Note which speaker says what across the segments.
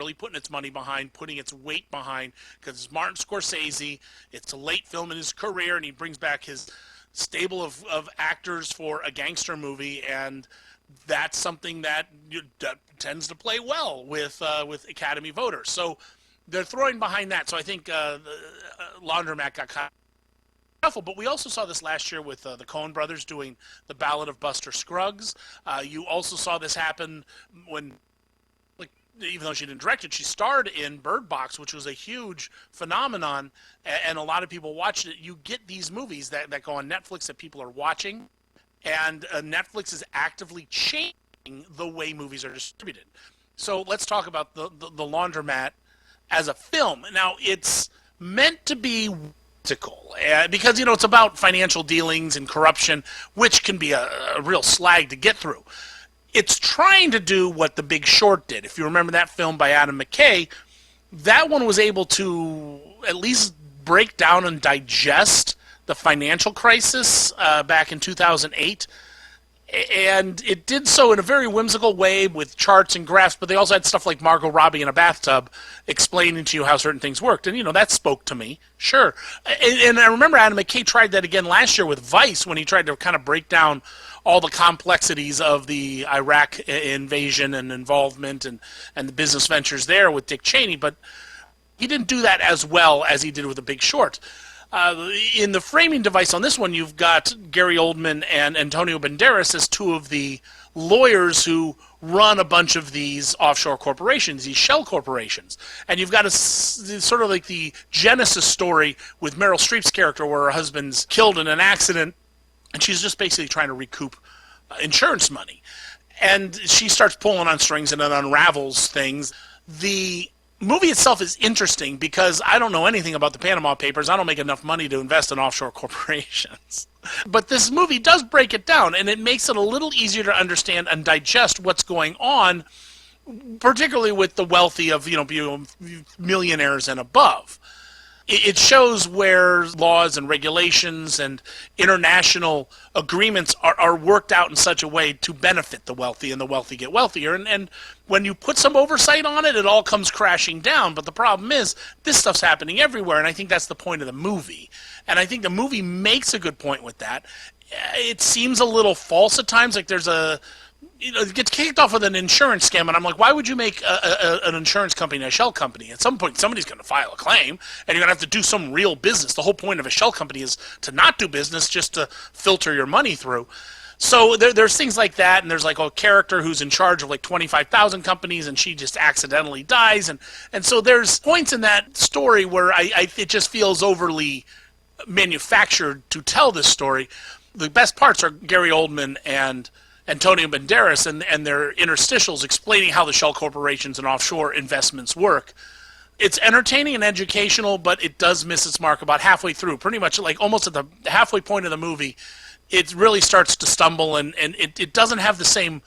Speaker 1: really putting its money behind, putting its weight behind, because it's Martin Scorsese. It's a late film in his career, and he brings back his stable of actors for a gangster movie, and that's something that tends to play well with Academy voters. So they're throwing behind that. So I think Laundromat got kind of awful. But we also saw this last year with the Coen brothers doing The Ballad of Buster Scruggs. You also saw this happen when, like, even though she didn't direct it, she starred in Bird Box, which was a huge phenomenon, and a lot of people watched it. You get these movies that go on Netflix that people are watching, and Netflix is actively changing the way movies are distributed. So let's talk about the Laundromat as a film. Now, it's meant to be political, because, it's about financial dealings and corruption, which can be a real slag to get through. It's trying to do what The Big Short did. If you remember that film by Adam McKay, that one was able to at least break down and digest the financial crisis back in 2008. And it did so in a very whimsical way with charts and graphs, but they also had stuff like Margot Robbie in a bathtub explaining to you how certain things worked. And, that spoke to me, sure. And I remember Adam McKay tried that again last year with Vice when he tried to kind of break down all the complexities of the Iraq invasion and involvement and the business ventures there with Dick Cheney. But he didn't do that as well as he did with The Big Short. In the framing device on this one, you've got Gary Oldman and Antonio Banderas as two of the lawyers who run a bunch of these offshore corporations, these shell corporations. And you've got a sort of like the Genesis story with Meryl Streep's character where her husband's killed in an accident, and she's just basically trying to recoup insurance money. And she starts pulling on strings, and it unravels things. The movie itself is interesting because I don't know anything about the Panama Papers. I don't make enough money to invest in offshore corporations. But this movie does break it down, and it makes it a little easier to understand and digest what's going on, particularly with the wealthy of, millionaires and above. It shows where laws and regulations and international agreements are worked out in such a way to benefit the wealthy, and the wealthy get wealthier. And when you put some oversight on it, it all comes crashing down. But the problem is, this stuff's happening everywhere, and I think that's the point of the movie. And I think the movie makes a good point with that. It seems a little false at times, like there's it gets kicked off with an insurance scam, and I'm like, why would you make an insurance company a shell company? At some point, somebody's going to file a claim, and you're going to have to do some real business. The whole point of a shell company is to not do business, just to filter your money through. So there's things like that, and there's like a character who's in charge of like 25,000 companies, and she just accidentally dies. And so there's points in that story where it just feels overly manufactured to tell this story. The best parts are Gary Oldman and Antonio Banderas and their interstitials explaining how the shell corporations and offshore investments work. It's entertaining and educational, but it does miss its mark about halfway through. Pretty much like almost at the halfway point of the movie, it really starts to stumble, and it doesn't have the same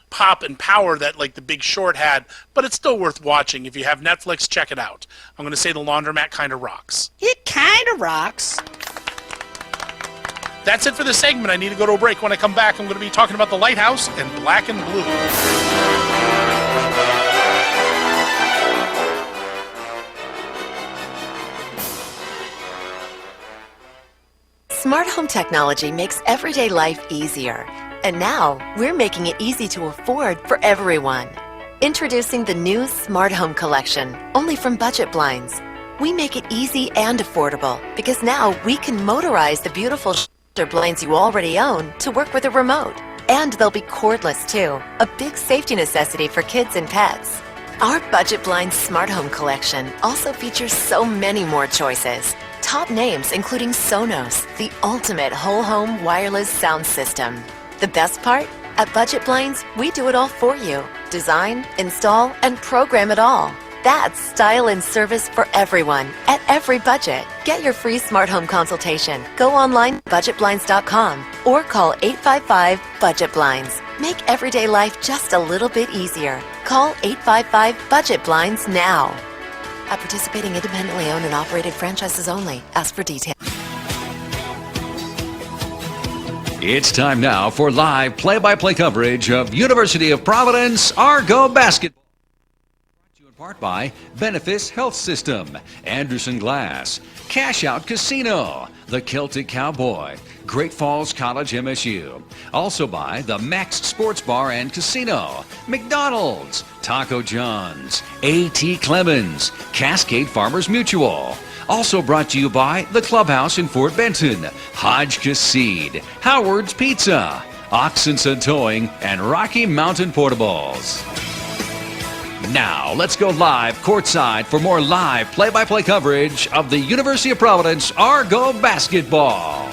Speaker 1: pop and power that like The Big Short had, but it's still worth watching. If you have Netflix, check it out. I'm going to say The Laundromat kind of rocks.
Speaker 2: It kind of rocks.
Speaker 1: That's it for this segment. I need to go to a break. When I come back, I'm going to be talking about The Lighthouse and Black and Blue.
Speaker 3: Smart home technology makes everyday life easier. And now, we're making it easy to afford for everyone. Introducing the new Smart Home Collection, only from Budget Blinds. We make it easy and affordable because now we can motorize the beautiful blinds you already own to work with a remote. And they'll be cordless too, a big safety necessity for kids and pets. Our Budget Blinds Smart Home Collection also features so many more choices. Top names including Sonos, the ultimate whole home wireless sound system. The best part? At Budget Blinds, we do it all for you. Design, install, and program it all. That's style and service for everyone, at every budget. Get your free smart home consultation. Go online, budgetblinds.com, or call 855-BUDGET-BLINDS. Make everyday life just a little bit easier. Call 855-BUDGET-BLINDS now. At participating independently owned and operated franchises only. Ask for details.
Speaker 4: It's time now for live play-by-play coverage of University of Providence Argo basketball. Part by Benefice Health System, Anderson Glass, Cash Out Casino, The Celtic Cowboy, Great Falls College MSU. Also by the Max Sports Bar and Casino, McDonald's, Taco John's, A.T. Clemens, Cascade Farmers Mutual. Also brought to you by The Clubhouse in Fort Benton, Hodge Seed, Howard's Pizza, Oxenson Towing, and Rocky Mountain Portables. Now, let's go live courtside for more live play-by-play coverage of the University of Providence Argo basketball.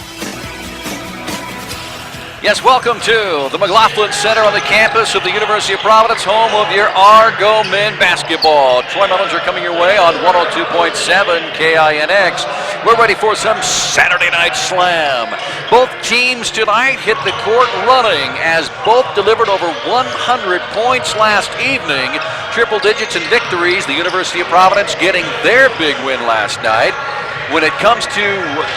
Speaker 5: Yes, welcome to the McLaughlin Center on the campus of the University of Providence, home of your Argo men basketball. Troy Mellinger coming your way on 102.7 KINX. We're ready for some Saturday night slam. Both teams tonight hit the court running as both delivered over 100 points last evening. Triple digits in victories. The University of Providence getting their big win last night. When it comes to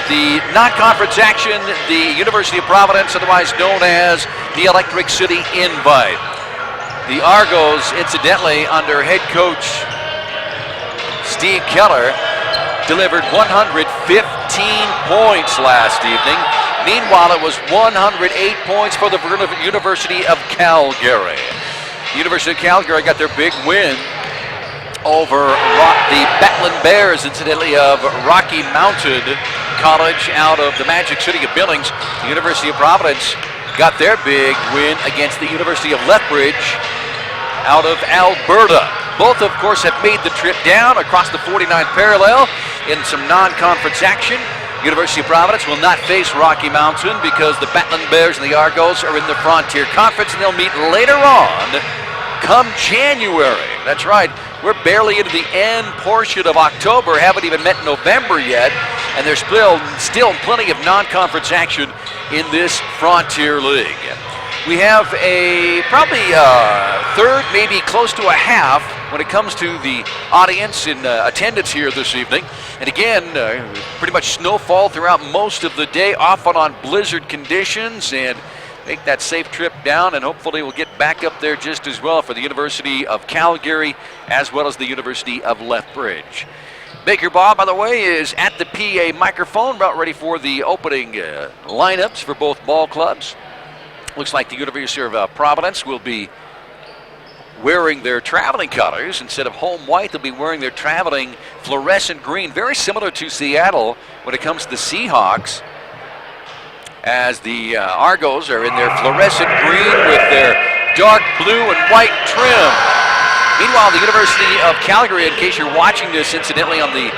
Speaker 5: the non-conference action, the University of Providence, otherwise known as the Electric City Invite. The Argos, incidentally, under head coach Steve Keller, delivered 115 points last evening. Meanwhile, it was 108 points for the University of Calgary. The University of Calgary got their big win over the Batlin Bears, incidentally, of Rocky Mountain College out of the Magic City of Billings. The University of Providence got their big win against the University of Lethbridge out of Alberta. Both, of course, have made the trip down across the 49th parallel in some non-conference action. University of Providence will not face Rocky Mountain because the Batlin Bears and the Argos are in the Frontier Conference, and they'll meet later on come January. That's right. We're barely into the end portion of October, haven't even met November yet, and there's still plenty of non-conference action in this Frontier League. We have probably a third, maybe close to a half when it comes to the audience in attendance here this evening. And again, pretty much snowfall throughout most of the day, often on blizzard conditions, and make that safe trip down, and hopefully we'll get back up there just as well for the University of Calgary as well as the University of Lethbridge. Baker Bob, by the way, is at the PA microphone, about ready for the opening lineups for both ball clubs. Looks like the University of Providence will be wearing their traveling colors. Instead of home white, they'll be wearing their traveling fluorescent green, very similar to Seattle when it comes to the Seahawks, as the Argos are in their fluorescent green with their dark blue and white trim. Meanwhile, the University of Calgary, in case you're watching this incidentally on the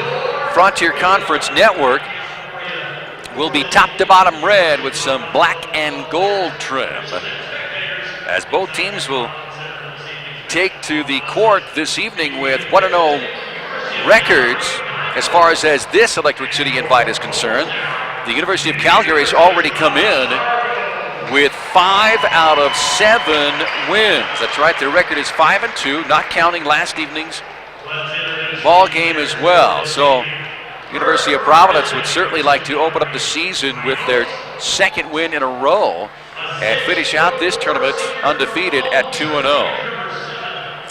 Speaker 5: Frontier Conference Network, will be top to bottom red with some black and gold trim, as both teams will take to the court this evening with 1-0 records as far as this Electric City Invite is concerned. The University of Calgary has already come in with 5 out of 7 wins. That's right, their record is 5-2, not counting last evening's ball game as well. So University of Providence would certainly like to open up the season with their second win in a row and finish out this tournament undefeated at 2-0.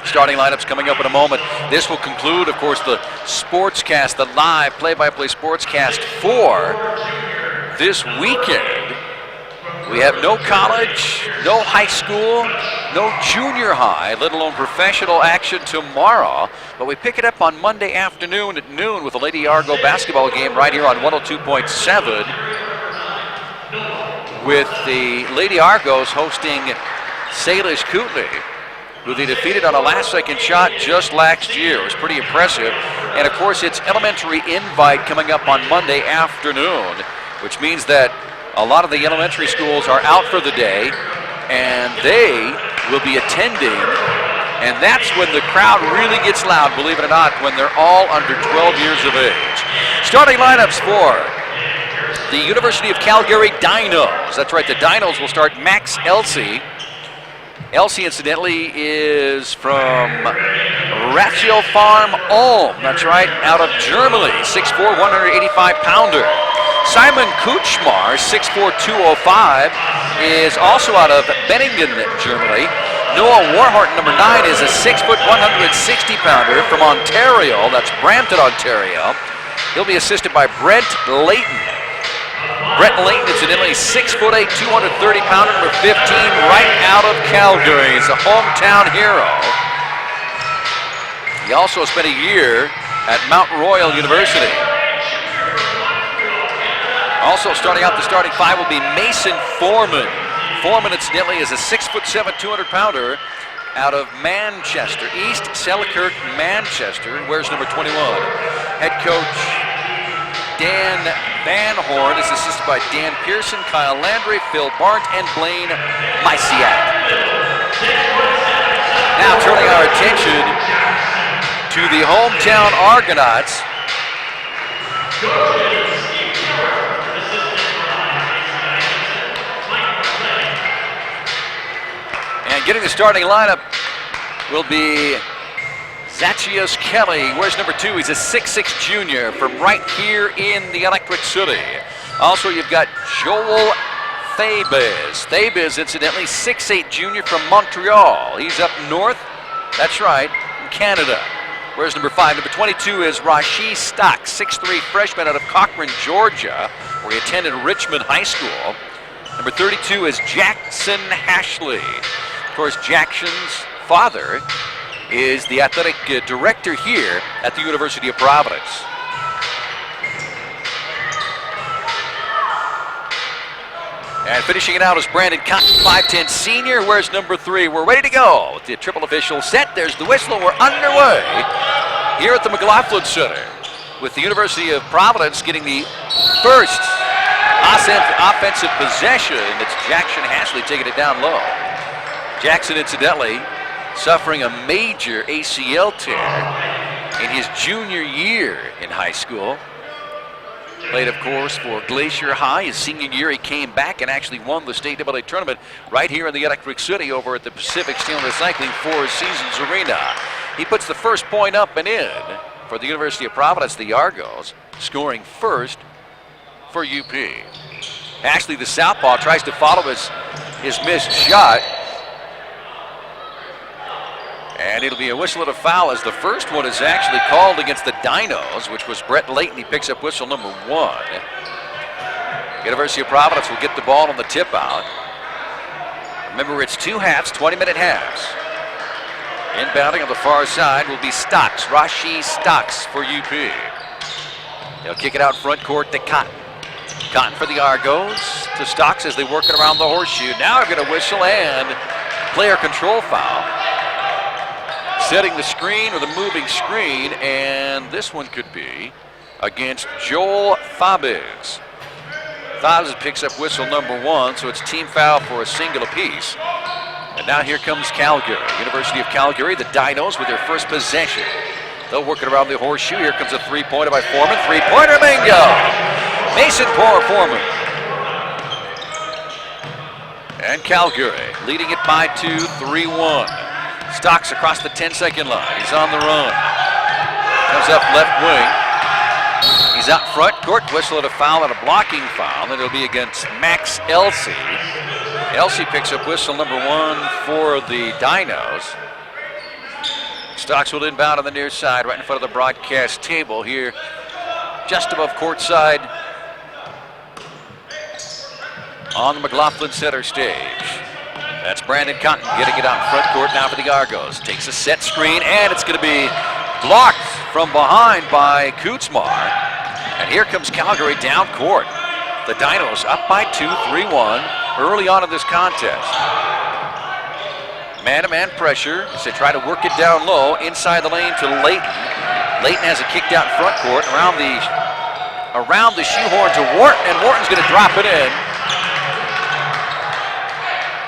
Speaker 5: Starting lineups coming up in a moment. This will conclude, of course, the sportscast, the live play-by-play sportscast for this weekend. We have no college, no high school, no junior high, let alone professional action tomorrow. But we pick it up on Monday afternoon at noon with the Lady Argo basketball game right here on 102.7 with the Lady Argos hosting Salish Kootenai, who they defeated on a last-second shot just last year. It was pretty impressive. And, of course, it's elementary invite coming up on Monday afternoon, which means that a lot of the elementary schools are out for the day, and they will be attending. And that's when the crowd really gets loud, believe it or not, when they're all under 12 years of age. Starting lineups for the University of Calgary Dinos. That's right, the Dinos will start Max Elsey. Elsey, incidentally, is from Ratio Farm Ulm. That's right, out of Germany, 6'4", 185-pounder. Simon Kuchmar, 6'4", 205, is also out of Benningen, Germany. Noah Warhart, number 9, is a 6', 160-pounder from Ontario. That's Brampton, Ontario. He'll be assisted by Brent Layton. Brent Layton, incidentally, 6'8", 230-pounder, number 15, right out of Calgary. He's a hometown hero. He also spent a year at Mount Royal University. Also starting out the starting five will be Mason Foreman. Foreman, incidentally, is a 6'7", 200-pounder out of Manchester, East Selkirk, Manchester, and wears number 21. Head coach Dan Van Horn is assisted by Dan Pearson, Kyle Landry, Phil Barnt, and Blaine Mysiak. Now turning our attention to the hometown Argonauts. And getting the starting lineup will be Zachius Kelly. Wears number 2. He's a 6'6" junior from right here in the Electric City. Also, you've got Joel Thabes. Thabes, incidentally, 6'8" junior from Montreal. He's up north, that's right, in Canada. Wears number 5. Number 22 is Rashi Stock, 6'3" freshman out of Cochrane, Georgia, where he attended Richmond High School. Number 32 is Jackson Hashley. Of course, Jackson's father is the athletic director here at the University of Providence. And finishing it out is Brandon Cotton, 5'10" senior, wears number 3. We're ready to go with the triple official set. There's the whistle. We're underway here at the McLaughlin Center with the University of Providence getting the first offensive possession. It's Jackson Hashley taking it down low. Jackson, incidentally, suffering a major ACL tear in his junior year in high school. Played, of course, for Glacier High. His senior year, he came back and actually won the state AA tournament right here in the Electric City over at the Pacific Steel and Recycling Four Seasons Arena. He puts the first point up and in for the University of Providence, the Argos, scoring first for UP. Ashley, the southpaw, tries to follow his missed shot. And it'll be a whistle and a foul as the first one is actually called against the Dinos, which was Brett Layton. He picks up whistle number 1. University of Providence will get the ball on the tip out. Remember, it's 2 halves, 20-minute halves. Inbounding on the far side will be Stocks, Rashi Stocks for UP. They'll kick it out front court to Cotton. Cotton for the Argos to Stocks as they work it around the horseshoe. Now they're going to whistle and player control foul. Setting the screen or the moving screen, and this one could be against Joel Thabes. Thabes picks up whistle number 1, so it's team foul for a single apiece. And now here comes Calgary. University of Calgary, the Dinos with their first possession. They'll work it around the horseshoe. Here comes a three-pointer by Foreman. Three-pointer, bingo! Mason Foreman. And Calgary leading it by 2, 3-1. Stocks across the 10-second line. He's on the run. Comes up left wing. He's out front court. Whistle at a foul and a blocking foul. And it'll be against Max Elsey. Elsey picks up whistle number 1 for the Dinos. Stocks will inbound on the near side right in front of the broadcast table here just above courtside on the McLaughlin Center stage. That's Brandon Cotton getting it out in front court now for the Argos. Takes a set screen, and it's going to be blocked from behind by Kutzmar. And here comes Calgary down court. The Dinos up by 2, 3-1 early on in this contest. Man-to-man pressure as they try to work it down low inside the lane to Layton. Layton has it kicked out in front court around the shoehorn to Wharton, and Wharton's going to drop it in.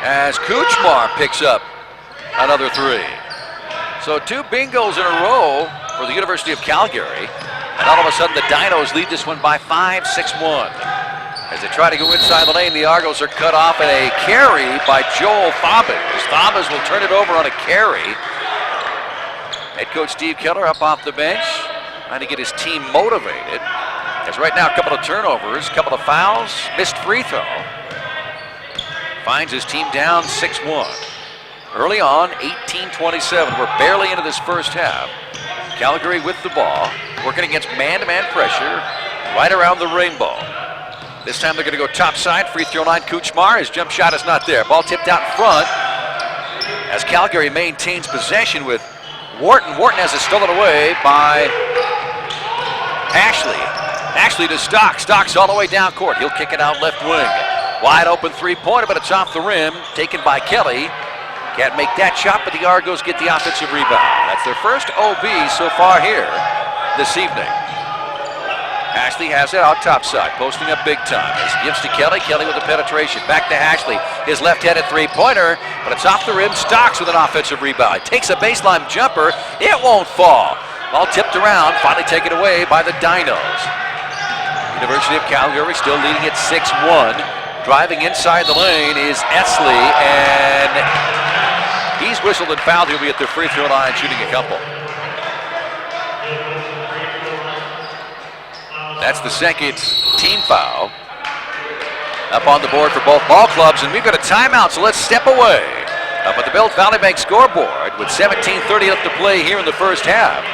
Speaker 5: As Kuchmar picks up another 3. So 2 bingos in a row for the University of Calgary. And all of a sudden the Dinos lead this one by 5, 6-1. As they try to go inside the lane, the Argos are cut off and a carry by Joel Thabes. Thabes will turn it over on a carry. Head coach Steve Keller up off the bench, trying to get his team motivated. As right now, a couple of turnovers, a couple of fouls, missed free throw. Finds his team down 6-1. early on, 18-27. We're barely into this first half. Calgary with the ball, working against man-to-man pressure right around the rainbow. This time they're going to go top side, free throw line. Kuchmar, his jump shot is not there. Ball tipped out in front as Calgary maintains possession with Wharton. Wharton has it stolen away by Ashley. Ashley to Stocks. Stocks all the way down court. He'll kick it out left wing. Wide open three-pointer, but it's off the rim. Taken by Kelly. Can't make that shot, but the Argos get the offensive rebound. That's their first OB so far here this evening. Ashley has it out top side, posting up big time. As he gives to Kelly. Kelly with the penetration. Back to Ashley. His left-handed three-pointer, but it's off the rim. Stocks with an offensive rebound. Takes a baseline jumper. It won't fall. Ball tipped around, finally taken away by the Dinos. University of Calgary still leading at 6-1. Driving inside the lane is Esley, and he's whistled and fouled. He'll be at the free throw line shooting a couple. That's the second team foul. Up on the board for both ball clubs, and we've got a timeout, so let's step away. Up at the Bill Valley Bank scoreboard with 17:30 left to play here in the first half.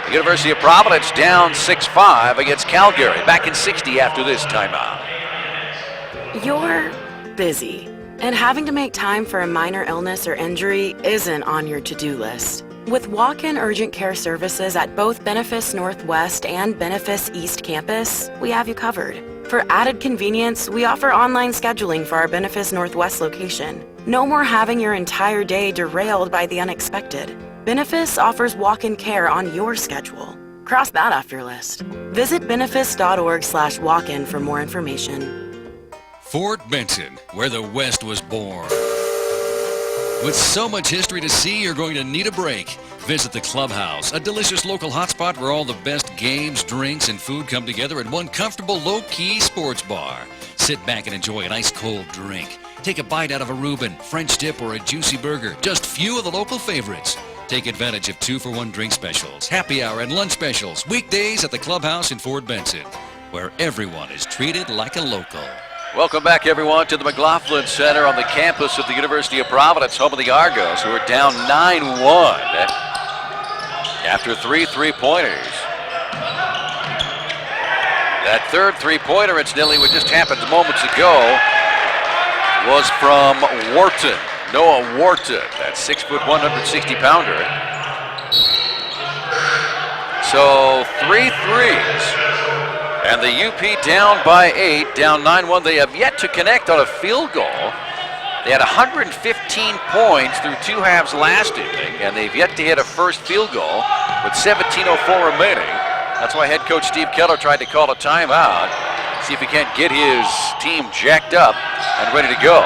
Speaker 5: The University of Providence down 6-5 against Calgary. Back in 60 after this timeout.
Speaker 6: You're busy, and having to make time for a minor illness or injury isn't on your to-do list. With walk-in urgent care services at both Benefice Northwest and Benefice East campus, we have you covered. For added convenience, we offer online scheduling for our Benefice Northwest location. No more having your entire day derailed by the unexpected. Benefice offers walk-in care on your schedule. Cross that off your list. Visit benefice.org/walk-in for more information.
Speaker 4: Fort Benton, where the West was born. With so much history to see, you're going to need a break. Visit the Clubhouse, a delicious local hotspot where all the best games, drinks, and food come together at one comfortable, low-key sports bar. Sit back and enjoy an ice-cold drink. Take a bite out of a Reuben, French dip, or a juicy burger. Just few of the local favorites. Take advantage of 2-for-1 drink specials, happy hour, and lunch specials. Weekdays at the Clubhouse in Fort Benton, where everyone is treated like a local.
Speaker 5: Welcome back, everyone, to the McLaughlin Center on the campus of the University of Providence, home of the Argos, who are down 9-1 after 3 three-pointers. That third three-pointer, incidentally, what just happened moments ago, was from Wharton, Noah Wharton, that 6', 160-pounder. So 3 threes. And the UP down by 8, down 9-1. They have yet to connect on a field goal. They had 115 points through 2 halves last evening, and they've yet to hit a first field goal with 17:04 remaining. That's why head coach Steve Keller tried to call a timeout, see if he can't get his team jacked up and ready to go.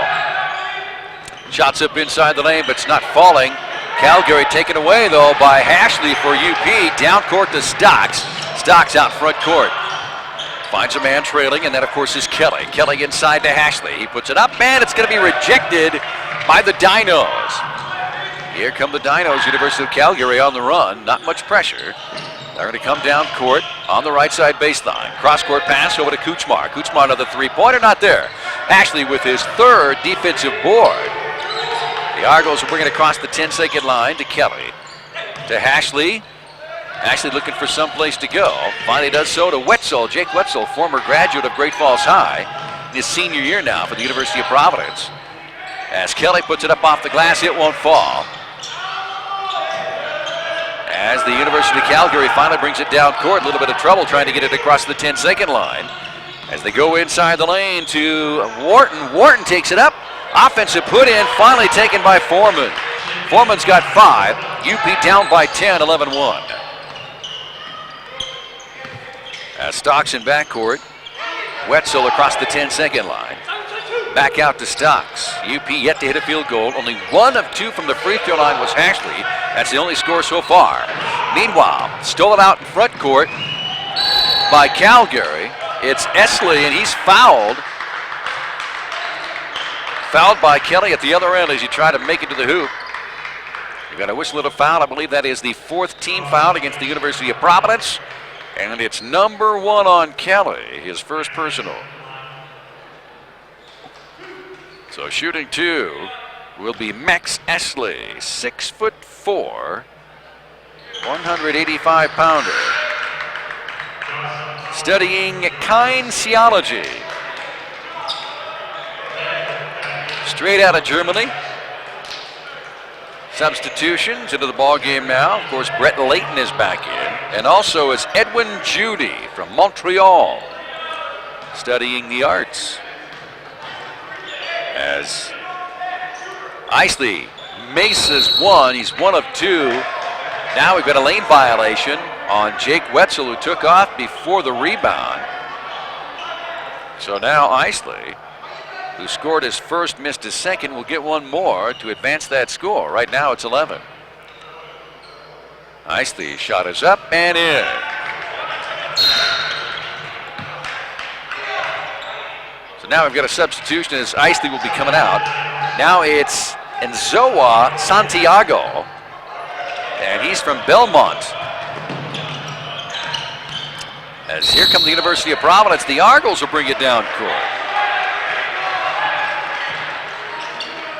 Speaker 5: Shots up inside the lane, but it's not falling. Calgary taken away, though, by Ashley for UP. Down court to Stocks. Stocks out front court. Finds a man trailing, and that, of course, is Kelly. Kelly inside to Ashley. He puts it up, and it's going to be rejected by the Dinos. Here come the Dinos, University of Calgary on the run. Not much pressure. They're going to come down court on the right side baseline. Cross-court pass over to Kuchmar. Kuchmar, another three-pointer, not there. Ashley with his third defensive board. The Argos will bring it across the 10-second line to Kelly. To Ashley. Ashley looking for some place to go. Finally does so to Wetzel. Jake Wetzel, former graduate of Great Falls High. His senior year now for the University of Providence. As Kelly puts it up off the glass, it won't fall. As the University of Calgary finally brings it down court, a little bit of trouble trying to get it across the 10-second line. As they go inside the lane to Wharton. Wharton takes it up. Offensive put in, finally taken by Foreman. Foreman's got 5. UP down by 10, 11-1. As Stocks in backcourt. Wetzel across the 10-second line. Back out to Stocks. UP yet to hit a field goal. Only 1 of 2 from the free throw line was Ashley. That's the only score so far. Meanwhile, stolen out in front court by Calgary. It's Esley, and he's fouled. Fouled by Kelly at the other end as he tried to make it to the hoop. You got a whistle at a foul. I believe that is the 4th team foul against the University of Providence. And it's number 1 on Kelly, his first personal. So shooting 2 will be Max Esley, 6'4", 185-pounder. Studying kinesiology. Straight out of Germany. Substitutions into the ball game now. Of course, Brett Layton is back in. And also is Edwin Judy from Montreal, studying the arts. As Isley maces one. He's one of two. Now we've got a lane violation on Jake Wetzel, who took off before the rebound. So now Isley, who scored his first, missed his second, will get one more to advance that score. Right now it's 11. Isley's shot is up and in. So now we've got a substitution as Isley will be coming out. Now it's Nzoa Santiago, and he's from Belmont. As here comes the University of Providence, the Argos will bring it down court.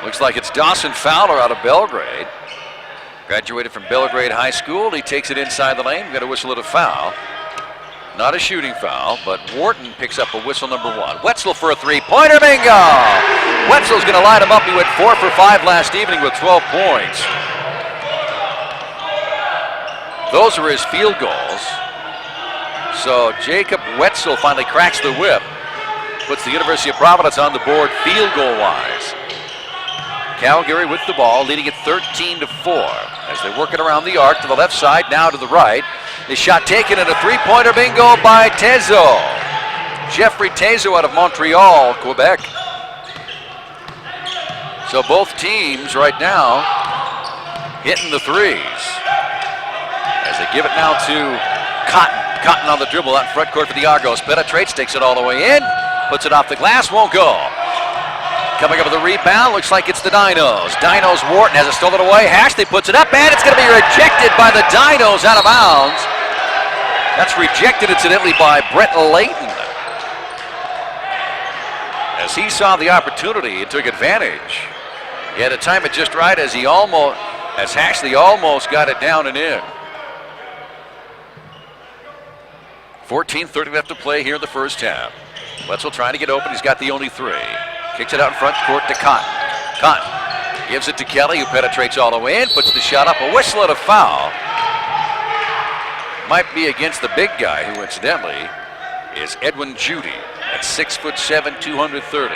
Speaker 5: Looks like it's Dawson Fowler out of Belgrade. Graduated from Belgrade High School. He takes it inside the lane. We've got a whistle at a foul. Not a shooting foul, but Wharton picks up a whistle number one. Wetzel for a three-pointer, bingo! Wetzel's going to light him up. He went 4 for 5 last evening with 12 points. Those were his field goals. So Jacob Wetzel finally cracks the whip. Puts the University of Providence on the board field goal-wise. Calgary with the ball, leading it 13-4 as they work it around the arc to the left side, now to the right. The shot taken and a three-pointer, bingo by Tezo. Jeffrey Tezo out of Montreal, Quebec. So both teams right now hitting the threes. As they give it now to Cotton. Cotton on the dribble out in front court for the Argos. Penetrates, takes it all the way in, puts it off the glass, won't go. Coming up with a rebound, looks like it's the Dinos. Dinos, Wharton has it stolen away. Hashley puts it up, and it's going to be rejected by the Dinos out of bounds. That's rejected, incidentally, by Brett Layton. As he saw the opportunity and took advantage. He had to time it just right as Hashley almost got it down and in. 14:30 left to play here in the first half. Wetzel trying to get open. He's got the only three. Kicks it out in front court to Cotton. Cotton gives it to Kelly, who penetrates all the way in, puts the shot up. A whistle and a foul. Might be against the big guy, who incidentally is Edwin Judy at 6'7", 230.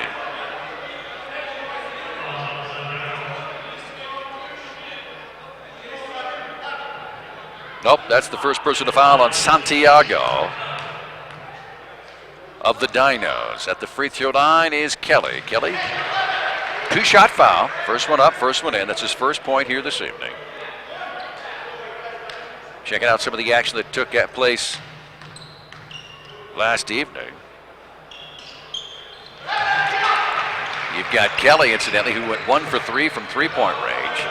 Speaker 5: Nope, that's the first person to foul on Santiago of the Dinos. At the free throw line is Kelly. Kelly, two-shot foul. First one up, first one in. That's his first point here this evening. Checking out some of the action that took place last evening. You've got Kelly, incidentally, who went 1 for 3 from three-point range.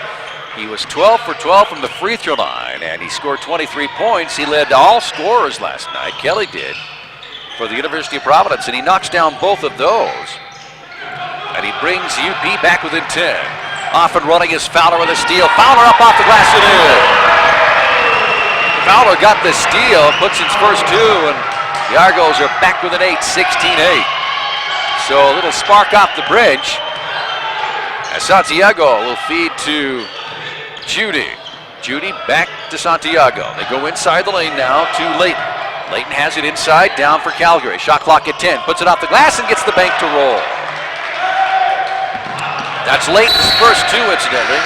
Speaker 5: He was 12 for 12 from the free throw line, and he scored 23 points. He led all scorers last night. Kelly did for the University of Providence, and he knocks down both of those. And he brings UP back within 10. Off and running is Fowler with a steal. Fowler up off the glass and in. Fowler got the steal, puts his first two, and the Argos are back within 8, 16-8. So a little spark off the bridge. As Santiago will feed to Judy. Judy back to Santiago. They go inside the lane now to Layton. Layton has it inside, down for Calgary. Shot clock at 10. Puts it off the glass and gets the bank to roll. That's Layton's first two, incidentally.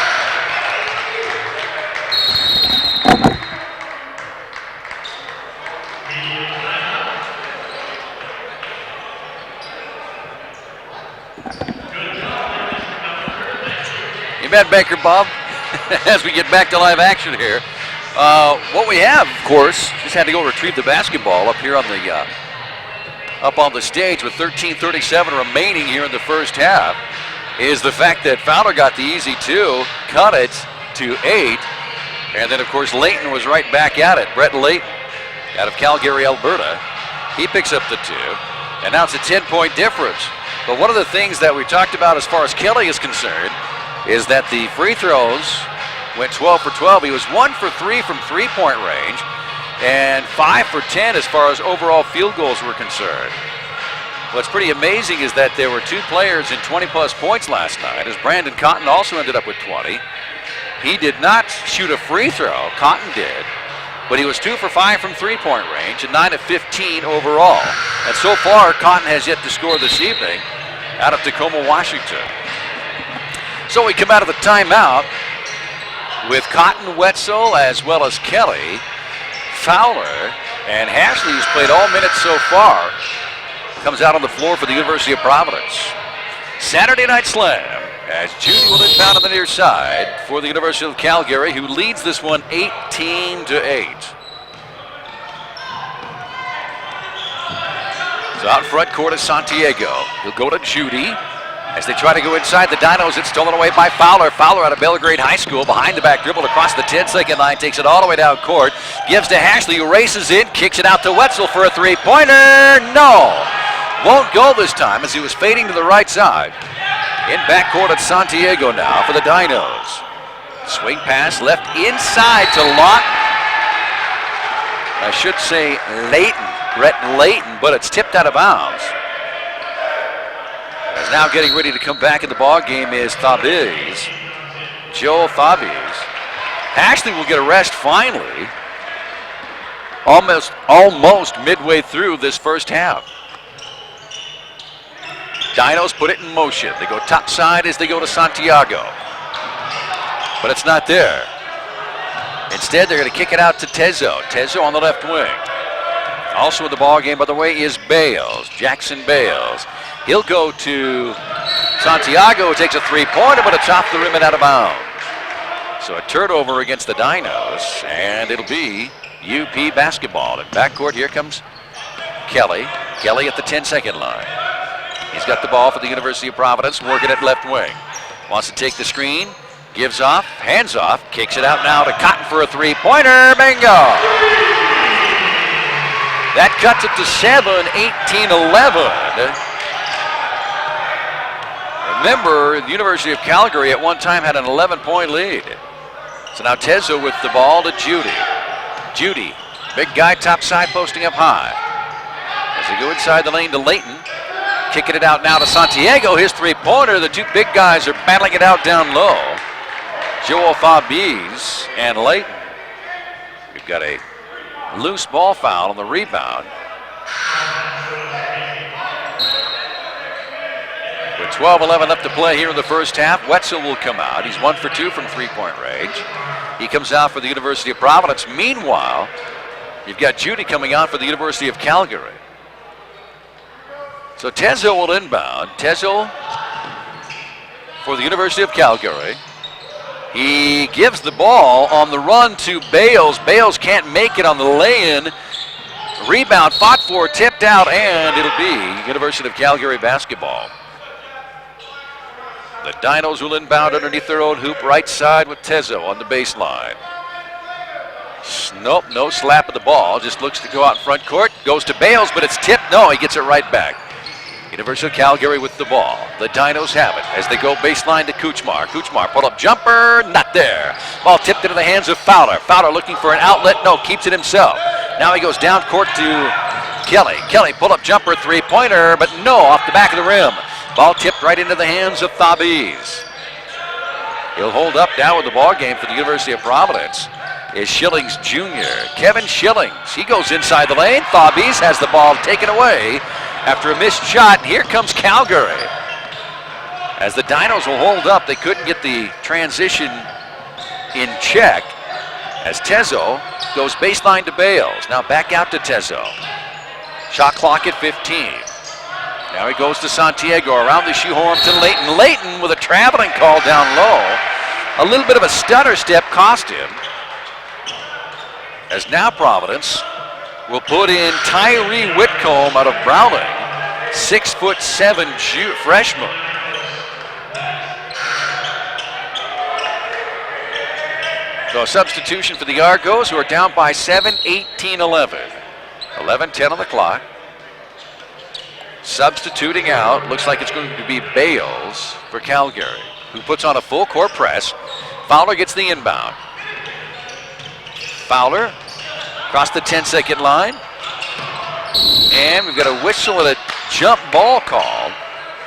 Speaker 5: You bet, Baker Bob. As we get back to live action here. What we have, of course, just had to go retrieve the basketball up here on the stage with 13:37 remaining here in the first half, is the fact that Fowler got the easy two, cut it to 8, and then of course Layton was right back at it. Brett Layton out of Calgary, Alberta. He picks up the 2, and now it's a 10-point difference. But one of the things that we talked about as far as Kelly is concerned is that the free throws went 12 for 12. He was 1 for 3 from three-point range and 5 for 10 as far as overall field goals were concerned. What's pretty amazing is that there were 2 players in 20-plus points last night, as Brandon Cotton also ended up with 20. He did not shoot a free throw. Cotton did. But he was 2 for 5 from three-point range and 9 of 15 overall. And so far, Cotton has yet to score this evening out of Tacoma, Washington. So we come out of the timeout with Cotton, Wetzel, as well as Kelly, Fowler, and Hashley, who's played all minutes so far, comes out on the floor for the University of Providence. Saturday Night Slam, as Judy will inbound on the near side for the University of Calgary, who leads this one 18-8. So out front court is Santiago. He'll go to Judy. As they try to go inside the Dinos, it's stolen away by Fowler. Fowler out of Belgrade High School, behind the back dribble across the 10-second line, takes it all the way down court, gives to Hashley, who races in, kicks it out to Wetzel for a three-pointer. No! Won't go this time as he was fading to the right side. In backcourt at Santiago now for the Dinos. Swing pass left inside to Lawton. I should say Layton, Brett Layton, but it's tipped out of bounds. As now getting ready to come back in the ball game is Thabiz, Joel Thabiz. Hashley will get a rest finally, almost midway through this first half. Dinos put it in motion. They go top side as they go to Santiago. But it's not there. Instead, they're going to kick it out to Tezo. Tezo on the left wing. Also in the ball game, by the way, is Bales, Jackson Bales. He'll go to Santiago, who takes a three-pointer, but it's off the rim and out of bounds. So a turnover against the Dinos, and it'll be UP basketball. In backcourt, here comes Kelly. Kelly at the 10-second line. He's got the ball for the University of Providence, working at left wing. Wants to take the screen, gives off, hands off, kicks it out now to Cotton for a three-pointer. Bingo! That cuts it to 7, 18-11. Remember, the University of Calgary at one time had an 11-point lead. So now Tezo with the ball to Judy. Judy, big guy top side posting up high. As they go inside the lane to Layton. Kicking it out now to Santiago. His three-pointer. The 2 big guys are battling it out down low. Joel Thabiz and Layton. We've got a loose ball foul on the rebound. With 12-11 left to play here in the first half, Wetzel will come out. He's 1 for 2 from three-point range. He comes out for the University of Providence. Meanwhile, you've got Judy coming out for the University of Calgary. So Tezo will inbound. Tezo for the University of Calgary. He gives the ball on the run to Bales. Bales can't make it on the lay-in. Rebound fought for, tipped out, and it'll be University of Calgary basketball. The Dinos will inbound underneath their own hoop, right side with Tezo on the baseline. Nope, no slap of the ball. Just looks to go out in front court. Goes to Bales, but it's tipped. No, he gets it right back. University of Calgary with the ball. The Dinos have it as they go baseline to Kuchmar. Kuchmar, pull-up jumper, not there. Ball tipped into the hands of Fowler. Fowler looking for an outlet. No, keeps it himself. Now he goes down court to Kelly. Kelly, pull-up jumper, three-pointer, but no, off the back of the rim. Ball tipped right into the hands of Thabiz. He'll hold up now with the ball game for the University of Providence is Schillings Jr. Kevin Schillings. He goes inside the lane. Thabiz has the ball taken away after a missed shot. Here comes Calgary. As the Dinos will hold up, they couldn't get the transition in check as Tezo goes baseline to Bales. Now back out to Tezo. Shot clock at 15. Now he goes to Santiago around the shoehorn to Layton. Layton with a traveling call down low. A little bit of a stutter step cost him. As now Providence will put in Tyree Whitcomb out of Browning, 6'7" freshman. So a substitution for the Argos, who are down by 7, 18-11. 11-10 on the clock. Substituting out, looks like it's going to be Bales for Calgary. who puts on a full court press. Fowler gets the inbound. Fowler across the 10-second line. And we've got a whistle and a jump ball called.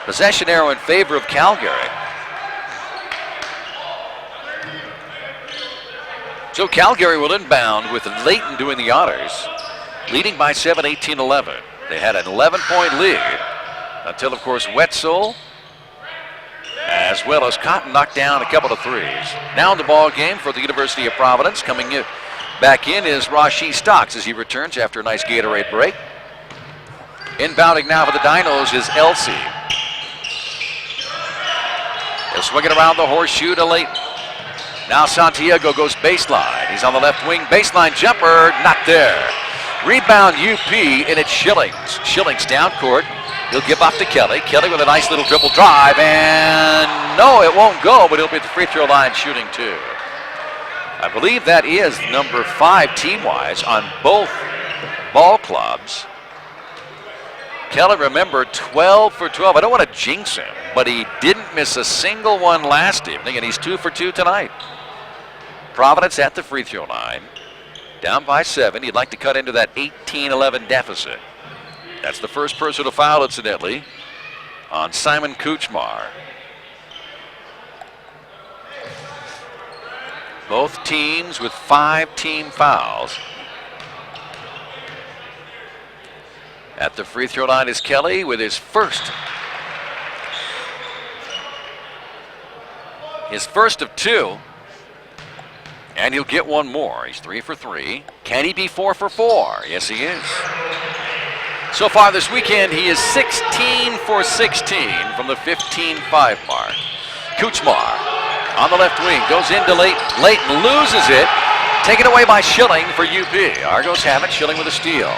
Speaker 5: Possession arrow in favor of Calgary. So Calgary will inbound with Layton doing the honors, leading by 7, 18-11. They had an 11-point lead until, of course, Wetzel as well as Cotton knocked down a couple of threes. Now in the ball game for the University of Providence. Coming in, back in is Rashi Stocks as he returns after a nice Gatorade break. Inbounding now for the Dinos is Elsie. They'll swing it around the horseshoe to Layton. Now Santiago goes baseline. He's on the left wing. Baseline jumper, not there. Rebound UP, and it's Schillings. Schillings down court. He'll give off to Kelly. Kelly with a nice little dribble drive, and no, it won't go, but he'll be at the free throw line shooting two. I believe that is number 5 team-wise on both ball clubs. Kelly, remember, 12 for 12. I don't want to jinx him, but he didn't miss a single one last evening, and he's 2 for 2 tonight. Providence at the free throw line. Down by 7. He'd like to cut into that 18-11 deficit. That's the first personal foul, incidentally, on Simon Kuchmar. Both teams with 5 team fouls. At the free throw line is Kelly with his first. His first of 2. And he'll get one more. He's 3 for 3. Can he be 4 for 4? Yes, he is. So far this weekend, he is 16 for 16 from the 15-5 mark. Kuchmar on the left wing goes into Layton. Layton loses it. Taken away by Schilling for UP. Argos have it. Schilling with a steal.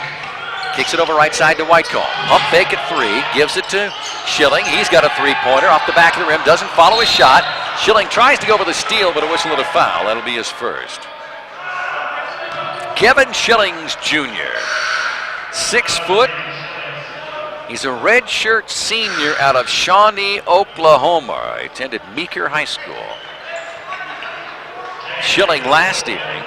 Speaker 5: Kicks it over right side to Whitecomb. Pump fake at 3. Gives it to Schilling. He's got a three-pointer off the back of the rim. Doesn't follow his shot. Schilling tries to go for the steal, but a whistle and a foul. That'll be his first. Kevin Schillings Jr. 6 foot. He's a redshirt senior out of Shawnee, Oklahoma. He attended Meeker High School. Schilling last evening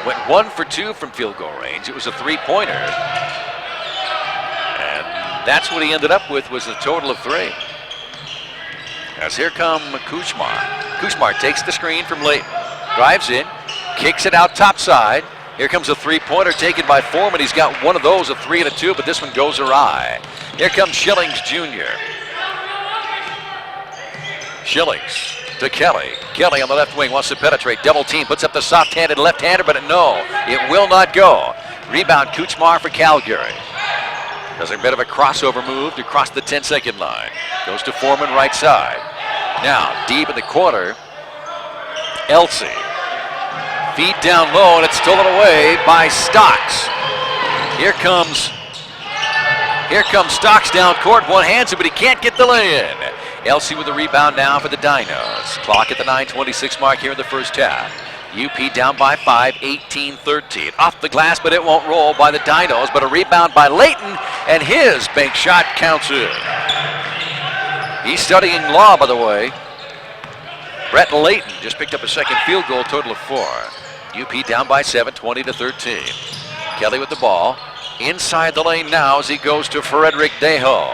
Speaker 5: went 1 for 2 from field goal range. It was a three-pointer. And that's what he ended up with, was a total of 3. As here come Kuchmar. Kuchmar takes the screen from Layton. Drives in. Kicks it out topside. Here comes a three-pointer taken by Foreman. He's got one of those, a 3 and a 2, but this one goes awry. Here comes Schillings Jr. Schillings to Kelly. Kelly on the left wing wants to penetrate. Double team, puts up the soft-handed left-hander, but no, it will not go. Rebound Kuchmar for Calgary. Does a bit of a crossover move to cross the 10-second line. Goes to Foreman right side. Now, deep in the corner, Elsie. Feed down low, and it's stolen away by Stocks. Here comes Stocks down court. One hands it, but he can't get the lay-in. Elsie with the rebound now for the Dinos. Clock at the 9:26 mark here in the first half. UP down by 5, 18-13. Off the glass, but it won't roll by the Dinos, but a rebound by Layton, and his bank shot counts in. He's studying law, by the way. Brett Layton just picked up a second field goal, total of 4. UP down by 7, 20-13. Kelly with the ball. Inside the lane now as he goes to Frederick Deho.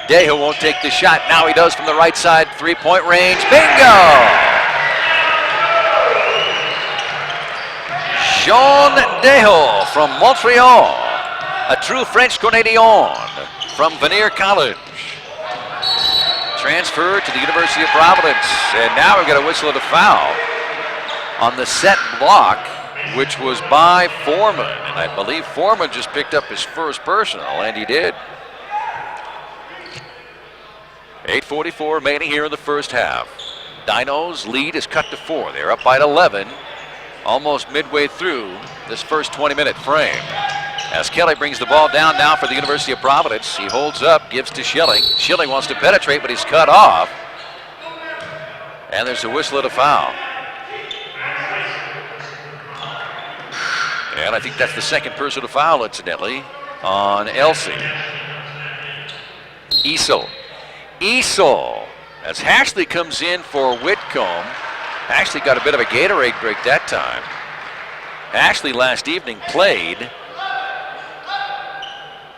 Speaker 5: Deho won't take the shot. Now he does from the right side, three-point range. Bingo! Jean Deho from Montreal. A true French Canadian from Vanier College. Transferred to the University of Providence. And now we've got a whistle and a foul on the set block, which was by Foreman. And I believe Foreman just picked up his first personal, and he did. 8:44 remaining here in the first half. Dinos' lead is cut to 4. They're up by 11, almost midway through this first 20-minute frame. As Kelly brings the ball down now for the University of Providence, he holds up, gives to Schilling. Schilling wants to penetrate, but he's cut off. And there's a whistle and a foul. And I think that's the second personal foul, incidentally, on Elsie. Easel. as Hashley comes in for Whitcomb. Ashley got a bit of a Gatorade break that time. Ashley last evening played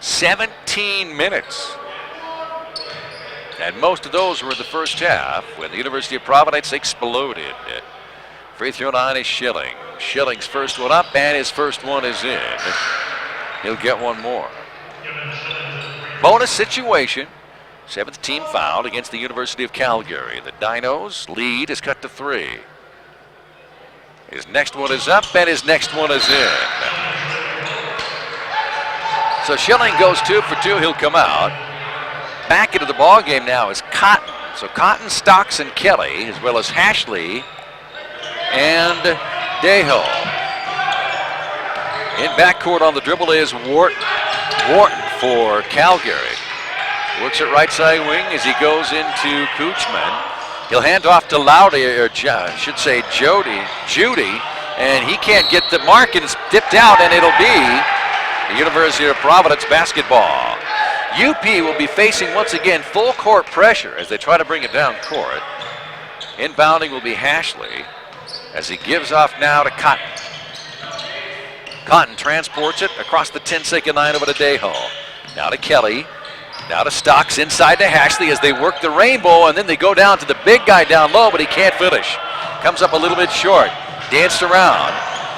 Speaker 5: 17 minutes. And most of those were in the first half when the University of Providence exploded. Free throw line is Schilling. Schilling's first one up, and his first one is in. He'll get one more. Bonus situation. 7th team fouled against the University of Calgary. The Dinos lead is cut to 3. His next one is up, and his next one is in. So Schilling goes 2 for 2. He'll come out. Back into the ball game now is Cotton. So Cotton, Stocks, and Kelly, as well as Hashley and Deho. In backcourt on the dribble is Wharton. Wharton for Calgary. Works it right side wing as he goes into Kuchman. He'll hand off to Loudy, or should say Judy, and he can't get the mark, and it's dipped out, and it'll be the University of Providence basketball. UP will be facing once again full court pressure as they try to bring it down court. Inbounding will be Hashley as he gives off now to Cotton. Cotton transports it across the 10-second line over to Deho. Now to Kelly. Now to Stocks inside to Hashley as they work the rainbow, and then they go down to the big guy down low, but he can't finish. Comes up a little bit short. Danced around.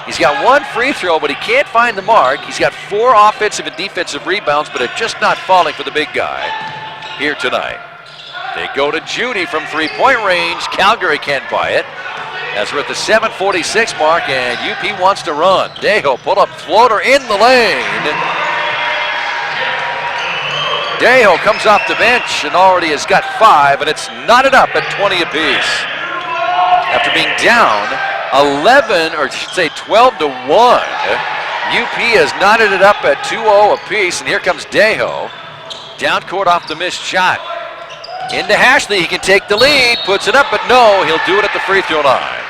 Speaker 5: He's got 1 free throw, but he can't find the mark. He's got 4 offensive and defensive rebounds, but are just not falling for the big guy here tonight. They go to Judy from 3-point range. Calgary can't buy it. As we're at the 7:46 mark, and UP wants to run. Deho pull up floater in the lane. Deho comes off the bench and already has got 5, and it's knotted up at 20 apiece. After being down 11, or should say 12 to 1, UP has knotted it up at 2-0 apiece, and here comes Deho. Down court off the missed shot. Into Hashley, he can take the lead, puts it up, but no, he'll do it at the free throw line.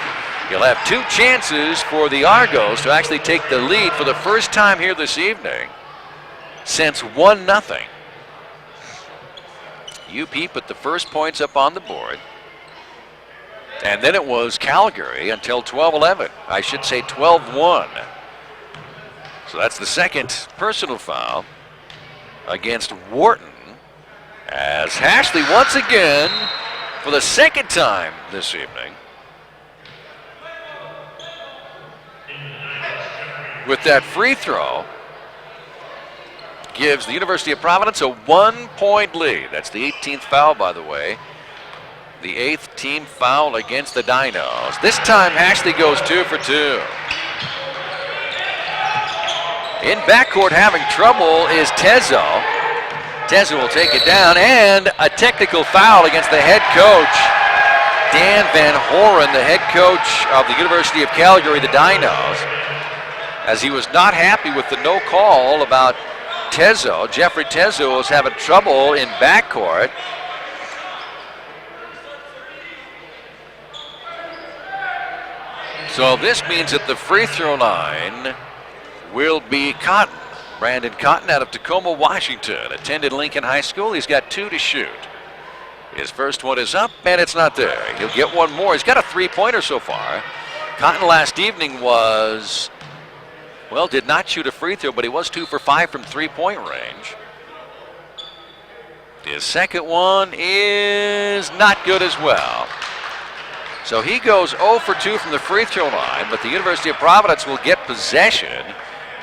Speaker 5: He'll have 2 chances for the Argos to actually take the lead for the first time here this evening since 1-0. UP put the first points up on the board. And then it was Calgary until 12-11. I should say 12-1. So that's the second personal foul against Wharton. As Hashley once again, for the second time this evening, with that free throw, gives the University of Providence a 1-point lead. That's the 18th foul, by the way. The 8th team foul against the Dinos. This time, Hashley goes 2 for 2. In backcourt having trouble is Tezo. Tezo will take it down, and a technical foul against the head coach, Dan Van Horen, the head coach of the University of Calgary, the Dinos, as he was not happy with the no call about Tezo. Jeffrey Tezo was having trouble in backcourt. So this means that the free throw line will be Cotton. Brandon Cotton out of Tacoma, Washington. Attended Lincoln High School. He's got 2 to shoot. His first one is up, and it's not there. He'll get one more. He's got a 3-pointer so far. Cotton last evening was, well, did not shoot a free throw, but he was 2 for 5 from 3-point range. His second one is not good as well. So he goes 0 for 2 from the free throw line, but the University of Providence will get possession,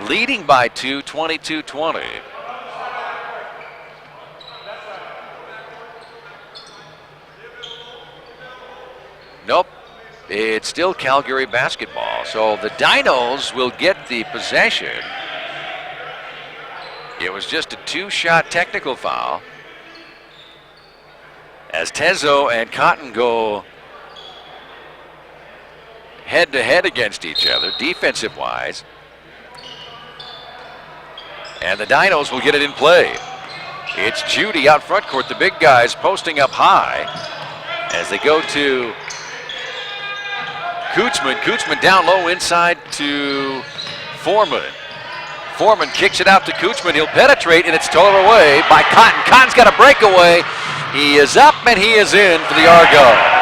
Speaker 5: leading by 2, 22-20. Nope, it's still Calgary basketball. So the Dinos will get the possession. It was just a 2-shot technical foul as Tezo and Cotton go head-to-head against each other, defensive-wise. And the Dinos will get it in play. It's Judy out front court, the big guys posting up high as they go to Kuchman. Kuchman down low inside to Foreman. Foreman kicks it out to Kuchman. He'll penetrate, and it's stolen away by Cotton. Cotton's got a breakaway. He is up and he is in for the Argos.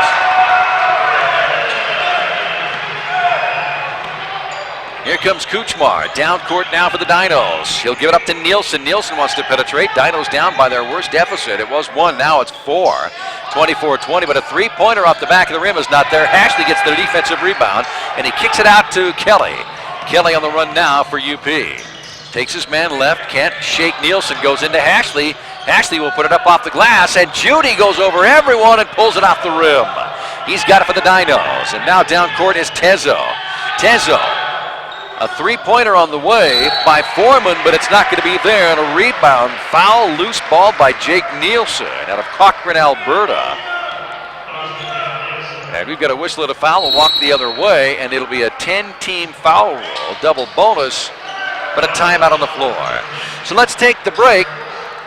Speaker 5: Here comes Kuchmar, down court now for the Dinos. He'll give it up to Nielsen. Nielsen wants to penetrate. Dinos down by their worst deficit. It was 1, now it's 4. 24-20, but a three-pointer off the back of the rim is not there. Ashley gets the defensive rebound, and he kicks it out to Kelly. Kelly on the run now for UP. Takes his man left, can't shake Nielsen, goes into Ashley. Ashley will put it up off the glass, and Judy goes over everyone and pulls it off the rim. He's got it for the Dinos, and now down court is Tezo. Tezo. A three-pointer on the way by Foreman, but it's not going to be there. And a rebound, foul, loose ball by Jake Nielsen out of Cochrane, Alberta. And we've got a whistle at a foul and walk the other way, and it'll be a 10-team foul rule, double bonus, but a timeout on the floor. So let's take the break.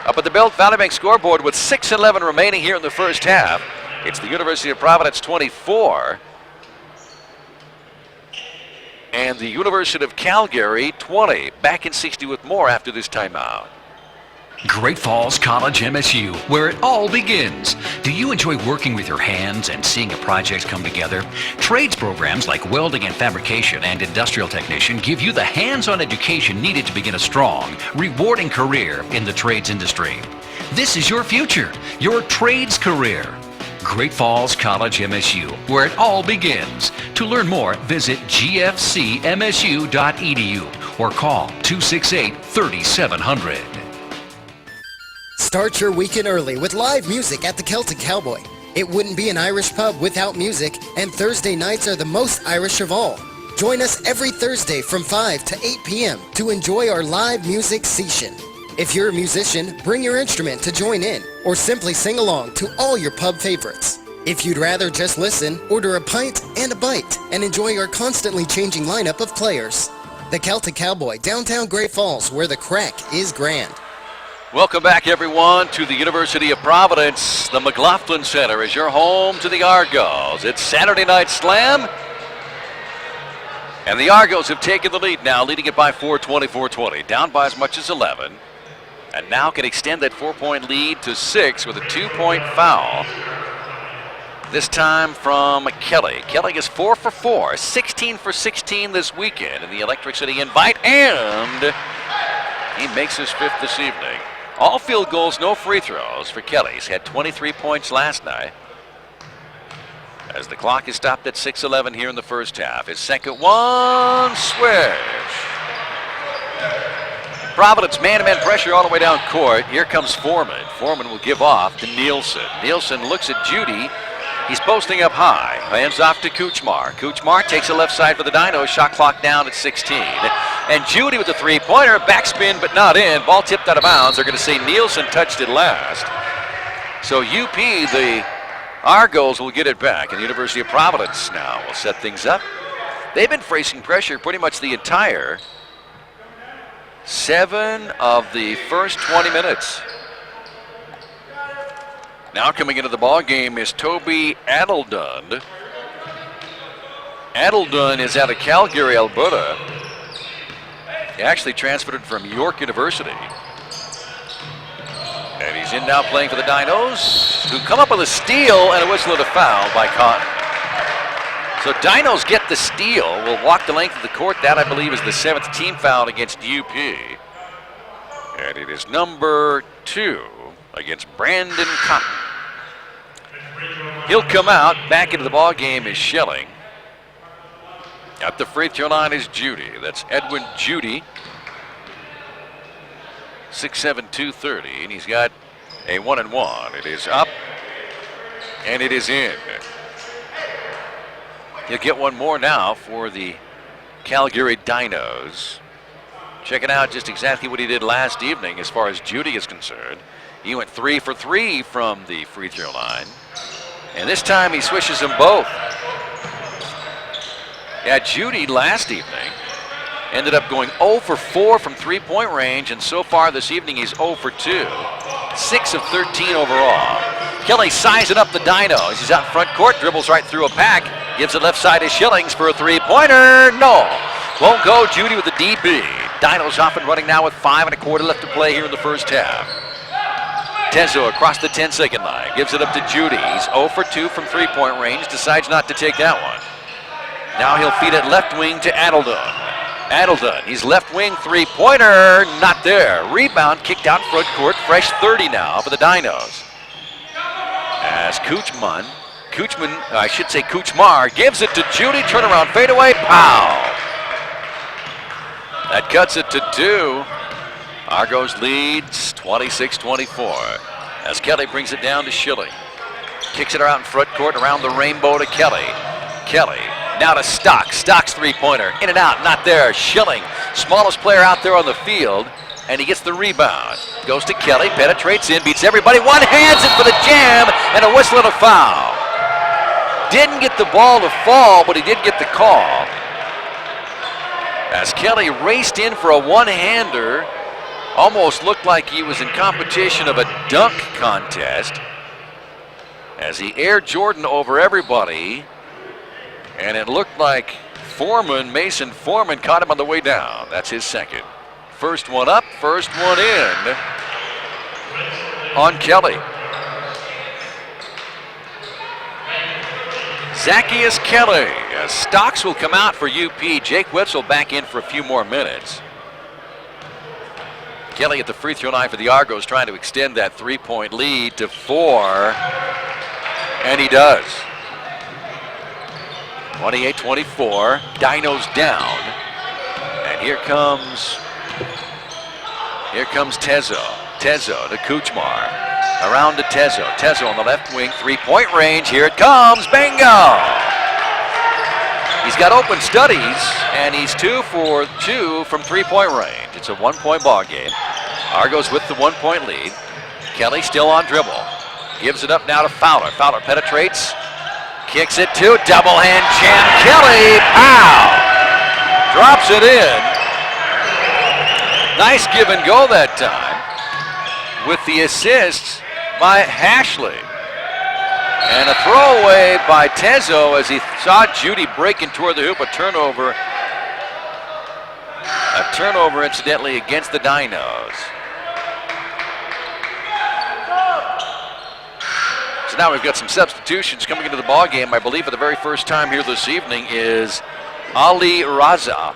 Speaker 5: Up at the Belt Valley Bank scoreboard with 6:11 remaining here in the first half. It's the University of Providence 24. And the University of Calgary 20. Back in 60 with more after this timeout.
Speaker 4: Great Falls College MSU, where it all begins. Do you enjoy working with your hands and seeing a project come together? Trades programs like welding and fabrication and industrial technician give you the hands-on education needed to begin a strong, rewarding career in the trades industry. This is your future, your trades career. Great Falls College MSU, where it all begins. To learn more, visit gfcmsu.edu or call 268-3700.
Speaker 7: Start your weekend early with live music at the Celtic Cowboy. It wouldn't be an Irish pub without music, and Thursday nights are the most Irish of all. Join us every Thursday from 5 to 8 p.m. to enjoy our live music session. If you're a musician, bring your instrument to join in, or simply sing along to all your pub favorites. If you'd rather just listen, order a pint and a bite, and enjoy our constantly changing lineup of players. The Celtic Cowboy, downtown Great Falls, where the crack is grand.
Speaker 5: Welcome back, everyone, to the University of Providence. The McLaughlin Center is your home to the Argos. It's Saturday Night Slam. And the Argos have taken the lead now, leading it by 4, 24-20, down by as much as 11. And now can extend that 4-point lead to 6 with a 2-point foul. This time from Kelly. Kelly is 4 for 4, 16 for 16 this weekend in the Electric City Invite, and he makes his 5th this evening. All field goals, no free throws for Kelly. He's had 23 points last night. As the clock is stopped at 6:11 here in the first half. His second one, swish. Providence man-to-man pressure all the way down court. Here comes Foreman. Foreman will give off to Nielsen. Nielsen looks at Judy. He's posting up high. Hands off to Kuchmar. Kuchmar takes the left side for the Dinos. Shot clock down at 16. And Judy with the three-pointer. Backspin, but not in. Ball tipped out of bounds. They're going to say Nielsen touched it last. So UP, the Argos, will get it back. And the University of Providence now will set things up. They've been facing pressure pretty much the entire 7 of the first 20 minutes. Now coming into the ball game is Toby Adeldund. Adeldund is out of Calgary, Alberta. He actually transferred from York University. And he's in now playing for the Dinos, who come up with a steal and a whistle and a foul by Cotton. So Dinos get the steal, will walk the length of the court. That, I believe, is the 7th team foul against UP. And it is number 2 against Brandon Cotton. He'll come out. Back into the ball game is Schelling. At the free throw line is Judy. That's Edwin Judy. 6'7", 230, and he's got a 1-and-1. It is up, and it is in. He'll get one more now for the Calgary Dinos. Checking out just exactly what he did last evening as far as Judy is concerned. He went 3 for 3 from the free throw line. And this time he swishes them both. Yeah, Judy last evening ended up going 0 for 4 from three-point range, and so far this evening he's 0 for 2. 6 of 13 overall. Kelly sizing up the Dinos. He's out in front court, dribbles right through a pack, gives it left side to Schillings for a three-pointer. No, won't go. Judy with the DB. Dinos off and running now with 5 1/4 left to play here in the first half. Tezo across the 10-second line. Gives it up to Judy. He's 0 for 2 from three-point range. Decides not to take that one. Now he'll feed it left wing to Adeldon. Adeldon, he's left wing three-pointer. Not there. Rebound kicked out front court. Fresh 30 now for the Dinos. As Kuchman, I should say Kuchmar, gives it to Judy. Turnaround fadeaway. Pow! That cuts it to 2. Argos leads 26-24 as Kelly brings it down to Schilling. Kicks it around front court, around the rainbow to Kelly. Kelly now to Stocks. Stocks three-pointer. In and out, not there. Schilling, smallest player out there on the field, and he gets the rebound. Goes to Kelly, penetrates in, beats everybody. One-hands it for the jam, and a whistle and a foul. Didn't get the ball to fall, but he did get the call. As Kelly raced in for a one-hander, almost looked like he was in competition of a dunk contest as he aired Jordan over everybody, and it looked like Mason Foreman caught him on the way down. That's his second. First one up, first one in on Kelly. Zacchaeus Kelly. As Stocks will come out for UP. Jake Wetzel back in for a few more minutes. Kelly at the free throw line for the Argos, trying to extend that three-point lead to 4. And he does. 28-24. Dinos down. And here comes Tezo. Tezo to Kuchmar. Around to Tezo. Tezo on the left wing, three-point range. Here it comes. Bingo! He's got open studies, and he's 2 for 2 from three-point range. It's a one-point ball game. Argos with the one-point lead. Kelly still on dribble. Gives it up now to Fowler. Fowler penetrates. Kicks it to double-hand champ Kelly. Pow! Drops it in. Nice give and go that time. With the assist by Hashley. And a throwaway by Tezo as he saw Judy breaking toward the hoop. A turnover incidentally against the Dinos. So now we've got some substitutions coming into the ball game. I believe for the very first time here this evening is Ali Raza.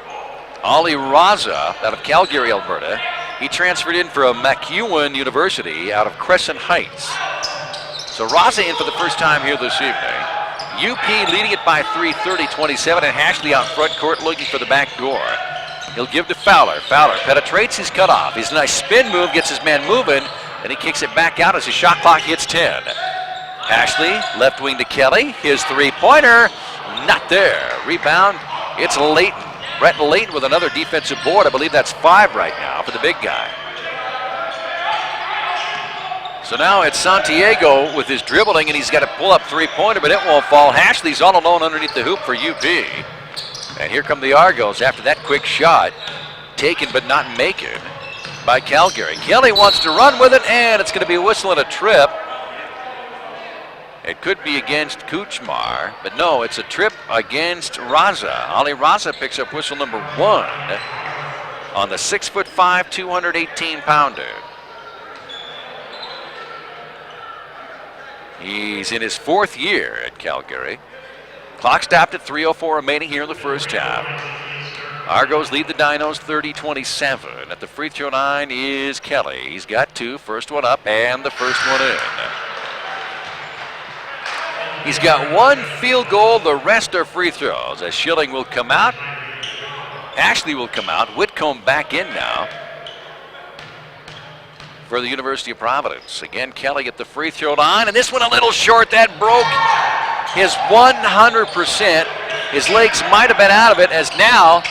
Speaker 5: Ali Raza out of Calgary, Alberta. He transferred in from MacEwan University out of Crescent Heights. So Raza in for the first time here this evening. UP leading it by 3, 30-27, and Hashley out front court looking for the back door. He'll give to Fowler. Fowler penetrates, he's cut off. He's a nice spin move, gets his man moving, and he kicks it back out as his shot clock hits 10. Hashley, left wing to Kelly. His three-pointer, not there. Rebound, it's Layton. Brett Layton with another defensive board. I believe that's 5 right now for the big guy. So now it's Santiago with his dribbling, and he's got to pull up three-pointer, but it won't fall. Hashley's all alone underneath the hoop for UP. And here come the Argos after that quick shot. Taken but not making by Calgary. Kelly wants to run with it, and it's going to be a whistle and a trip. It could be against Kuchmar, but no, it's a trip against Raza. Ali Raza picks up whistle number 1 on the 6'5", 218-pounder. He's in his 4th year at Calgary. Clock stopped at 3:04 remaining here in the first half. Argos lead the Dinos 30-27. At the free throw line is Kelly. He's got 2, first one up and the first one in. He's got 1 field goal, the rest are free throws as Schilling will come out. Ashley will come out. Whitcomb back in now for the University of Providence. Again, Kelly at the free throw line, and this one a little short. That broke his 100%. His legs might have been out of it as now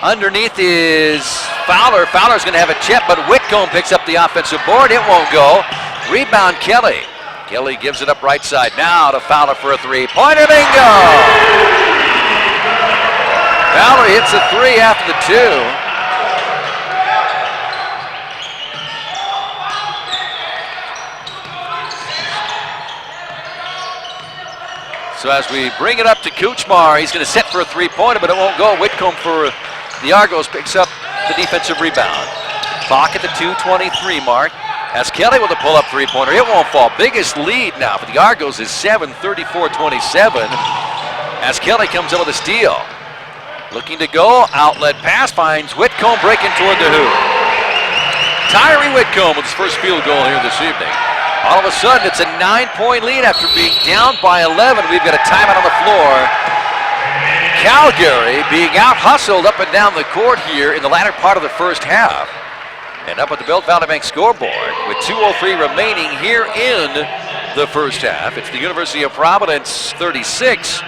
Speaker 5: underneath is Fowler. Fowler's going to have a chip, but Whitcomb picks up the offensive board. It won't go. Rebound Kelly. Kelly gives it up right side now to Fowler for a three-pointer. Bingo! Fowler hits a 3 after the 2. So as we bring it up to Kuchmar, he's going to set for a three-pointer, but it won't go. Whitcomb for the Argos picks up the defensive rebound. Clock at the 2:23 mark. As Kelly with a pull-up three-pointer. It won't fall. Biggest lead now for the Argos is 7, 34-27. As Kelly comes in with a steal. Looking to go. Outlet pass finds Whitcomb breaking toward the hoop. Tyree Whitcomb with his first field goal here this evening. All of a sudden, it's a 9-point lead after being down by 11. We've got a timeout on the floor. Calgary being out-hustled up and down the court here in the latter part of the first half. And up at the Belt Valley Bank scoreboard with 2:03 remaining here in the first half. It's the University of Providence 36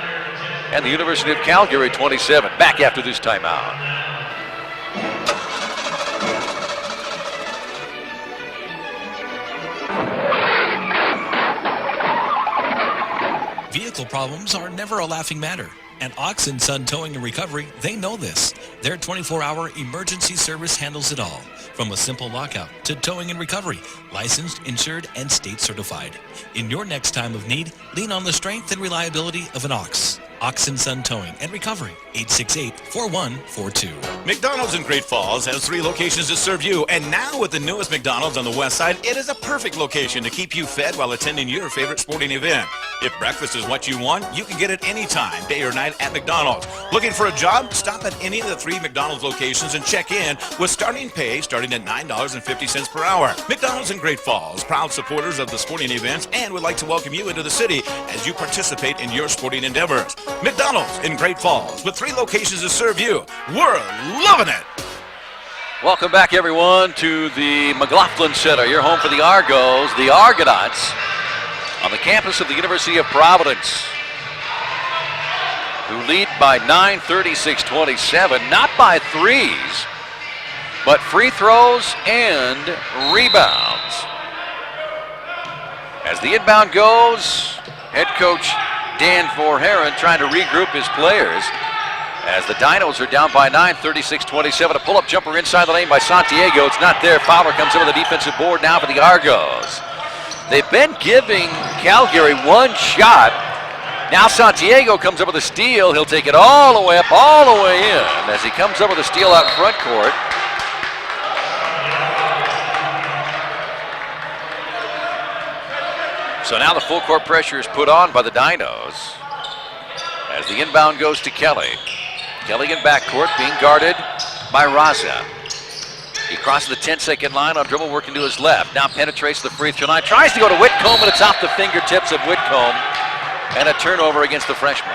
Speaker 5: and the University of Calgary 27. Back after this timeout.
Speaker 8: Vehicle problems are never a laughing matter. At Oxen Son Towing and Recovery, they know this. Their 24-hour emergency service handles it all. From a simple lockout to towing and recovery, licensed, insured, and state certified. In your next time of need, lean on the strength and reliability of an Ox. Oxen Son Towing and Recovery, 868-4142.
Speaker 9: McDonald's in Great Falls has 3 locations to serve you, and now with the newest McDonald's on the west side, it is a perfect location to keep you fed while attending your favorite sporting event. If breakfast is what you want, you can get it anytime, day or night at McDonald's. Looking for a job? Stop at any of the 3 McDonald's locations and check in with starting pay starting at $9.50 per hour. McDonald's in Great Falls, proud supporters of the sporting events, and would like to welcome you into the city as you participate in your sporting endeavors. McDonald's in Great Falls with 3 locations to serve you. We're loving it.
Speaker 5: Welcome back, everyone, to the McLaughlin Center, your home for the Argos, the Argonauts, on the campus of the University of Providence, who lead by 9, 36-27, not by threes, but free throws and rebounds. As the inbound goes, head coach Dan Vorheron trying to regroup his players as the Dinos are down by 9, 36-27. A pull-up jumper inside the lane by Santiago. It's not there. Fowler comes in with a defensive board now for the Argos. They've been giving Calgary one shot. Now Santiago comes up with a steal. He'll take it all the way up, all the way in as he comes up with a steal out front court. So now the full court pressure is put on by the Dinos as the inbound goes to Kelly. Kelly in backcourt being guarded by Raza. He crosses the 10-second line on dribble working to his left. Now penetrates the free throw line. Tries to go to Whitcomb, but it's off the fingertips of Whitcomb. And a turnover against the freshman.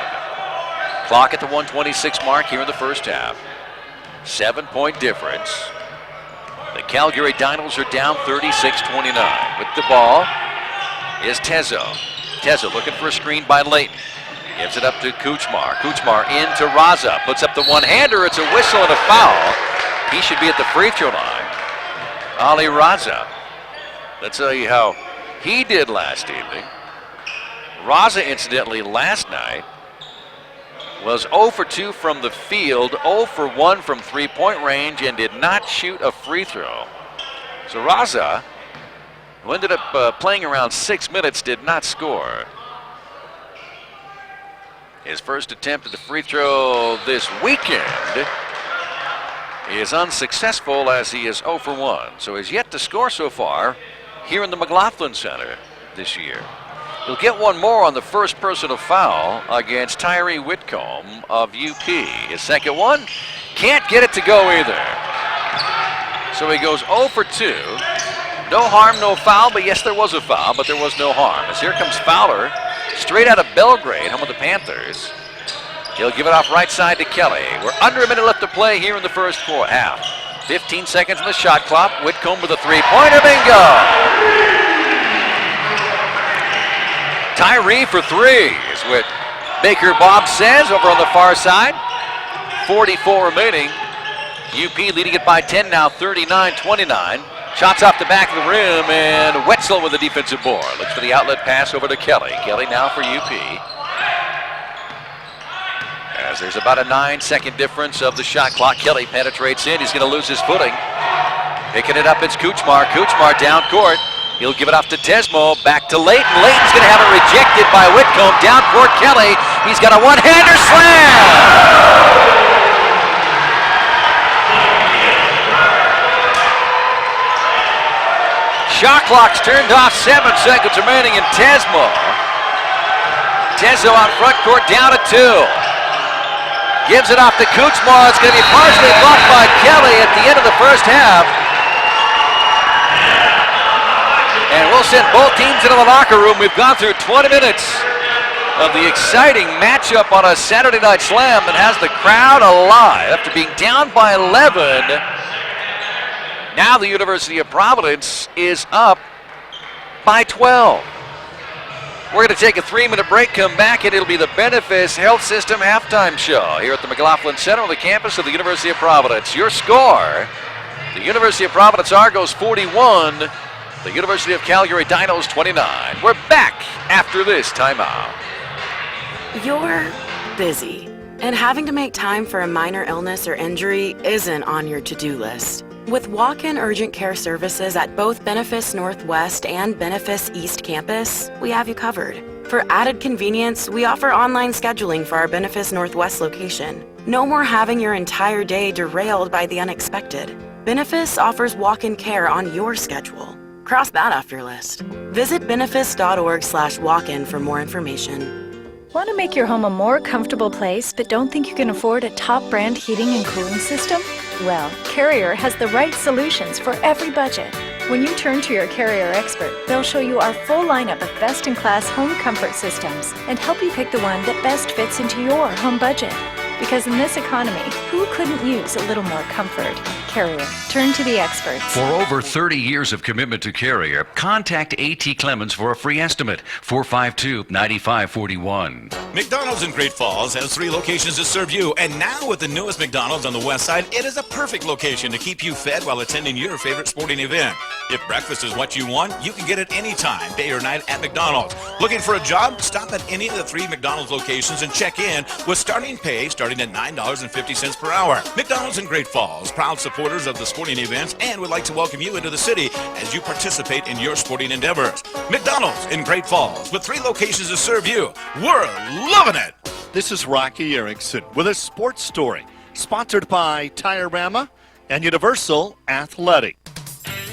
Speaker 5: Clock at the 1:26 mark here in the first half. 7-point difference. The Calgary Dinos are down 36-29. With the ball is Tezo. Tezo looking for a screen by Layton. Gives it up to Kuchmar. Kuchmar into Raza. Puts up the one-hander. It's a whistle and a foul. He should be at the free throw line. Ali Raza. Let's tell you how he did last evening. Raza, incidentally, last night was 0 for 2 from the field, 0 for 1 from three-point range, and did not shoot a free throw. So Raza, who ended up playing around 6 minutes, did not score. His first attempt at the free throw this weekend is unsuccessful as he is 0 for 1. So he's yet to score so far here in the McLaughlin Center this year. He'll get one more on the first personal foul against Tyree Whitcomb of UP. His second one, can't get it to go either. So he goes 0 for 2. No harm, no foul, but yes, there was a foul, but there was no harm. As here comes Fowler, straight out of Belgrade, home of the Panthers. He'll give it off right side to Kelly. We're under a minute left to play here in the first half. 15 seconds on the shot clock. Whitcomb with a three-pointer, bingo! Tyree for 3 is what Baker Bob says over on the far side. 44 remaining. UP leading it by 10 now, 39-29. Shots off the back of the rim, and Wetzel with the defensive board. Looks for the outlet pass over to Kelly. Kelly now for UP. As there's about a 9-second difference of the shot clock. Kelly penetrates in. He's going to lose his footing. Picking it up, it's Kuchmar. Kuchmar down court. He'll give it off to Tesmo. Back to Layton. Layton's going to have it rejected by Whitcomb. Down court, Kelly. He's got a one-hander slam. shot clock's turned off, 7 seconds remaining in Tesmo. Tezo on front court, down to 2. Gives it off to Kuchma. It's going to be partially blocked by Kelly at the end of the first half. And we'll send both teams into the locker room. We've gone through 20 minutes of the exciting matchup on a Saturday Night Slam that has the crowd alive after being down by 11. Now the University of Providence is up by 12. We're going to take a 3-minute break, come back, and it'll be the Benefis Health System halftime show here at the McLaughlin Center on the campus of the University of Providence. Your score, the University of Providence Argos 41, the University of Calgary Dinos 29. We're back after this timeout.
Speaker 6: You're busy, and having to make time for a minor illness or injury isn't on your to-do list. With walk-in urgent care services at both Benefis Northwest and Benefis East campus, we have you covered. For added convenience, we offer online scheduling for our Benefis Northwest location. No more having your entire day derailed by the unexpected. Benefis offers walk-in care on your schedule. Cross that off your list. Visit benefis.org/walk-in for more information.
Speaker 10: Want to make your home a more comfortable place but don't think you can afford a top brand heating and cooling system? Well, Carrier has the right solutions for every budget. When you turn to your Carrier expert, they'll show you our full lineup of best-in-class home comfort systems and help you pick the one that best fits into your home budget. Because in this economy, who couldn't use a little more comfort? Carrier. Turn to the experts.
Speaker 4: For over 30 years of commitment to Carrier, contact A.T. Clemens for a free estimate, 452-9541.
Speaker 9: McDonald's in Great Falls has 3 locations to serve you, and now with the newest McDonald's on the west side, it is a perfect location to keep you fed while attending your favorite sporting event. If breakfast is what you want, you can get it anytime, day or night at McDonald's. Looking for a job? Stop at any of the 3 McDonald's locations and check in with starting pay starting at $9.50 per hour. McDonald's in Great Falls, proud supporters of the sporting events, and would like to welcome you into the city as you participate in your sporting endeavors. McDonald's in Great Falls with 3 locations to serve you. We're loving it.
Speaker 11: This is Rocky Erickson with a sports story sponsored by Tire-Rama and Universal Athletic.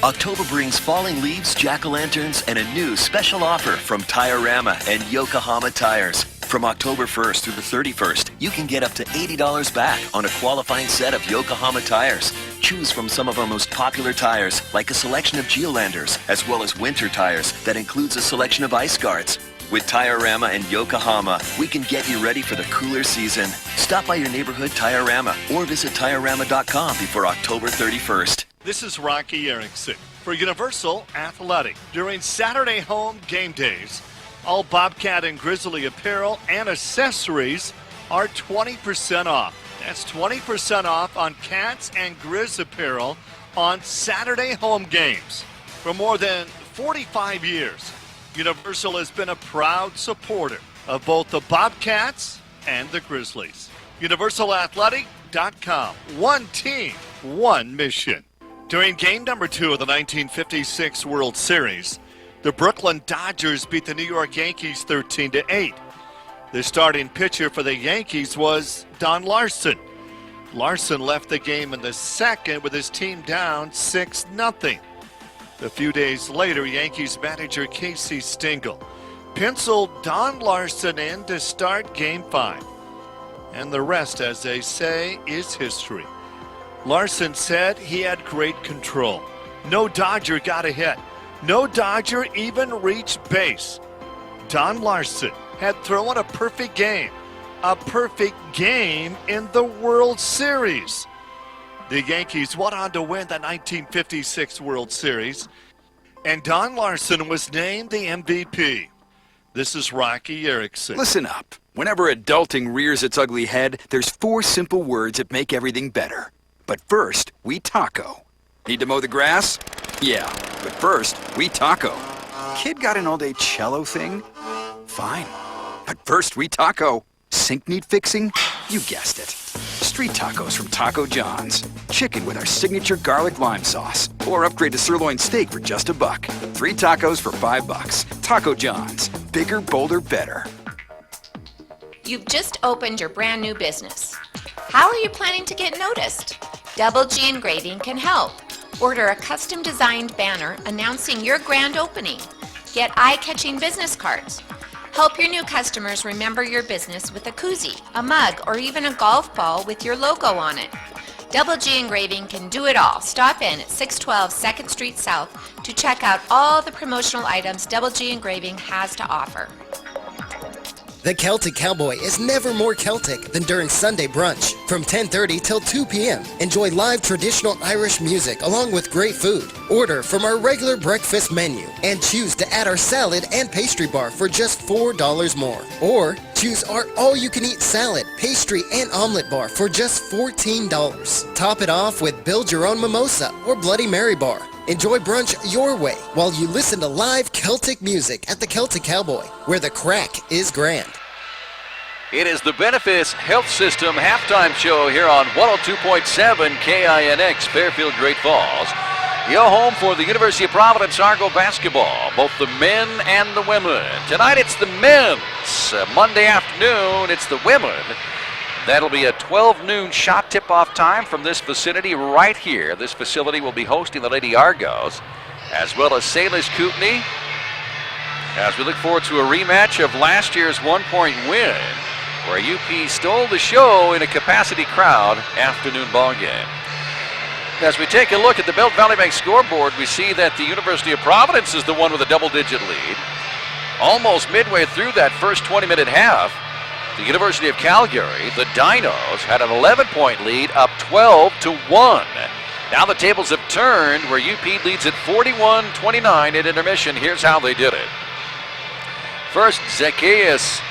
Speaker 12: October brings falling leaves, jack-o'-lanterns, and a new special offer from Tire-Rama and Yokohama Tires. From October 1st through the 31st, you can get up to $80 back on a qualifying set of Yokohama tires. Choose from some of our most popular tires, like a selection of Geolanders, as well as winter tires that includes a selection of ice guards. With Tire-Rama and Yokohama, we can get you ready for the cooler season. Stop by your neighborhood Tire-Rama or visit TireRama.com before October 31st.
Speaker 11: This is Rocky Erickson for Universal Athletic. During Saturday home game days, all Bobcat and Grizzly apparel and accessories are 20% off. That's 20% off on Cats and Grizz apparel on Saturday home games. For more than 45 years, Universal has been a proud supporter of both the Bobcats and the Grizzlies. UniversalAthletic.com. One team, one mission. During game number 2 of the 1956 World Series, the Brooklyn Dodgers beat the New York Yankees 13-8. The starting pitcher for the Yankees was Don Larson. Larson left the game in the second with his team down 6-0. A few days later, Yankees manager Casey Stengel penciled Don Larson in to start Game 5. And the rest, as they say, is history. Larson said he had great control. No Dodger got a hit. No Dodger even reached base. Don Larson had thrown a perfect game in the World Series. The Yankees went on to win the 1956 World Series, and Don Larson was named the MVP. This is Rocky Erickson.
Speaker 13: Listen up. Whenever adulting rears its ugly head, there's 4 simple words that make everything better. But first, we taco. Need to mow the grass? Yeah, but first, we taco. Kid got an all-day cello thing? Fine. But first, we taco. Sink need fixing? You guessed it. Street tacos from Taco John's. Chicken with our signature garlic lime sauce. Or upgrade to sirloin steak for just $1. 3 tacos for $5. Taco John's. Bigger, bolder, better.
Speaker 14: You've just opened your brand new business. How are you planning to get noticed? Double G Engraving can help. Order a custom-designed banner announcing your grand opening. Get eye-catching business cards. Help your new customers remember your business with a koozie, a mug, or even a golf ball with your logo on it. Double G Engraving can do it all. Stop in at 612 2nd Street South to check out all the promotional items Double G Engraving has to offer.
Speaker 7: The Celtic Cowboy is never more Celtic than during Sunday brunch. From 10:30 till 2 p.m., enjoy live traditional Irish music along with great food. Order from our regular breakfast menu and choose to add our salad and pastry bar for just $4 more. Or choose our all-you-can-eat salad, pastry, and omelet bar for just $14. Top it off with Build Your Own Mimosa or Bloody Mary bar. Enjoy brunch your way while you listen to live Celtic music at the Celtic Cowboy, where the crack is grand.
Speaker 5: It is the Benefice Health System halftime show here on 102.7 KINX, Fairfield, Great Falls. Your home for the University of Providence Argo basketball, both the men and the women. Tonight it's the men's. Monday afternoon it's the women. That'll be a 12 noon shot tip-off time from this vicinity right here. This facility will be hosting the Lady Argos, as well as Salish Kootenai, as we look forward to a rematch of last year's one-point win, where UP stole the show in a capacity crowd afternoon ball game. As we take a look at the Belt Valley Bank scoreboard, we see that the University of Providence is the one with a double-digit lead. Almost midway through that first 20-minute half, the University of Calgary, the Dinos, had an 11-point lead, up 12-1. Now the tables have turned, where UP leads at 41-29 at intermission. Here's how they did it. First, Zacchaeus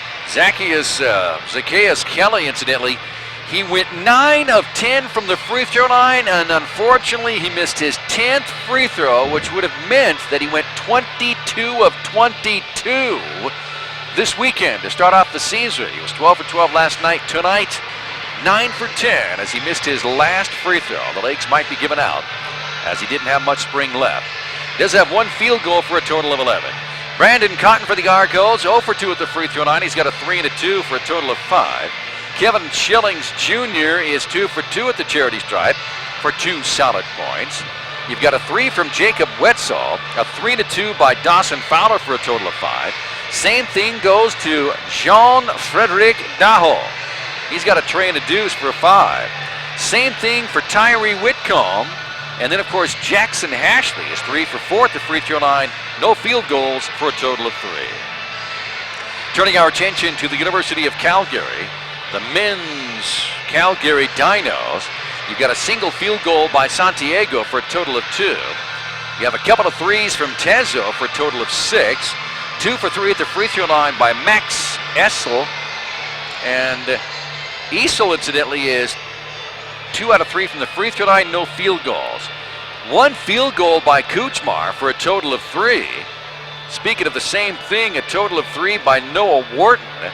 Speaker 5: Kelly, incidentally, he went 9 of 10 from the free throw line, and unfortunately he missed his 10th free throw, which would have meant that he went 22 of 22 this weekend to start off the season. He was 12 for 12 last night. Tonight, 9 for 10 as he missed his last free throw. The Lakes might be given out as he didn't have much spring left. He does have one field goal for a total of 11. Brandon Cotton for the Argos, 0 for 2 at the free throw line. He's got a 3 and a 2 for a total of 5. Kevin Schillings Jr. is 2 for 2 at the charity stripe for 2 solid points. You've got a 3 from Jacob Wetzel, a 3 and a 2 by Dawson Fowler for a total of 5. Same thing goes to Jean-Frederic Daho. He's got a tray and a deuce for a 5. Same thing for Tyree Whitcomb. And then, of course, Jackson Hashley is 3 for 4 at the free throw line. No field goals for a total of 3. Turning our attention to the University of Calgary, the men's Calgary Dinos. You've got a single field goal by Santiago for a total of 2. You have a couple of threes from Tezo for a total of 6. 2 for 3 at the free throw line by Max Essel. And Essel, incidentally, is 2 out of 3 from the free throw line, no field goals. 1 field goal by Kuchmar for a total of 3. Speaking of the same thing, a total of 3 by Noah Wharton.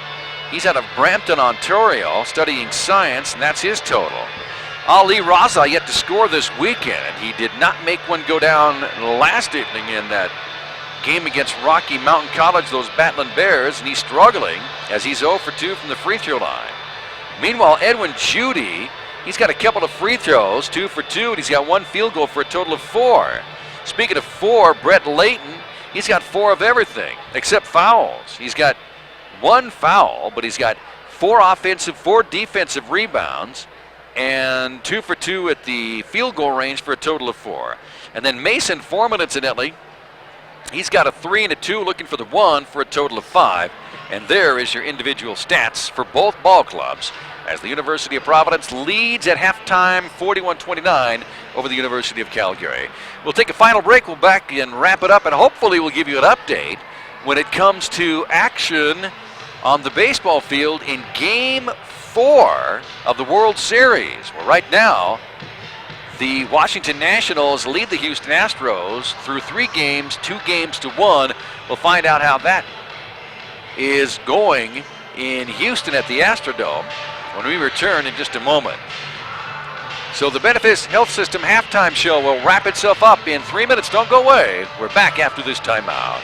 Speaker 5: He's out of Brampton, Ontario, studying science, and that's his total. Ali Raza yet to score this weekend. He did not make one go down last evening in that game against Rocky Mountain College, those Battling Bears, and he's struggling as he's 0 for 2 from the free throw line. Meanwhile, Edwin Judy, he's got a couple of free throws, 2 for 2, and he's got 1 field goal for a total of 4. Speaking of 4, Brett Layton, he's got 4 of everything except fouls. He's got 1 foul, but he's got 4 offensive, 4 defensive rebounds, and 2 for 2 at the field goal range for a total of 4. And then Mason Foreman, incidentally, he's got a 3 and a 2, looking for the 1 for a total of 5. And there is your individual stats for both ball clubs as the University of Providence leads at halftime 41-29 over the University of Calgary. We'll take a final break. We'll back and wrap it up, and hopefully we'll give you an update when it comes to action on the baseball field in Game 4 of the World Series. Well, right now, the Washington Nationals lead the Houston Astros through 3 games, 2 games to 1. We'll find out how that is going in Houston at the Astrodome when we return in just a moment. So the Benefice Health System halftime show will wrap itself up in 3 minutes. Don't go away. We're back after this timeout.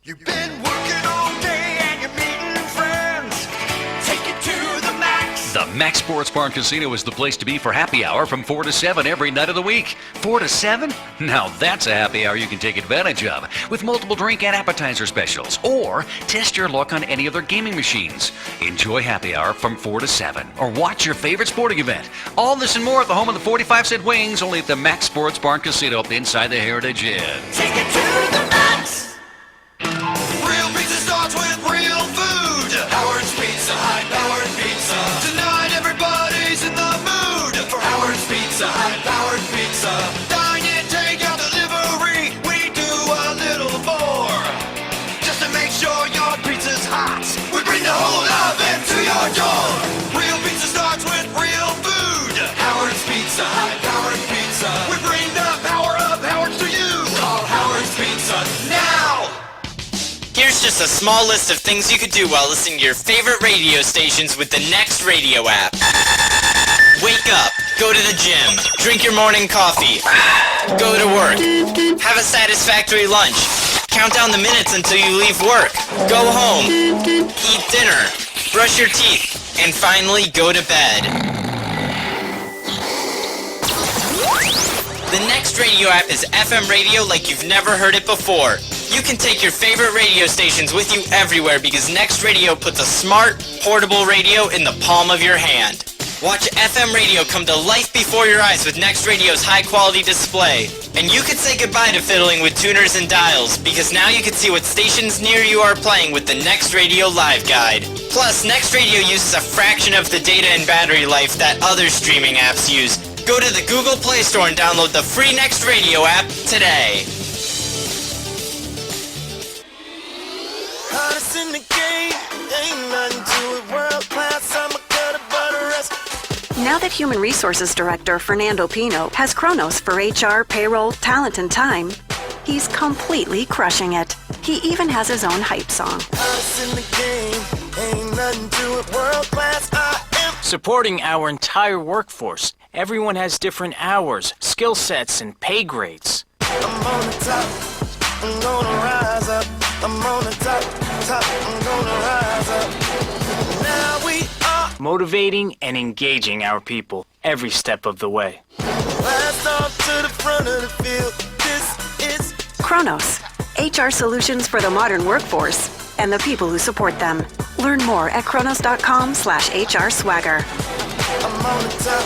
Speaker 15: You've been working all day and you're meeting friends. Take it to the max.
Speaker 16: The
Speaker 4: Max Sports Bar and Casino is the place to be for happy hour from 4 to 7 every night of the week. 4 to 7? Now that's a happy hour you can take advantage of with multiple drink and appetizer specials, or test your luck on any of their gaming machines. Enjoy happy hour from 4 to 7 or watch your favorite sporting event. All this and more at the home of the 45-cent wings, only at the Max Sports Bar and Casino inside the Heritage Inn.
Speaker 15: Take it to the max. Real pizza starts with real food. Howard's Pizza, high-powered pizza. Tonight everybody's in the mood for Howard's Pizza, high-powered pizza. Dine in, take out delivery. We do a little more just to make sure your pizza's hot. We bring the whole oven to your door. Real pizza starts with real food. Howard's Pizza, high-powered pizza. We bring the power of Howard's to you. Call Howard's Pizza now.
Speaker 16: Here's just a small list of things you could do while listening to your favorite radio stations with the Next Radio app. Wake up, go to the gym, drink your morning coffee, go to work, have a satisfactory lunch, count down the minutes until you leave work, go home, eat dinner, brush your teeth, and finally go to bed. The Next Radio app is FM radio like you've never heard it before. You can take your favorite radio stations with you everywhere because Next Radio puts a smart, portable radio in the palm of your hand. Watch FM radio come to life before your eyes with Next Radio's high-quality display. And you can say goodbye to fiddling with tuners and dials because now you can see what stations near you are playing with the Next Radio Live Guide. Plus, Next Radio uses a fraction of the data and battery life that other streaming apps use. Go to the Google Play Store and download the free Next Radio app today.
Speaker 15: Hottest in the game, ain't nothing to it, world class, I'm a gutter butter rest.
Speaker 17: Now that Human Resources Director Fernando Pino has Kronos for HR, payroll, talent, and time, he's completely crushing it. He even has his own hype song.
Speaker 15: Hottest in the game, ain't nothing to it, world class, I am.
Speaker 18: Supporting our entire workforce. Everyone has different hours, skill sets, and pay grades.
Speaker 15: I'm on the top, I'm gonna rise up. I'm on the top, I'm gonna rise up. Now we are
Speaker 18: Motivating and engaging our people every step of the way.
Speaker 15: last off to the front of the field. This is
Speaker 17: Kronos, HR solutions for the modern workforce and the people who support them. Learn more at kronos.com/HR swagger.
Speaker 15: I'm on the top,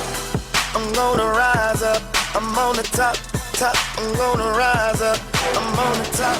Speaker 15: I'm gonna rise up. I'm on the top, I'm gonna rise up. I'm on the top.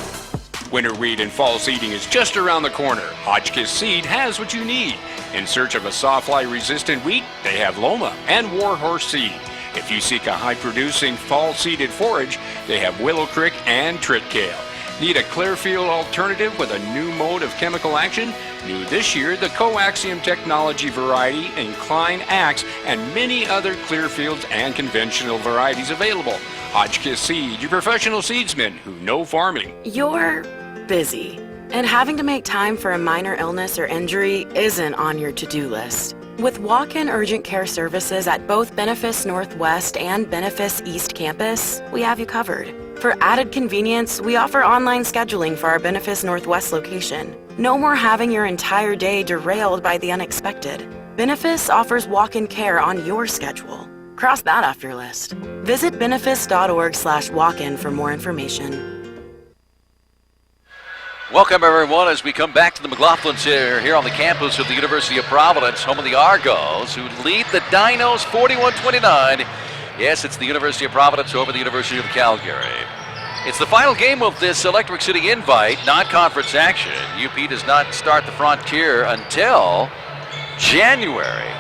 Speaker 19: Winter wheat and fall seeding is just around the corner. Hotchkiss Seed has what you need. In search of a sawfly-resistant wheat, they have Loma and Warhorse Seed. If you seek a high-producing fall-seeded forage, they have Willow Crick and Tritkale. Need a Clearfield alternative with a new mode of chemical action? New this year, the Coaxium technology variety, Incline Axe, and many other Clearfields and conventional varieties available. Hotchkiss Seed, your professional seedsmen who know farming.
Speaker 6: You're busy, and having to make time for a minor illness or injury isn't on your to-do list. With walk-in urgent care services at both Benefice Northwest and Benefice East campus, we have you covered. For added convenience, we offer online scheduling for our Benefice Northwest location. No more having your entire day derailed by the unexpected. Benefice offers walk-in care on your schedule. Cross that off your list. Visit benefice.org/walk-in for more information.
Speaker 5: Welcome, everyone, as we come back to the McLaughlins here on the campus of the University of Providence, home of the Argos, who lead the Dinos 41-29. Yes, it's the University of Providence over the University of Calgary. It's the final game of this Electric City Invite, non-conference action. UP does not start the Frontier until January,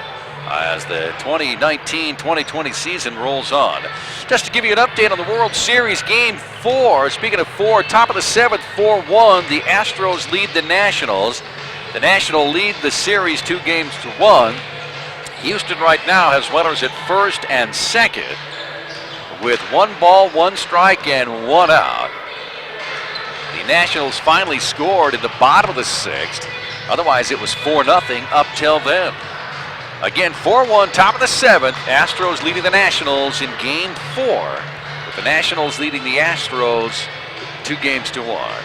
Speaker 5: as the 2019-2020 season rolls on. Just to give you an update on the World Series Game 4, speaking of 4, top of the 7th, 4-1, the Astros lead the Nationals. The National lead the series 2-1. Houston right now has runners at first and second with 1 ball, 1 strike, and 1 out. The Nationals finally scored in the bottom of the 6th. Otherwise, it was 4-0 up till then. Again, 4-1, top of the 7th. Astros leading the Nationals in Game 4, with the Nationals leading the Astros 2-1.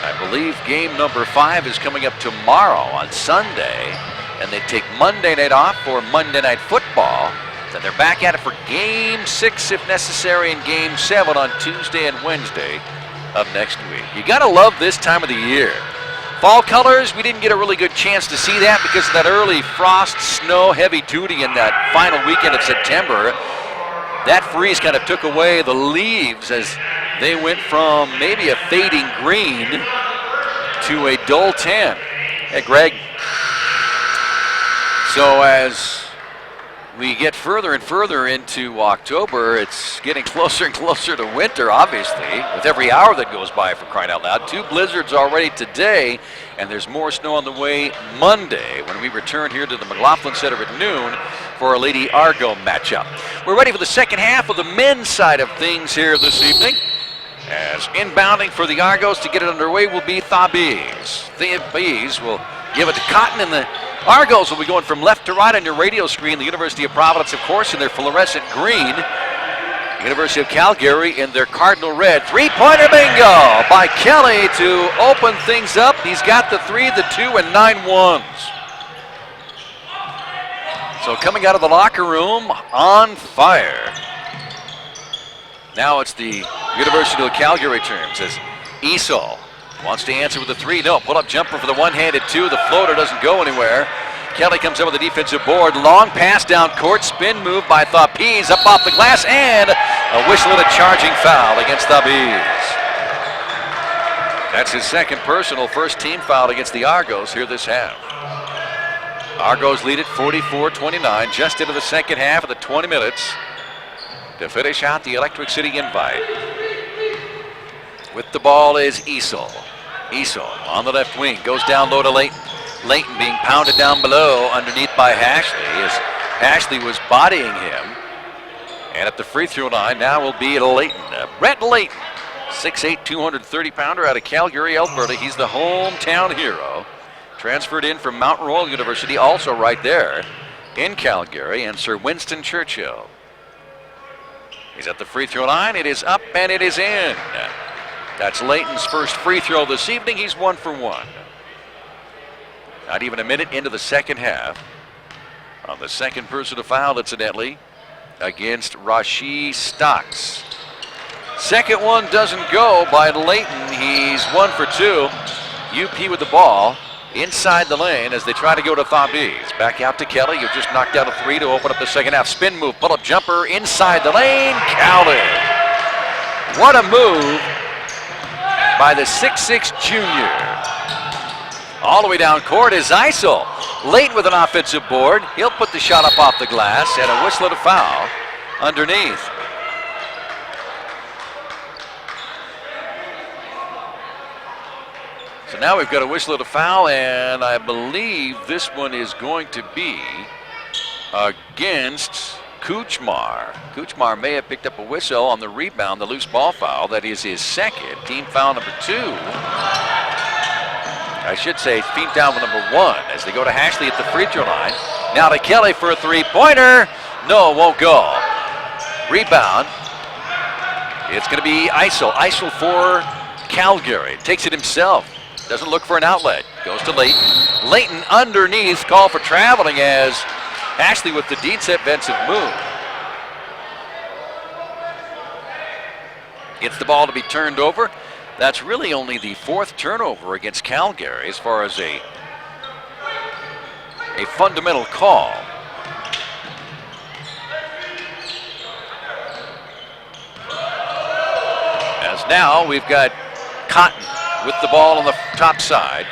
Speaker 5: I believe game number 5 is coming up tomorrow on Sunday, and they take Monday night off for Monday Night Football. Then they're back at it for Game 6 if necessary and Game 7 on Tuesday and Wednesday of next week. You gotta love this time of the year. Fall colors, we didn't get a really good chance to see that because of that early frost, snow, heavy duty in that final weekend of September. That freeze kind of took away the leaves as they went from maybe a fading green to a dull tan. Hey, Greg. So as we get further and further into October, it's getting closer and closer to winter, obviously, with every hour that goes by, for crying out loud. 2 blizzards already today, and there's more snow on the way Monday when we return here to the McLaughlin Center at noon for our Lady Argo matchup. We're ready for the second half of the men's side of things here this evening. As inbounding for the Argos to get it underway will be Thabees. Thabees will give it to Cotton, and the Argos will be going from left to right on your radio screen. The University of Providence, of course, in their fluorescent green. University of Calgary in their cardinal red. 3-pointer bingo by Kelly to open things up. He's got the 3, the 2, and 9 ones. So coming out of the locker room on fire. Now it's the University of Calgary terms as Esau wants to answer with a 3. No, pull-up jumper for the one-handed 2. The floater doesn't go anywhere. Kelly comes up with a defensive board. Long pass down court. Spin move by Thabees up off the glass. And a whistle and a charging foul against Thabees. That's his second personal, first team foul against the Argos here this half. Argos lead it 44-29 just into the second half of the 20 minutes to finish out the Electric City invite. With the ball is Esau. Esau on the left wing, goes down low to Layton. Layton being pounded down below underneath by Hashley as Hashley was bodying him. And at the free throw line now will be Layton. Brett Layton, 6'8", 230-pounder out of Calgary, Alberta. He's the hometown hero. Transferred in from Mount Royal University, also right there in Calgary, and Sir Winston Churchill. He's at the free throw line. It is up and it is in. That's Layton's first free throw this evening. He's 1 for 1. Not even a minute into the second half. On the second personal foul, incidentally, against Rashi Stocks. Second one doesn't go by Layton. He's 1 for 2. UP with the ball inside the lane as they try to go to Thabees. Back out to Kelly, who just knocked out a 3 to open up the second half. Spin move, pull-up jumper inside the lane. Counted. What a move by the 6'6" junior. All the way down court is Isel. Late with an offensive board. He'll put the shot up off the glass and a whistle and a foul underneath. So now we've got a whistle and a foul, and I believe this one is going to be against Kuchmar. Kuchmar may have picked up a whistle on the rebound, the loose ball foul. That is his second. Team foul number 2. I should say team foul number 1 as they go to Hashley at the free throw line. Now to Kelly for a 3-pointer. No, it won't go. Rebound. It's going to be Isel. Isel for Calgary. Takes it himself. Doesn't look for an outlet. Goes to Layton. Layton underneath. Call for traveling as Ashley with the defensive move. Gets the ball to be turned over. That's really only the 4th turnover against Calgary as far as a fundamental call. As now we've got Cotton with the ball on the top side.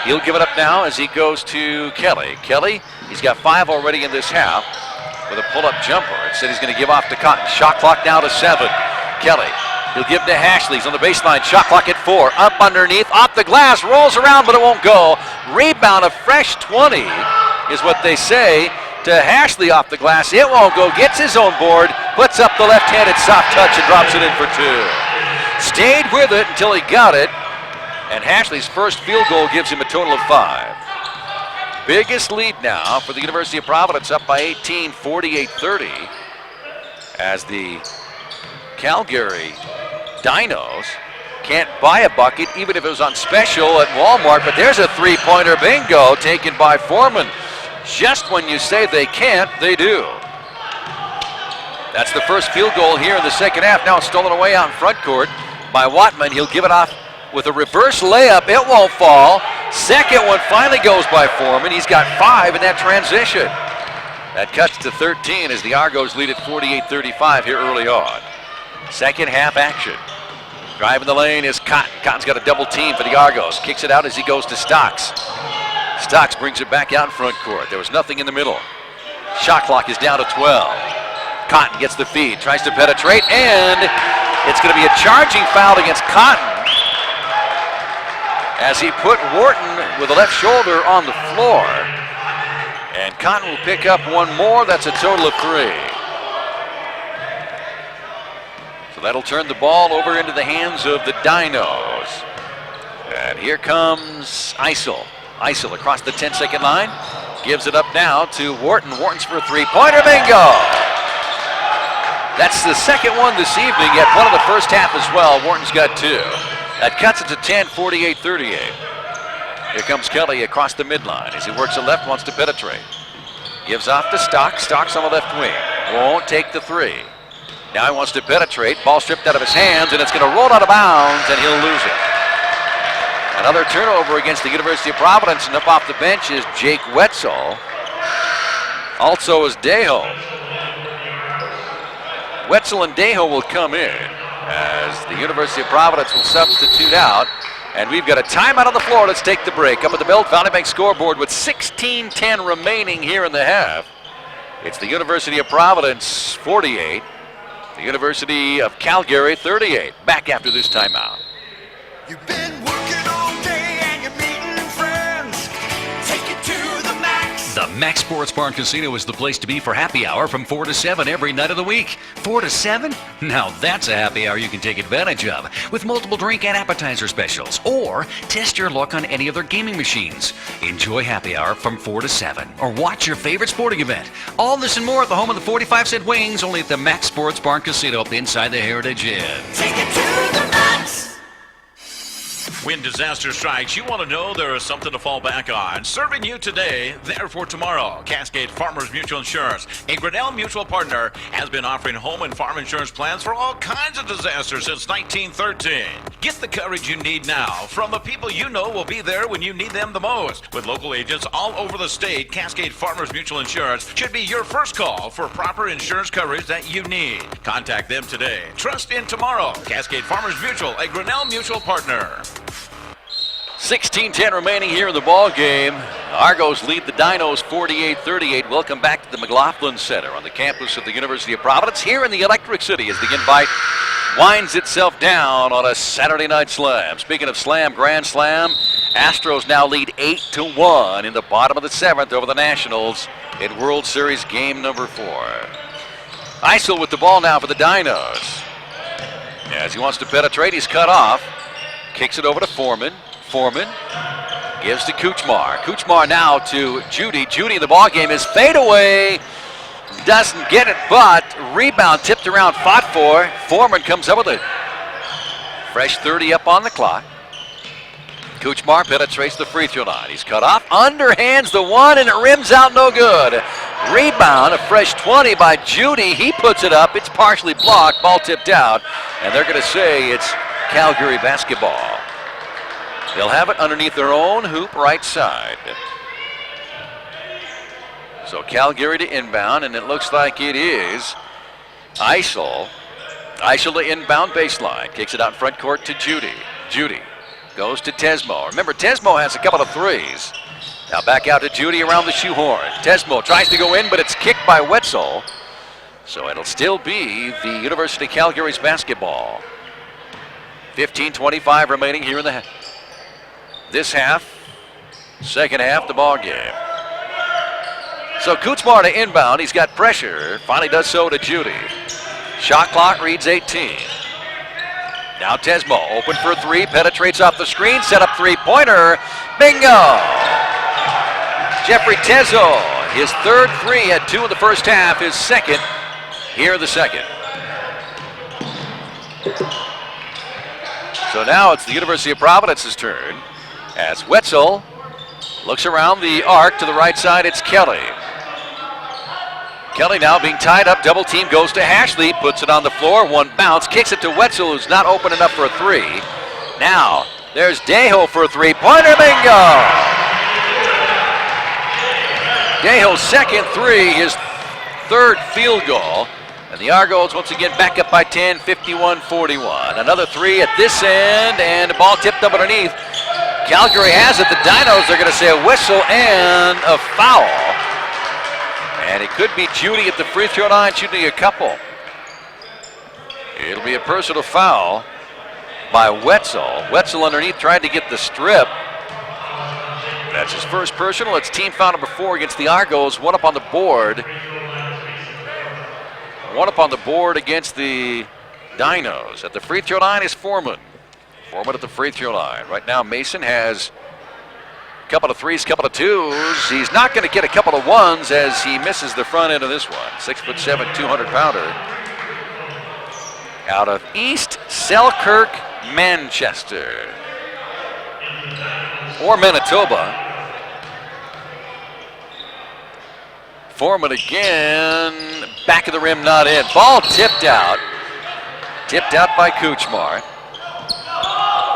Speaker 5: He'll give it up now as he goes to Kelly. Kelly, he's got 5 already in this half with a pull-up jumper. Instead he's going to give off to Cotton. Shot clock now to 7. Kelly, he'll give to Hashley. He's on the baseline. Shot clock at 4. Up underneath, off the glass, rolls around, but it won't go. Rebound, a fresh 20 is what they say to Hashley off the glass. It won't go. Gets his own board, puts up the left-handed soft touch and drops it in for 2. Stayed with it until he got it. And Hashley's first field goal gives him a total of 5. Biggest lead now for the University of Providence, up by 18, 48-30. As the Calgary Dinos can't buy a bucket even if it was on special at Walmart, but there's a 3-pointer bingo taken by Foreman. Just when you say they can't, they do. That's the first field goal here in the second half. Now it's stolen away out in front court by Watman. He'll give it off with a reverse layup. It won't fall. Second one finally goes by Foreman. He's got 5 in that transition. That cuts to 13 as the Argos lead at 48-35 here early on. Second half action. Driving the lane is Cotton. Cotton's got a double team for the Argos. Kicks it out as he goes to Stocks. Stocks brings it back out in front court. There was nothing in the middle. Shot clock is down to 12. Cotton gets the feed, tries to penetrate, and it's going to be a charging foul against Cotton as he put Wharton with the left shoulder on the floor. And Cotton will pick up one more. That's a total of 3. So that'll turn the ball over into the hands of the Dinos. And here comes Isel. Isel across the 10-second line. Gives it up now to Wharton. Wharton's for a 3-pointer. Bingo! That's the second one this evening, yet one of the first half as well. Wharton's got 2. That cuts it to 10, 48-38. Here comes Kelly across the midline as he works the left, wants to penetrate. Gives off to Stocks. Stocks on the left wing. Won't take the 3. Now he wants to penetrate. Ball stripped out of his hands, and it's going to roll out of bounds, and he'll lose it. Another turnover against the University of Providence, and up off the bench is Jake Wetzel. Also is Deho. Wetzel and Deho will come in as the University of Providence will substitute out. And we've got a timeout on the floor. Let's take the break. Up at the Belt Valley Bank scoreboard with 16:10 remaining here in the half. It's the University of Providence 48, the University of Calgary 38. Back after this timeout.
Speaker 15: You've been working all day and you're meeting friends. Take it to the max.
Speaker 4: The Max Sports Bar and Casino is the place to be for happy hour from 4 to 7 every night of the week. 4 to 7? Now that's a happy hour you can take advantage of with multiple drink and appetizer specials, or test your luck on any of their gaming machines. Enjoy happy hour from 4 to 7 or watch your favorite sporting event. All this and more at the home of the 45-cent wings, only at the Max Sports Bar and Casino up inside the Heritage Inn.
Speaker 15: Take it to the max.
Speaker 9: When disaster strikes, you want to know there is something to fall back on. Serving you today, there for tomorrow. Cascade Farmers Mutual Insurance, a Grinnell Mutual partner, has been offering home and farm insurance plans for all kinds of disasters since 1913. Get the coverage you need now from the people you know will be there when you need them the most. With local agents all over the state, Cascade Farmers Mutual Insurance should be your first call for proper insurance coverage that you need. Contact them today. Trust in tomorrow. Cascade Farmers Mutual, a Grinnell Mutual partner.
Speaker 5: 16:10 remaining here in the ball game. Argos lead the Dinos 48-38. Welcome back to the McLaughlin Center on the campus of the University of Providence here in the Electric City as the invite winds itself down on a Saturday night slam. Speaking of slam, grand slam, Astros now lead 8-1 in the bottom of the 7th over the Nationals in World Series game number 4. Isel with the ball now for the Dinos. As he wants to penetrate, he's cut off. Kicks it over to Foreman. Foreman gives to Kuchmar. Kuchmar now to Judy. Judy in the ball game is fadeaway. Doesn't get it, but rebound tipped around, fought for. Foreman comes up with it. Fresh 30 up on the clock. Kuchmar penetrates the free throw line. He's cut off, underhands the one, and it rims out no good. Rebound, a fresh 20 by Judy. He puts it up. It's partially blocked. Ball tipped out, and they're going to say it's Calgary basketball. They'll have it underneath their own hoop right side. So Calgary to inbound, and it looks like it is Isel. Isel to inbound baseline. Kicks it out in front court to Judy. Judy goes to Tesmo. Remember, Tesmo has a couple of threes. Now back out to Judy around the shoehorn. Tesmo tries to go in, but it's kicked by Wetzel. So it'll still be the University of Calgary's basketball. 15:25 remaining here in this half. Second half, the ball game. So Kuchmar to inbound. He's got pressure. Finally does so to Judy. Shot clock reads 18. Now Tesmo open for 3. Penetrates off the screen. Set up three-pointer. Bingo! Jeffrey Tezo, his third 3, had 2 in the first half. His second here in the second. So now it's the University of Providence's turn as Wetzel Looks around the arc to the right side. It's Kelly. Kelly now being tied up. Double team goes to Hashley. Puts it on the floor. One bounce. Kicks it to Wetzel, who's not open enough for a three. Now, there's Deho for a three-pointer. Bingo! Deho's second three, his third field goal. And the Argos once again back up by 10, 51-41. Another three at this end, and the ball tipped up underneath. Calgary has it. The Dinos are going to say a whistle and a foul. And it could be Judy at the free throw line shooting a couple. It'll be a personal foul by Wetzel. Wetzel underneath tried to get the strip. That's his first personal. It's team foul number 4 against the Argos. One up on the board. One up on the board against the Dinos. At the free throw line is Foreman. Foreman at the free throw line. Right now Mason has a couple of threes, couple of twos. He's not going to get a couple of ones as he misses the front end of this one. 6'7", 200-pounder. Out of East Selkirk, Manchester. Or Manitoba. Foreman again. Back of the rim, not in. Ball tipped out. Tipped out by Kuchmar.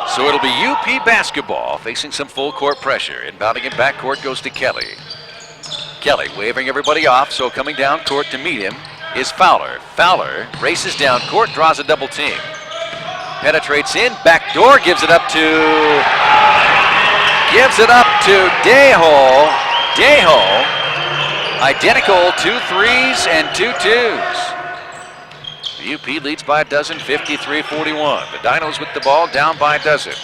Speaker 5: So it'll be UP basketball facing some full court pressure. Inbounding in backcourt goes to Kelly. Kelly waving everybody off, so coming down court to meet him is Fowler. Fowler races down court, draws a double team. Penetrates in, back door, gives it up to Deho. Deho, identical, 2 threes and 2 twos. UP leads by a dozen, 53-41. The Dinos with the ball, down by a dozen.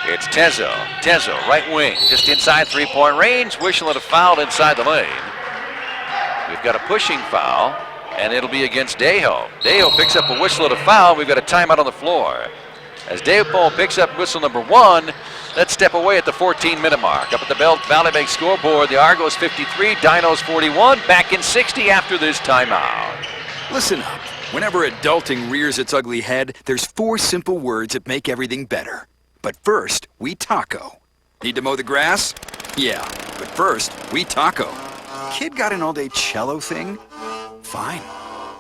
Speaker 5: It's Tezo. Tezo, right wing, just inside three-point range. Wishing at a foul inside the lane. We've got a pushing foul, and it'll be against Deho. Deho picks up a whistle at a foul. We've got a timeout on the floor. As Deho picks up whistle number 1, let's step away at the 14-minute mark. Up at the Valley Bank scoreboard, the Argos 53, Dinos 41. Back in 60 after this timeout.
Speaker 13: Listen up. Whenever adulting rears its ugly head, there's 4 simple words that make everything better. But first, we taco. Need to mow the grass? Yeah, but first, we taco. Kid got an all-day cello thing? Fine.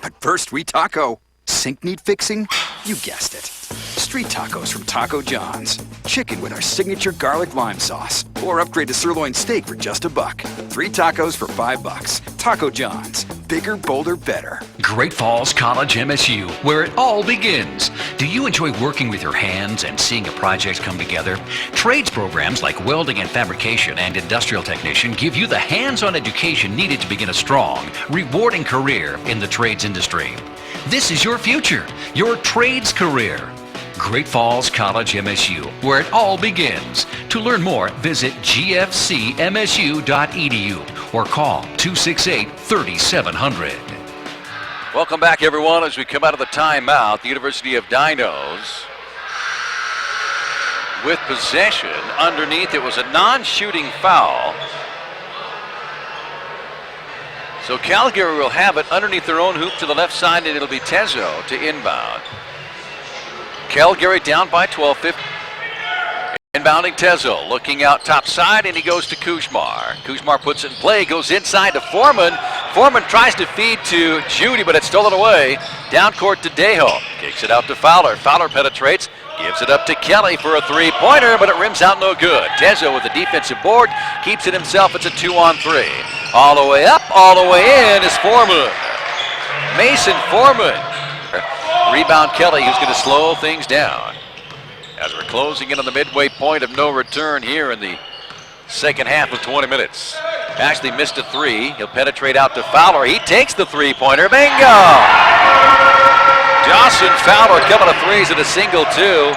Speaker 13: But first, we taco. Sink need fixing? You guessed it. Street tacos from Taco John's. Chicken with our signature garlic lime sauce. Or upgrade to sirloin steak for just $1. 3 tacos for $5. Taco John's. Bigger, bolder, better.
Speaker 4: Great Falls College MSU, where it all begins. Do you enjoy working with your hands and seeing a project come together? Trades programs like welding and fabrication and industrial technician give you the hands-on education needed to begin a strong, rewarding career in the trades industry. This is your future, your trades career. Great Falls College MSU, where it all begins. To learn more, visit gfcmsu.edu or call 268-3700.
Speaker 5: Welcome back, everyone, as we come out of the timeout. The University of Dinos with possession. Underneath, it was a non-shooting foul. So Calgary will have it underneath their own hoop to the left side, and it'll be Tezo to inbound. Calgary down by 12, 15. Inbounding Tezo, looking out top side, and he goes to Kuchmar. Kuchmar puts it in play, goes inside to Foreman. Foreman tries to feed to Judy, but it's stolen away. Down court to Deho. Kicks it out to Fowler. Fowler penetrates, gives it up to Kelly for a three-pointer, but it rims out no good. Tezo with the defensive board, keeps it himself. It's a 2-on-3. All the way up, all the way in is Foreman. Mason Foreman. Rebound Kelly, who's going to slow things down. As we're closing in on the midway point of no return here in the second half of 20 minutes. Ashley missed a 3. He'll penetrate out to Fowler. He takes the three-pointer. Bingo! Dawson Fowler coming to threes at a single 2.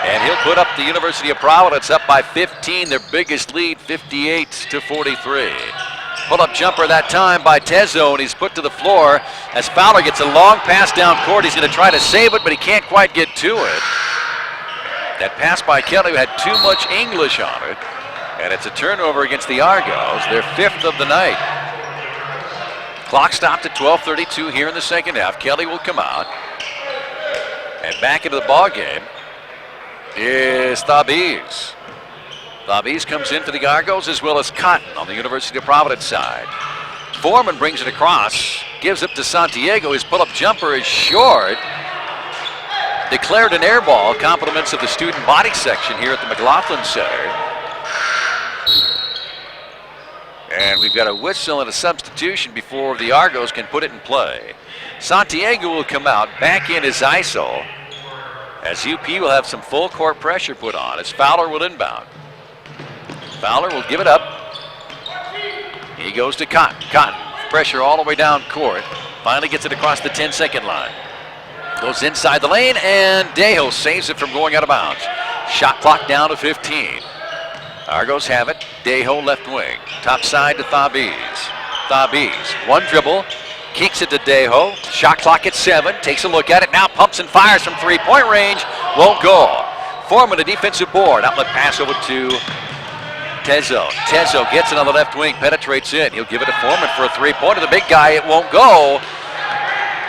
Speaker 5: And he'll put up the University of Providence up by 15, their biggest lead, 58-43. Pull-up jumper that time by Tezo, and he's put to the floor as Fowler gets a long pass down court. He's going to try to save it, but he can't quite get to it. That pass by Kelly had too much English on it, and it's a turnover against the Argos, their 5th of the night. Clock stopped at 12:32 here in the second half. Kelly will come out, and back into the ball game is Thabiz. Thabis comes in for the Argos as well as Cotton on the University of Providence side. Foreman brings it across, gives it to Santiago. His pull-up jumper is short. Declared an air ball, compliments of the student body section here at the McLaughlin Center. And we've got a whistle and a substitution before the Argos can put it in play. Santiago will come out, back in his ISO, as UP will have some full court pressure put on as Fowler will inbound. Fowler will give it up. He goes to Cotton. Cotton, pressure all the way down court. Finally gets it across the 10-second line. Goes inside the lane, and Dejo saves it from going out of bounds. Shot clock down to 15. Argos have it. Dejo left wing. Top side to Thabis. Thabis, one dribble. Kicks it to Dejo. Shot clock at 7. Takes a look at it. Now pumps and fires from three-point range. Won't go. Foreman, a defensive board. Outlet pass over to Tezo. Tezo gets it on the left wing. Penetrates in. He'll give it to Foreman for a three-pointer. The big guy, it won't go.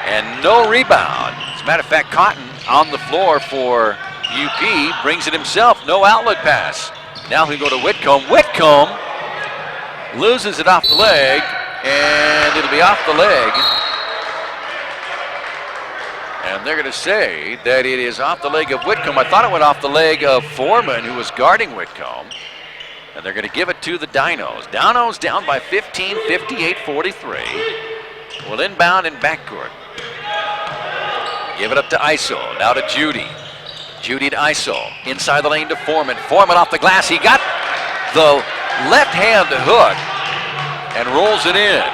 Speaker 5: And no rebound. As a matter of fact, Cotton on the floor for UP brings it himself. No outlet pass. Now he'll go to Whitcomb. Whitcomb loses it off the leg, and it'll be off the leg. And they're going to say that it is off the leg of Whitcomb. I thought it went off the leg of Foreman, who was guarding Whitcomb. And they're going to give it to the Dinos. Dinos down by 15, 58-43. Will inbound in backcourt. Give it up to Iso. Now to Judy. Judy to Iso. Inside the lane to Foreman. Foreman off the glass. He got the left hand hook and rolls it in.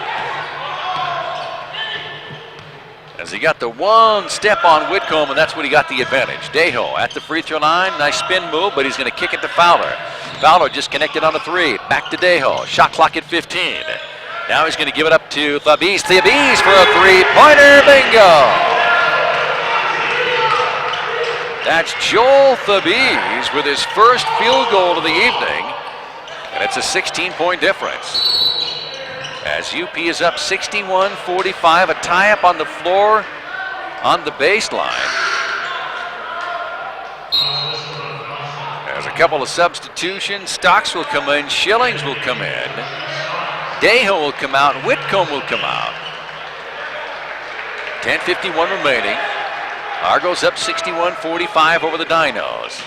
Speaker 5: As he got the one step on Whitcomb, and that's when he got the advantage. Dejo at the free throw line. Nice spin move, but he's going to kick it to Fowler. Fowler just connected on a 3. Back to Dejo. Shot clock at 15. Now he's going to give it up to Thabis. Thabis for a three-pointer. Bingo! That's Joel Thabis with his first field goal of the evening, and it's a 16-point difference. As UP is up 61-45, a tie-up on the floor on the baseline. There's a couple of substitutions. Stocks will come in, Schillings will come in, Dejo will come out, Whitcomb will come out. 10:51 remaining. Argos up 61-45 over the Dinos.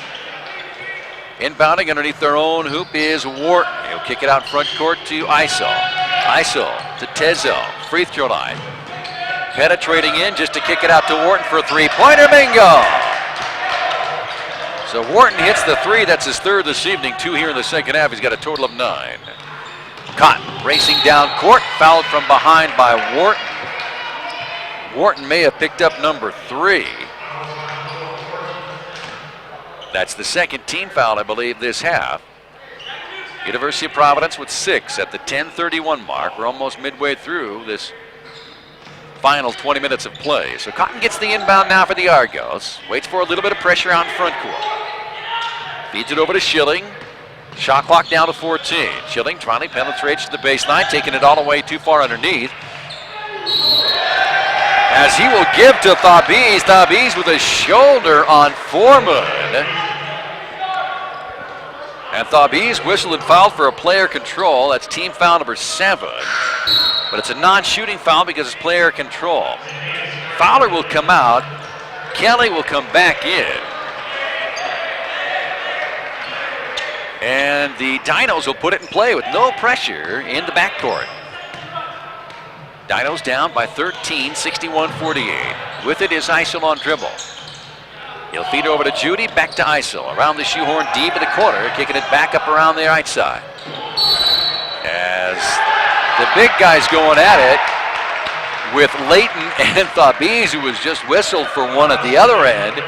Speaker 5: Inbounding underneath their own hoop is Wharton. He'll kick it out front court to Iso. Iso to Tezo. Free throw line. Penetrating in just to kick it out to Wharton for a three-pointer. Bingo! So Wharton hits the 3. That's his 3rd this evening. 2 here in the second half. He's got a total of 9. Cotton racing down court. Fouled from behind by Wharton. Wharton may have picked up number 3. That's the second team foul, I believe, this half. University of Providence with 6 at the 10:31 mark. We're almost midway through this final 20 minutes of play. So Cotton gets the inbound now for the Argos. Waits for a little bit of pressure out in front court. Feeds it over to Schilling. Shot clock down to 14. Schilling finally penetrates to the baseline, taking it all the way too far underneath. As he will give to Thabis. Thabis with a shoulder on Foreman. And Thabis whistled and fouled for a player control. That's team foul number 7. But it's a non-shooting foul because it's player control. Fowler will come out. Kelly will come back in. And the Dinos will put it in play with no pressure in the backcourt. Dinos down by 13, 61-48. With it is Isel on dribble. He'll feed over to Judy, back to Isel. Around the shoehorn deep in the corner, kicking it back up around the right side. As the big guys going at it with Layton and Thabis, who was just whistled for one at the other end.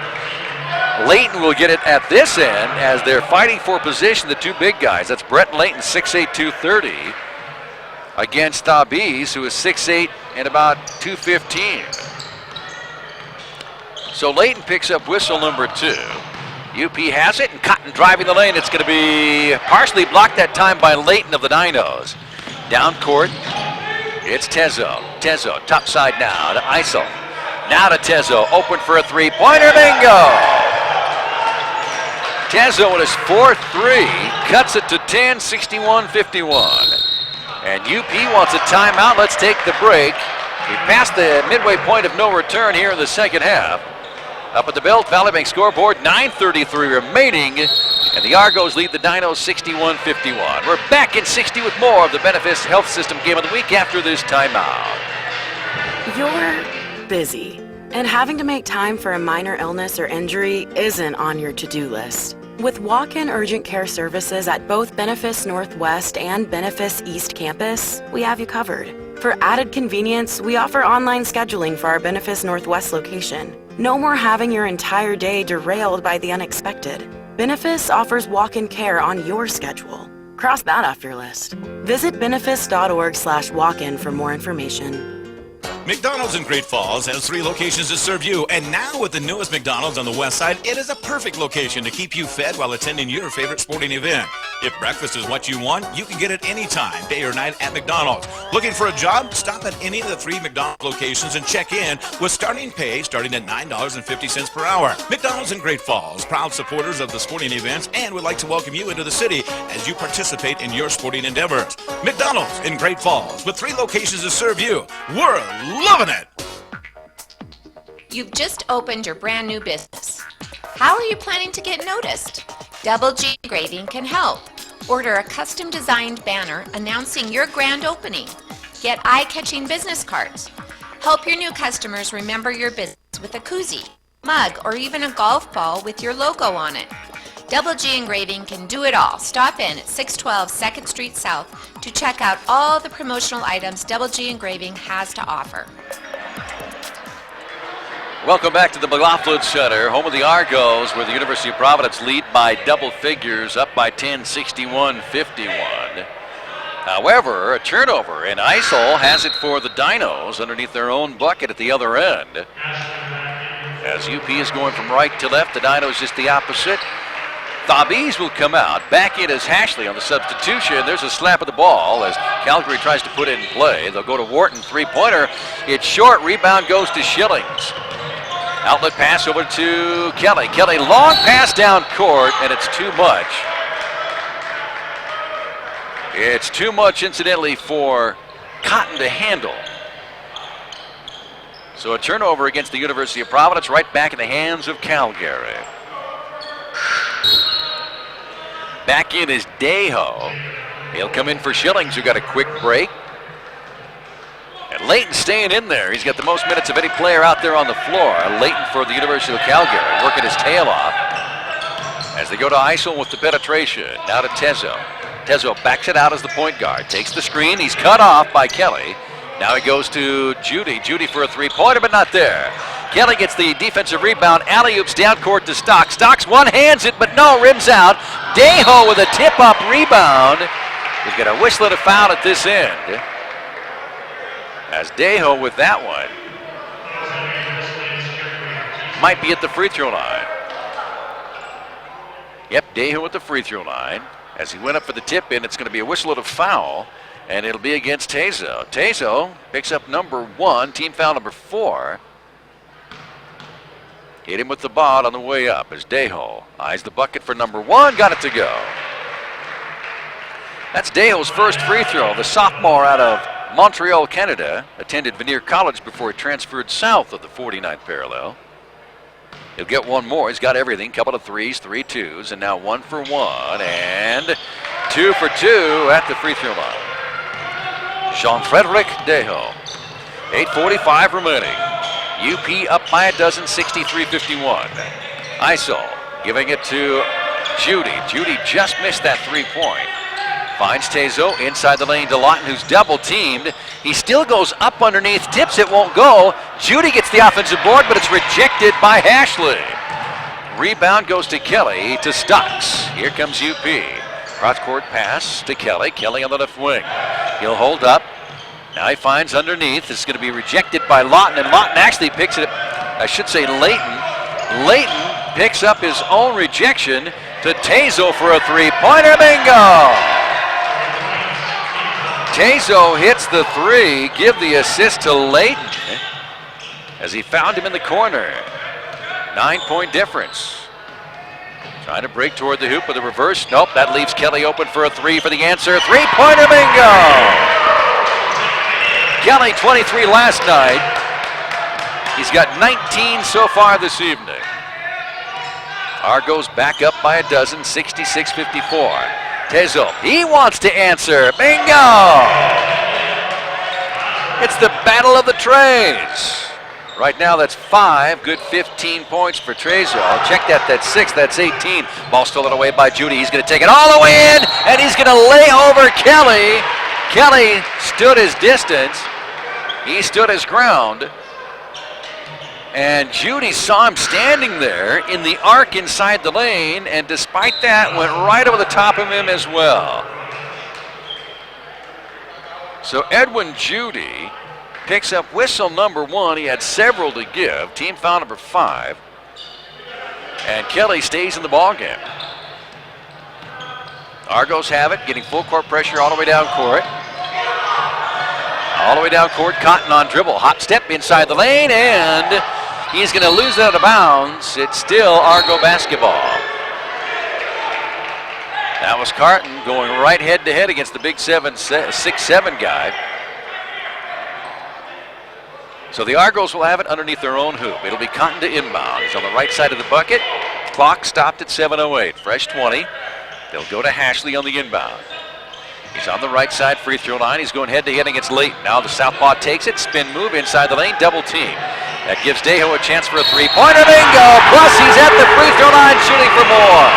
Speaker 5: Layton will get it at this end as they're fighting for position, the two big guys. That's Brett and Layton, 6'8", 230. Against Thabis, who is 6'8" and about 215. So Layton picks up whistle number 2. UP has it, and Cotton driving the lane. It's going to be partially blocked that time by Layton of the Dinos. Down court, it's Tezo. Tezo, top side now to Isel. Now to Tezo, open for a three-pointer, bingo! Tezo with his 4-3 cuts it to 10, 61-51. And UP wants a timeout. Let's take the break. We passed the midway point of no return here in the second half. Up at the Belt Valley Bank scoreboard, 9:33 remaining, and the Argos lead the Dinos 61-51. We're back in 60 with more of the Benefis Health System Game of the Week after this timeout.
Speaker 6: You're busy, and having to make time for a minor illness or injury isn't on your to-do list. With walk-in urgent care services at both Benefis Northwest and Benefis East campus, we have you covered. For added convenience, we offer online scheduling for our Benefis Northwest location. No more having your entire day derailed by the unexpected. Benefis offers walk-in care on your schedule. Cross that off your list. Visit benefis.org/walk-in for more information.
Speaker 9: McDonald's in Great Falls has 3 locations to serve you, and now with the newest McDonald's on the west side, it is a perfect location to keep you fed while attending your favorite sporting event. If breakfast is what you want, you can get it anytime, day or night at McDonald's. Looking for a job? Stop at any of the 3 McDonald's locations and check in with starting pay starting at $9.50 per hour. McDonald's in Great Falls, proud supporters of the sporting events, and would like to welcome you into the city as you participate in your sporting endeavors. McDonald's in Great Falls with 3 locations to serve you. We're loving it!
Speaker 14: You've just opened your brand new business. How are you planning to get noticed? Double G Engraving can help. Order a custom designed banner announcing your grand opening. Get eye-catching business cards. Help your new customers remember your business with a koozie, mug, or even a golf ball with your logo on it. Double G Engraving can do it all. Stop in at 612 2nd Street South to check out all the promotional items Double G Engraving has to offer.
Speaker 5: Welcome back to the McLaughlin Center, home of the Argos, where the University of Providence lead by double figures, up by 10, 61-51. However, a turnover, and Isol has it for the Dinos underneath their own bucket at the other end. As UP is going from right to left, the Dinos just the opposite. Thabiz will come out. Back in is Hashley on the substitution. There's a slap of the ball as Calgary tries to put it in play. They'll go to Wharton, three-pointer. It's short. Rebound goes to Schillings. Outlet pass over to Kelly. Kelly, long pass down court, and it's too much. It's too much, incidentally, for Cotton to handle. So a turnover against the University of Providence, right back in the hands of Calgary. Back in is Deho. He'll come in for Schillings, who got a quick break. And Layton staying in there. He's got the most minutes of any player out there on the floor. Layton for the University of Calgary, working his tail off. As they go to Isol with the penetration. Now to Tezo. Tezo backs it out as the point guard. Takes the screen. He's cut off by Kelly. Now he goes to Judy. Judy for a three-pointer, but not there. Kelly gets the defensive rebound. Alley-oops down court to Stocks. Stocks one-hands it, but no, rims out. Deho with a tip-up rebound. He's going to whistle at a foul at this end. As Deho with that one might be at the free throw line. Yep, Deho at the free throw line. As he went up for the tip in, it's going to be a whistle at a foul, and it'll be against Tezo. Tezo picks up number 1, team foul number 4. Hit him with the bod on the way up as Deho eyes the bucket for number 1, got it to go. That's Deho's first free throw, the sophomore out of Montreal, Canada, attended Vanier College before he transferred south of the 49th parallel. He'll get one more. He's got everything. Couple of threes, 3 twos, and now 1 for 1, and 2 for 2 at the free throw line. Jean-Frédéric Deho. 8:45 remaining. UP up by a dozen, 63-51. Isol giving it to Judy. Judy just missed that 3-point. Finds Tezo inside the lane to Lawton, who's double teamed. He still goes up underneath, tips it, won't go. Judy gets the offensive board, but it's rejected by Hashley. Rebound goes to Kelly to Stocks. Here comes UP. Cross-court pass to Kelly. Kelly on the left wing. He'll hold up. Now he finds underneath. It's going to be rejected by Lawton, and Lawton actually picks it up. I should say Layton. Layton picks up his own rejection to Tezo for a three-pointer. Bingo! Tezo hits the 3, give the assist to Layton as he found him in the corner. 9-point difference. Trying to break toward the hoop with a reverse. Nope, that leaves Kelly open for a three for the answer. Three-pointer bingo! Kelly 23 last night. He's got 19 so far this evening. Argos back up by a dozen, 66-54. Tezo, he wants to answer. Bingo! It's the battle of the trades. Right now, that's 5. Good 15 points for Trezo. Check that. That's 6. That's 18. Ball stolen away by Judy. He's going to take it all the way in, and he's going to lay over Kelly. Kelly stood his distance. He stood his ground. And Judy saw him standing there in the arc inside the lane, and despite that, went right over the top of him as well. So Edwin Judy picks up whistle number 1. He had several to give. Team foul number 5. And Kelly stays in the ballgame. Argos have it, getting full court pressure all the way down court. All the way down court, Cotton on dribble. Hop step inside the lane, and he's going to lose it out of bounds. It's still Argo basketball. That was Carton going right head-to-head against the big 6'7" guy. So the Argos will have it underneath their own hoop. It'll be Cotton to inbound. He's on the right side of the bucket. Clock stopped at 7:08. Fresh 20. They'll go to Hashley on the inbound. He's on the right side free throw line. He's going head-to-head against Leighton. Now the southpaw takes it. Spin move inside the lane. Double team. That gives Dejo a chance for a three-pointer. Bingo! Plus he's at the free throw line shooting for more.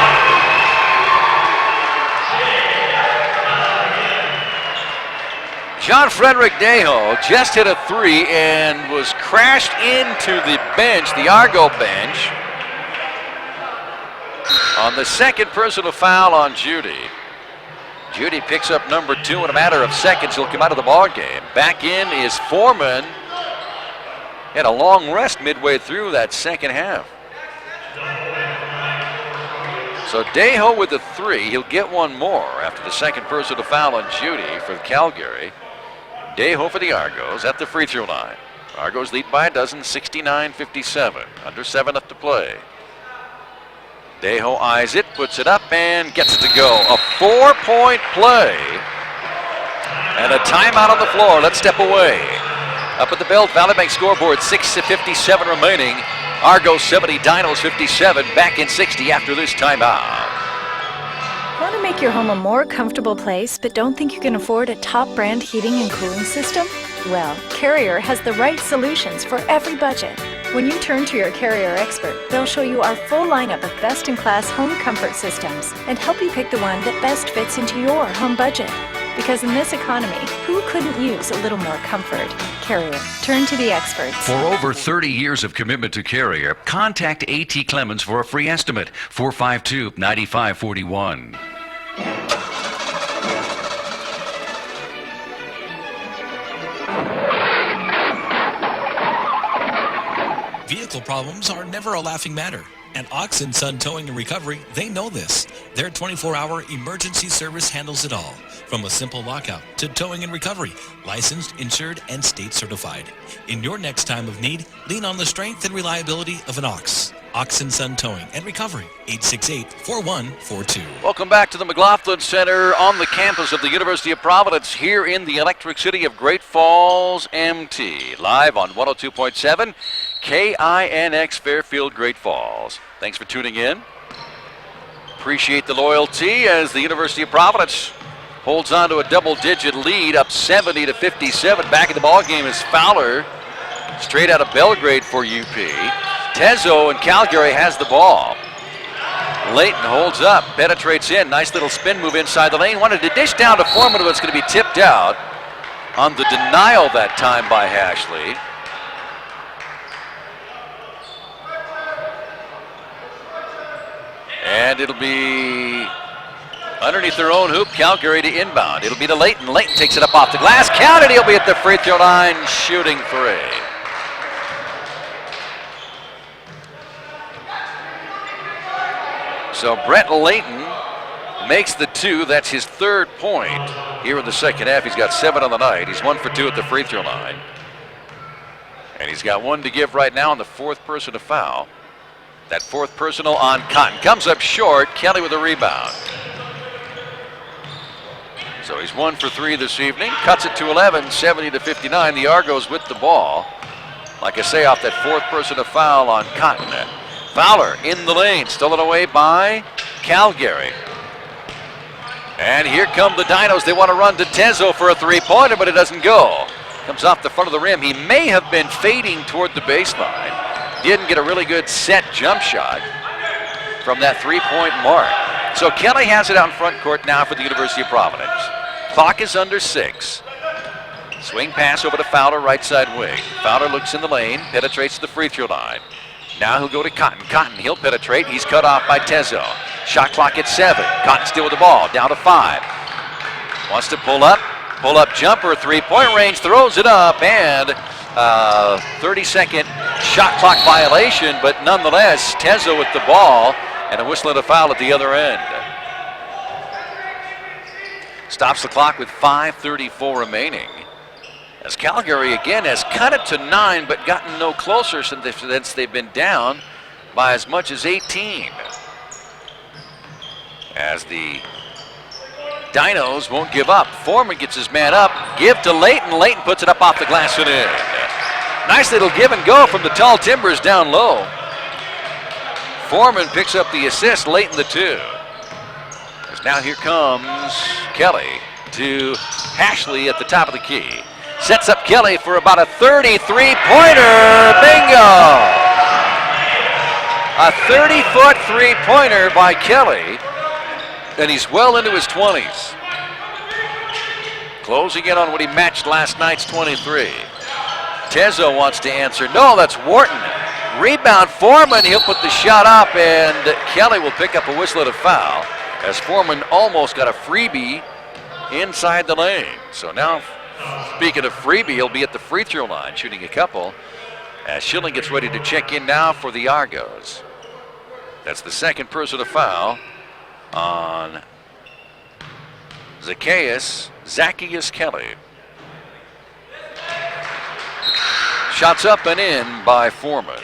Speaker 5: John Frederick Dejo just hit a three and was crashed into the bench, the Argo bench, on the second personal foul on Judy. Judy picks up number 2 in a matter of seconds. He'll come out of the ball game. Back in is Foreman. Had a long rest midway through that second half. So Dejo with the 3. He'll get one more after the second personal foul on Judy for Calgary. Dejo for the Argos at the free throw line. Argos lead by a dozen, 69-57. Under 7 left to play. Dejo eyes it, puts it up, and gets it to go. A 4-point play. And a timeout on the floor. Let's step away. Up at the Belt Valley Bank scoreboard, 6:57 remaining. Argos 70, Dinos 57. Back in 60 after this timeout.
Speaker 10: Want to make your home a more comfortable place, but don't think you can afford a top brand heating and cooling system? Well, Carrier has the right solutions for every budget. When you turn to your Carrier expert, they'll show you our full lineup of best-in-class home comfort systems and help you pick the one that best fits into your home budget. Because in this economy, who couldn't use a little more comfort? Carrier. Turn to the experts.
Speaker 4: For over 30 years of commitment to Carrier, contact A.T. Clemens for a free estimate. 452-9541.
Speaker 8: Vehicle problems are never a laughing matter. At Ox & Son Towing and Recovery, they know this. Their 24-hour emergency service handles it all. From a simple lockout to towing and recovery, licensed, insured, and state certified. In your next time of need, lean on the strength and reliability of an Ox. Ox & Son Towing and Recovery, 868-4142.
Speaker 5: Welcome back to the McLaughlin Center on the campus of the University of Providence here in the electric city of Great Falls, MT. Live on 102.7 KINX Fairfield, Great Falls. Thanks for tuning in. Appreciate the loyalty as the University of Providence holds on to a double-digit lead, up 70-57. Back in the ballgame is Fowler, straight out of Belgrade for UP. Tezo in Calgary has the ball. Leighton holds up, penetrates in. Nice little spin move inside the lane. Wanted to dish down to Foreman, but it's going to be tipped out on the denial that time by Hashley. And it'll be underneath their own hoop, Calgary to inbound. It'll be to Leighton. Leighton takes it up off the glass. Counted. He'll be at the free throw line shooting 3. So Brett Leighton makes the 2. That's his 3rd point here in the second half. He's got 7 on the night. He's 1 for 2 at the free throw line. And he's got 1 to give right now on the 4th person to foul. That fourth personal on Cotton. Comes up short. Kelly with a rebound. So he's 1 for 3 this evening. Cuts it to 11, 70-59. The Argos with the ball. Like I say, off that fourth personal foul on Cotton. Fowler in the lane. Stolen away by Calgary. And here come the Dinos. They want to run to Tezo for a three-pointer, but it doesn't go. Comes off the front of the rim. He may have been fading toward the baseline. Didn't get a really good set jump shot from that three-point mark. So Kelly has it out in front court now for the University of Providence. Clock is under 6. Swing pass over to Fowler, right side wing. Fowler looks in the lane, penetrates the free throw line. Now he'll go to Cotton. Cotton, he'll penetrate. He's cut off by Tezo. Shot clock at 7. Cotton still with the ball, down to 5. Wants to pull up jumper, three-point range, throws it up, and 30-second shot clock violation, but nonetheless, Tezo with the ball, and a whistle and a foul at the other end. Stops the clock with 5:34 remaining. As Calgary again has cut it to 9, but gotten no closer since they've been down by as much as 18. As the Dinos won't give up. Foreman gets his man up. Give to Layton. Layton puts it up off the glass and in. Nice little give and go from the Tall Timbers down low. Foreman picks up the assist. Layton the 2. As now here comes Kelly to Ashley at the top of the key. Sets up Kelly for about a 33-pointer. Bingo! A 30-foot three-pointer by Kelly. And he's well into his 20s. Closing in on what he matched last night's 23. Tezo wants to answer. No, that's Wharton. Rebound Foreman. He'll put the shot up, and Kelly will pick up a whistle and a foul as Foreman almost got a freebie inside the lane. So now, speaking of freebie, he'll be at the free throw line shooting a couple as Schilling gets ready to check in now for the Argos. That's the second person to foul on Zacchaeus Kelly. Shots up and in by Foreman.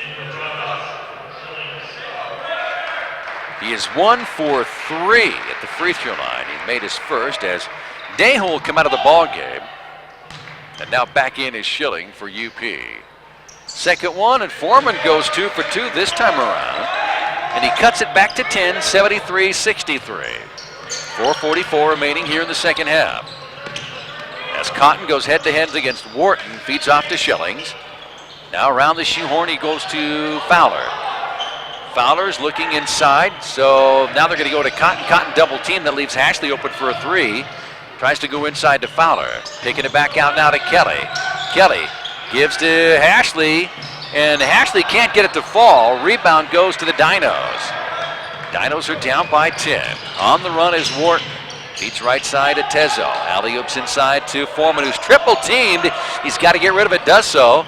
Speaker 5: He is 1 for 3 at the free throw line. He made his first as Daho will come out of the ball game. And now back in is Schilling for UP. Second one, and Foreman goes 2 for 2 this time around. And he cuts it back to 10, 73-63. 4:44 remaining here in the second half. As Cotton goes head-to-head against Wharton, feeds off to Schillings. Now around the shoehorn, he goes to Fowler. Fowler's looking inside, so now they're going to go to Cotton. Cotton double team that leaves Ashley open for a 3. Tries to go inside to Fowler. Taking it back out now to Kelly. Kelly gives to Ashley. And Ashley can't get it to fall. Rebound goes to the Dinos. Dinos are down by 10. On the run is Wharton. Beats right side to Tezo. Alley-oops inside to Foreman, who's triple teamed. He's got to get rid of it, does so.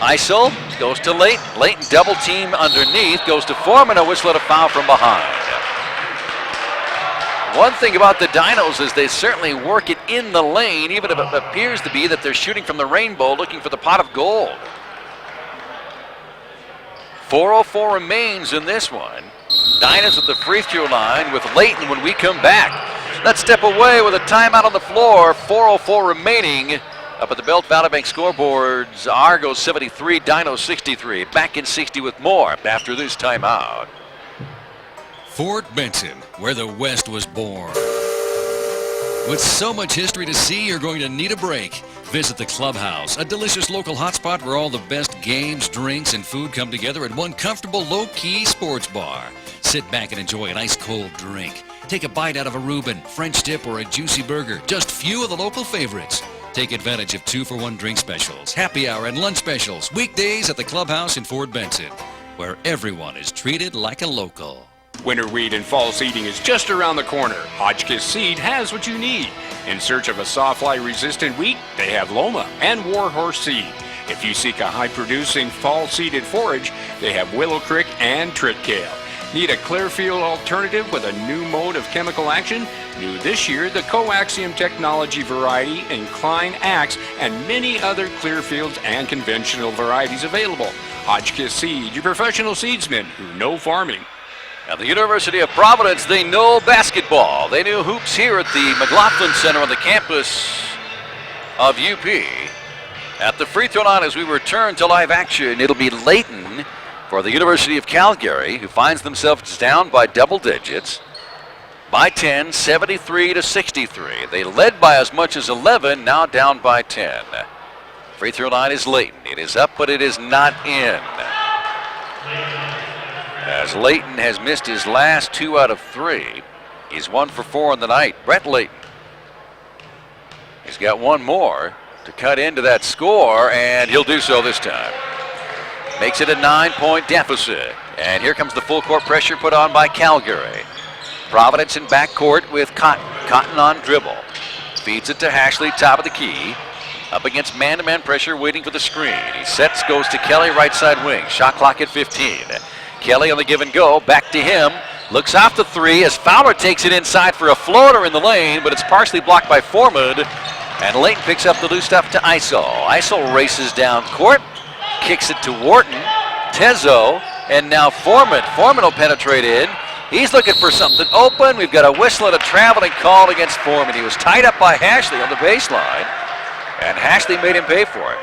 Speaker 5: Isel goes to Layton. Layton double team underneath. Goes to Foreman, a whistle and a foul from behind. One thing about the Dinos is they certainly work it in the lane, even if it appears to be that they're shooting from the rainbow, looking for the pot of gold. 4:04 remains in this one. Dinos at the free throw line with Layton when we come back. Let's step away with a timeout on the floor. 4:04 remaining. Up at the Belt Valley Bank scoreboards, Argos 73, Dinos 63. Back in 60 with more after this timeout.
Speaker 4: Fort Benson, where the West was born. With so much history to see, you're going to need a break. Visit the Clubhouse, a delicious local hotspot where all the best games, drinks, and food come together at one comfortable, low-key sports bar. Sit back and enjoy an ice-cold drink. Take a bite out of a Reuben, French dip, or a juicy burger. Just few of the local favorites. Take advantage of 2-for-1 drink specials, happy hour, and lunch specials. Weekdays at the Clubhouse in Fort Benson, where everyone is treated like a local.
Speaker 19: Winter wheat and fall seeding is just around the corner. Hotchkiss Seed has what you need. In search of a sawfly-resistant wheat, they have Loma and Warhorse Seed. If you seek a high-producing fall-seeded forage, they have Willow Creek and Tritt Kale. Need a Clearfield alternative with a new mode of chemical action? New this year, the coaxium technology variety, Incline Axe, and many other Clearfields and conventional varieties available. Hotchkiss Seed, your professional seedsmen who know farming.
Speaker 5: At the University of Providence, they know basketball. They know hoops here at the McLaughlin Center on the campus of UP. At the free throw line as we return to live action, it'll be Layton for the University of Calgary, who finds themselves down by double digits. By 10, 73-63. They led by as much as 11, now down by 10. Free throw line is Layton. It is up, but it is not in. As Layton has missed his last 2 out of 3. He's 1 for 4 in the night. Brett Layton. He's got one more to cut into that score, and he'll do so this time. Makes it a 9-point deficit. And here comes the full court pressure put on by Calgary. Providence in backcourt with Cotton. Cotton on dribble. Feeds it to Hashley, top of the key. Up against man-to-man pressure, waiting for the screen. He sets, goes to Kelly, right side wing. Shot clock at 15. Kelly on the give and go, back to him. Looks off the 3 as Fowler takes it inside for a floater in the lane, but it's partially blocked by Foreman. And Layton picks up the loose stuff to Isel. Isel races down court. Kicks it to Wharton, Tezo, and now Foreman. Foreman will penetrate in. He's looking for something open. We've got a whistle and a traveling call against Foreman. He was tied up by Hashley on the baseline, and Hashley made him pay for it.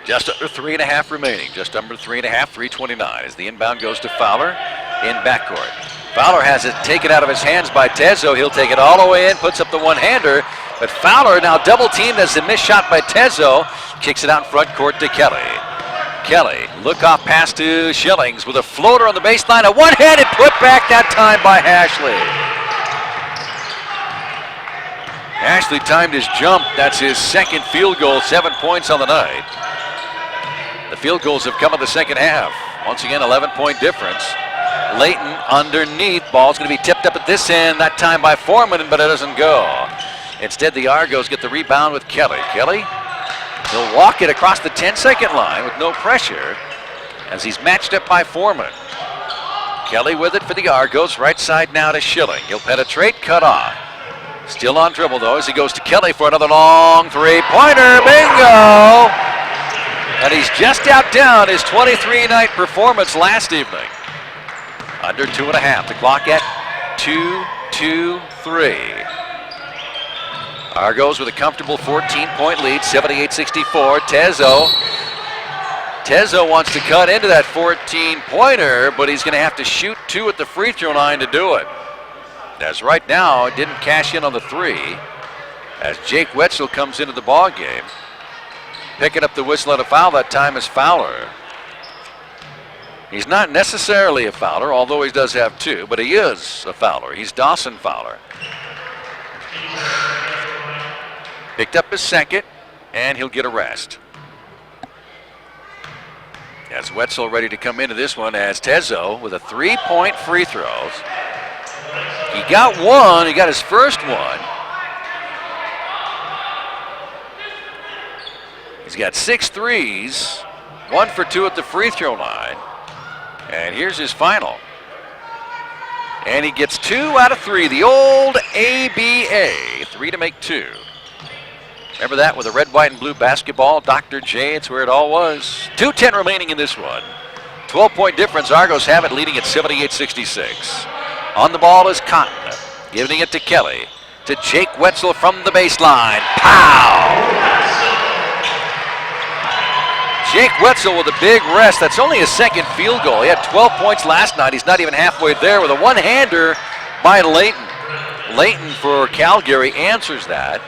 Speaker 5: Just under 3.5 remaining. Just under 3.5, 3:29 as the inbound goes to Fowler in backcourt. Fowler has it taken out of his hands by Tezo. He'll take it all the way in, puts up the one-hander. But Fowler now double-teamed as a missed shot by Tezo. Kicks it out in front court to Kelly. Kelly, look-off pass to Schillings with a floater on the baseline. A one-handed put back that time by Hashley. Hashley timed his jump. That's his second field goal, 7 points on the night. The field goals have come in the second half. Once again, 11-point difference. Layton underneath. Ball's going to be tipped up at this end, that time by Foreman, but it doesn't go. Instead, the Argos get the rebound with Kelly. Kelly, he'll walk it across the 10-second line with no pressure as he's matched up by Foreman. Kelly with it for the Argos. Right side now to Schilling. He'll penetrate, cut off. Still on dribble, though, as he goes to Kelly for another long three-pointer. Bingo! And he's just outdone his 23-night performance last evening. Under 2.5. The clock at 2:23. Argos with a comfortable 14-point lead, 78-64. Tezo wants to cut into that 14-pointer, but he's going to have to shoot 2 at the free throw line to do it. As right now, it didn't cash in on the 3. As Jake Wetzel comes into the ball game, picking up the whistle and a foul that time is Fowler. He's not necessarily a Fowler, although he does have 2, but he is a Fowler. He's Dawson Fowler. Picked up his second, and he'll get a rest. As Wetzel ready to come into this one as Tezo with a 3-point free throws. He got one, he got his first one. He's got 6 threes, 1 for 2 at the free throw line. And here's his final. And he gets 2 out of 3, the old ABA, 3 to make 2. Remember that with the red, white, and blue basketball, Dr. J, it's where it all was. 2:10 remaining in this one. 12-point difference, Argos have it leading at 78-66. On the ball is Cotton, giving it to Kelly, to Jake Wetzel from the baseline. Pow! Jake Wetzel with a big rest. That's only his second field goal. He had 12 points last night. He's not even halfway there with a one-hander by Layton. Layton for Calgary answers that,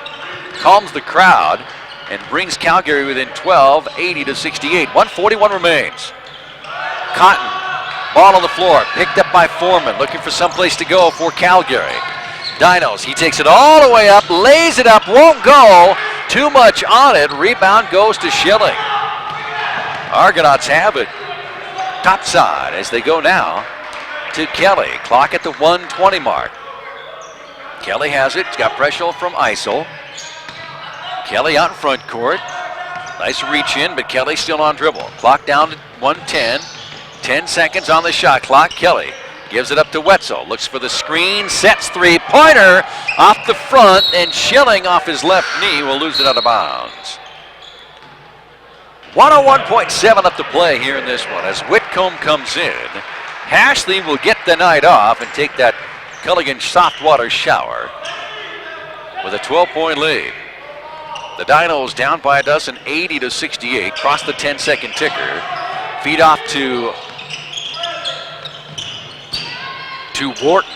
Speaker 5: calms the crowd, and brings Calgary within 12, 80-68. 1:41 remains. Cotton, ball on the floor, picked up by Foreman, looking for someplace to go for Calgary. Dinos, he takes it all the way up, lays it up, won't go. Too much on it. Rebound goes to Schilling. Argonauts have it topside as they go now to Kelly. Clock at the 1:20 mark. Kelly has it. He's got pressure from Isel. Kelly out in front court. Nice reach in, but Kelly still on dribble. Clock down to 1:10. 10 seconds on the shot clock. Kelly gives it up to Wetzel. Looks for the screen. Sets three-pointer off the front, and Schilling off his left knee will lose it out of bounds. 101.7 left to play here in this one as Whitcomb comes in. Hashley will get the night off and take that Culligan soft water shower with a 12-point lead. The Dinos down by a dozen, 80-68. Cross the 10-second ticker. Feed off to Wharton.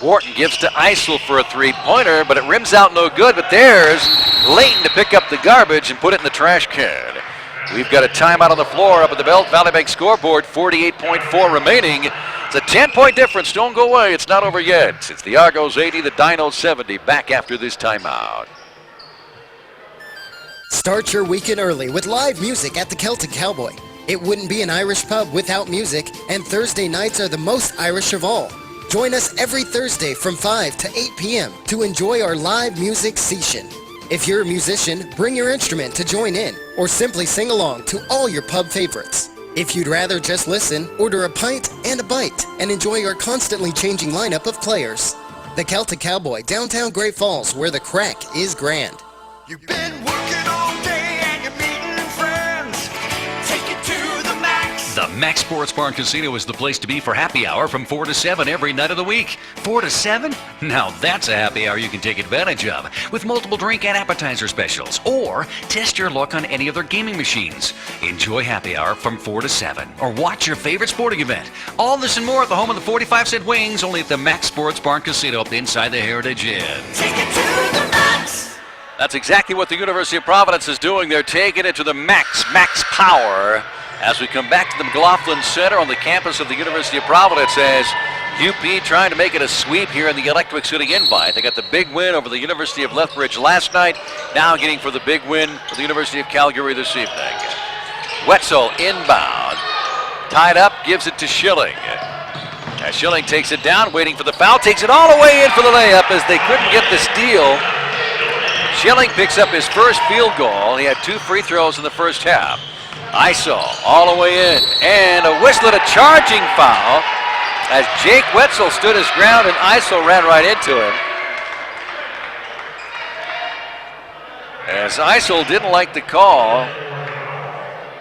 Speaker 5: Wharton gives to Eisel for a three-pointer, but it rims out no good. But there's Layton to pick up the garbage and put it in the trash can. We've got a timeout on the floor up at the Belt Valley Bank scoreboard. 48.4 remaining. It's a 10-point difference. Don't go away. It's not over yet. It's the Argos 80, the Dinos 70. Back after this timeout.
Speaker 7: Start your weekend early with live music at the Celtic Cowboy. It wouldn't be an Irish pub without music, and Thursday nights are the most Irish of all. Join us every Thursday from 5 to 8 p.m. to enjoy our live music session. If you're a musician, bring your instrument to join in, or simply sing along to all your pub favorites. If you'd rather just listen, order a pint and a bite, and enjoy our constantly changing lineup of players. The Celtic Cowboy, downtown Great Falls, where the crack is grand.
Speaker 15: You've been working all day and you're meeting friends. Take it to the max.
Speaker 4: The Max Sports Bar and Casino is the place to be for happy hour from 4 to 7 every night of the week. 4 to 7? Now that's a happy hour you can take advantage of with multiple drink and appetizer specials, or test your luck on any of their gaming machines. Enjoy happy hour from 4 to 7 or watch your favorite sporting event. All this and more at the home of the 45-cent wings, only at the Max Sports Bar and Casino up inside the Heritage Inn.
Speaker 15: Take it to the max.
Speaker 5: That's exactly what the University of Providence is doing. They're taking it to the max power. As we come back to the McLaughlin Center on the campus of the University of Providence, as UP trying to make it a sweep here in the Electric City Invite. They got the big win over the University of Lethbridge last night, now getting for the big win for the University of Calgary this evening. Wetzel inbound, tied up, gives it to Schilling. As Schilling takes it down, waiting for the foul, takes it all the way in for the layup as they couldn't get the steal. Schilling picks up his first field goal. He had 2 free throws in the first half. Iso all the way in, and a whistle and a charging foul as Jake Wetzel stood his ground and Iso ran right into him. As Iso didn't like the call.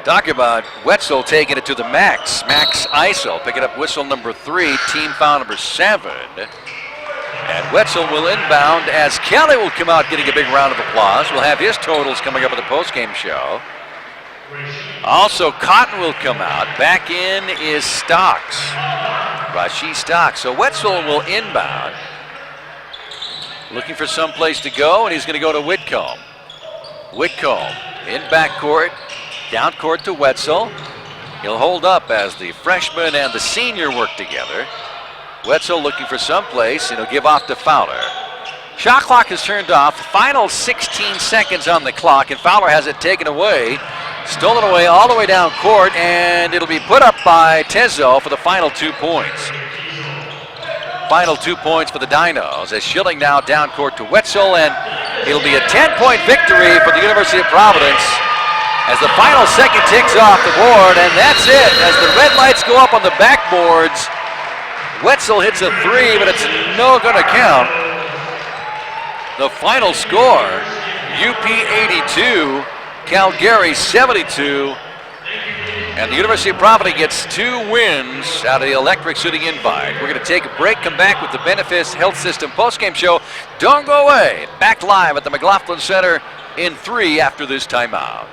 Speaker 5: Talk about Wetzel taking it to the max. Max Iso picking up whistle number 3, team foul number 7. And Wetzel will inbound as Kelly will come out getting a big round of applause. We'll have his totals coming up at the postgame show. Also, Cotton will come out. Back in is Stocks. Rashi Stocks. So Wetzel will inbound. Looking for some place to go, and he's going to go to Whitcomb. Whitcomb in backcourt. Down court to Wetzel. He'll hold up as the freshman and the senior work together. Wetzel looking for some place, and he'll give off to Fowler. Shot clock is turned off. Final 16 seconds on the clock, and Fowler has it taken away. Stolen away all the way down court, and it'll be put up by Tezo for the final 2 points. Final 2 points for the Dinos as Schilling now down court to Wetzel, and it'll be a 10-point victory for the University of Providence as the final second ticks off the board, and that's it. As the red lights go up on the backboards, Wetzel hits a 3, but it's no going to count. The final score, UP 82, Calgary 72, and the University of Providence gets 2 wins out of the Electric City Invite. We're going to take a break, come back with the Benefis Health System postgame show. Don't go away. Back live at the McLaughlin Center in 3 after this timeout.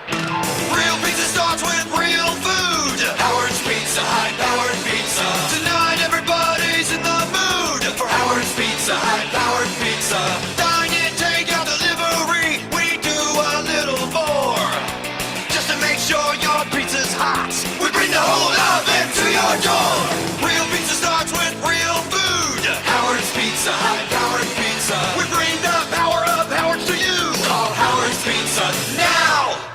Speaker 15: Real pizza starts with real food. Howard's Pizza, high-powered pizza. Tonight everybody's in the mood for Howard's Pizza, high-powered pizza. Dine in, take out delivery. We do a little more just to make sure your pizza's hot. We bring the whole oven to your door. Real pizza starts with real food. Howard's Pizza, high-powered pizza. We bring the power of Howard's to you. Call Howard's Pizza now.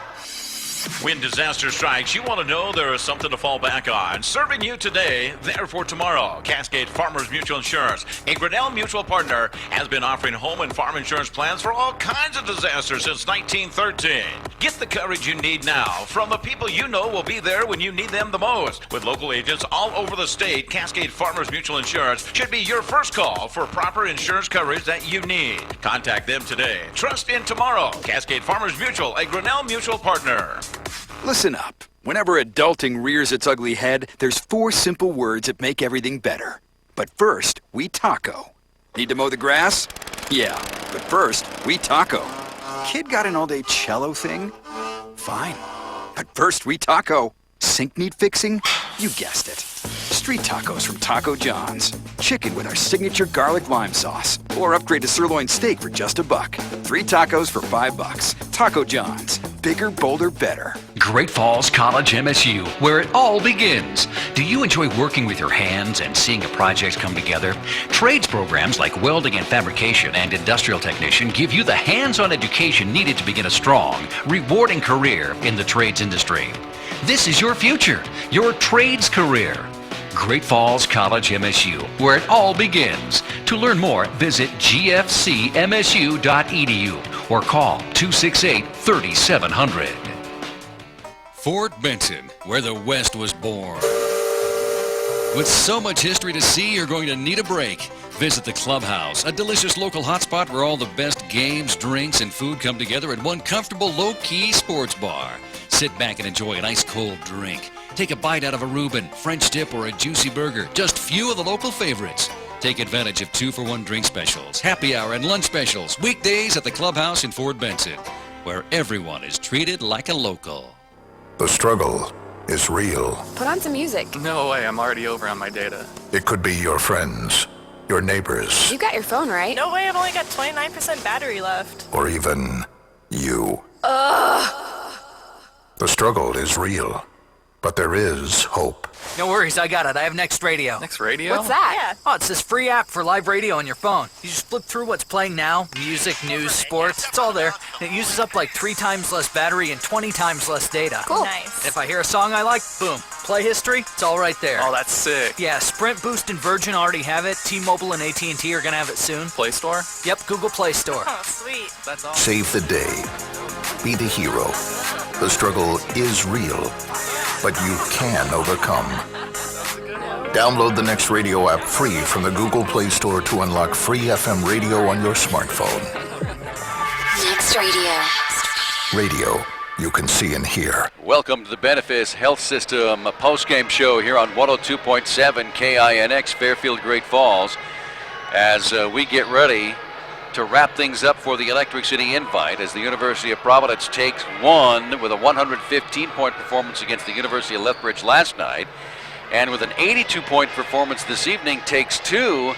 Speaker 9: When disaster strikes, you want to know there is something to fall back on. Serving you today, there for tomorrow. Cascade Farmers Mutual Insurance, a Grinnell mutual partner, has been offering home and farm insurance plans for all kinds of disasters since 1913. Get the coverage you need now from the people you know will be there when you need them the most. With local agents all over the state, Cascade Farmers Mutual Insurance should be your first call for proper insurance coverage that you need. Contact them today. Trust in tomorrow. Cascade Farmers Mutual, a Grinnell Mutual partner.
Speaker 13: Listen up. Whenever adulting rears its ugly head, there's 4 simple words that make everything better. But first, we taco. Need to mow the grass? Yeah, but first, we taco. Kid got an all-day cello thing? Fine. But first, we taco. Sink need fixing? You guessed it. Street tacos from Taco John's. Chicken with our signature garlic lime sauce. Or upgrade to sirloin steak for just $1. 3 tacos for $5. Taco John's. Bigger, bolder, better.
Speaker 4: Great Falls College MSU, where it all begins. Do you enjoy working with your hands and seeing a project come together? Trades programs like welding and fabrication and industrial technician give you the hands-on education needed to begin a strong, rewarding career in the trades industry. This is your future, your trades career. Great Falls College MSU, where it all begins. To learn more, visit gfcmsu.edu or call 268-3700. Fort Benton, where the West was born. With so much history to see, you're going to need a break. Visit the Clubhouse, a delicious local hotspot where all the best games, drinks, and food come together at one comfortable, low-key sports bar. Sit back and enjoy an ice-cold drink. Take a bite out of a Reuben, French dip, or a juicy burger. Just few of the local favorites. Take advantage of 2-for-1 drink specials, happy hour, and lunch specials. Weekdays at the Clubhouse in Fort Benton, where everyone is treated like a local.
Speaker 20: The struggle is real.
Speaker 6: Put on some music.
Speaker 21: No way, I'm already over on my data.
Speaker 20: It could be your friends, your neighbors,
Speaker 6: You got your phone, right?
Speaker 22: No way, I've only got 29% battery left.
Speaker 20: or even you.
Speaker 22: Ugh.
Speaker 20: The struggle is real, but there is hope.
Speaker 23: No worries, I got it. I have Next Radio.
Speaker 21: Next Radio?
Speaker 22: What's that?
Speaker 23: Oh, it's this free app for live radio on your phone. You just flip through what's playing now, music, news, sports, it's all there. And it uses up like 3 times less battery and 20 times less data.
Speaker 22: Cool. Nice.
Speaker 23: And if I hear a song I like, boom, play history, it's all right there.
Speaker 21: Oh, that's sick.
Speaker 23: Yeah, Sprint, Boost, and Virgin already have it. T-Mobile and AT&T are gonna have it soon.
Speaker 21: Play Store?
Speaker 23: Yep, Google Play Store.
Speaker 22: Oh, sweet.
Speaker 21: That's awesome.
Speaker 20: Save the day. Be the hero. The struggle is real, but you can overcome. Download the Next Radio app free from the Google Play Store to unlock free FM radio on your smartphone.
Speaker 3: Next Radio.
Speaker 20: Radio you can see and hear.
Speaker 5: Welcome to the Benefis Health System post-game show here on 102.7 KINX Fairfield Great Falls as we get ready to wrap things up for the Electric City Invite as the University of Providence takes one with a 115-point performance against the University of Lethbridge last night, and with an 82-point performance this evening takes 2.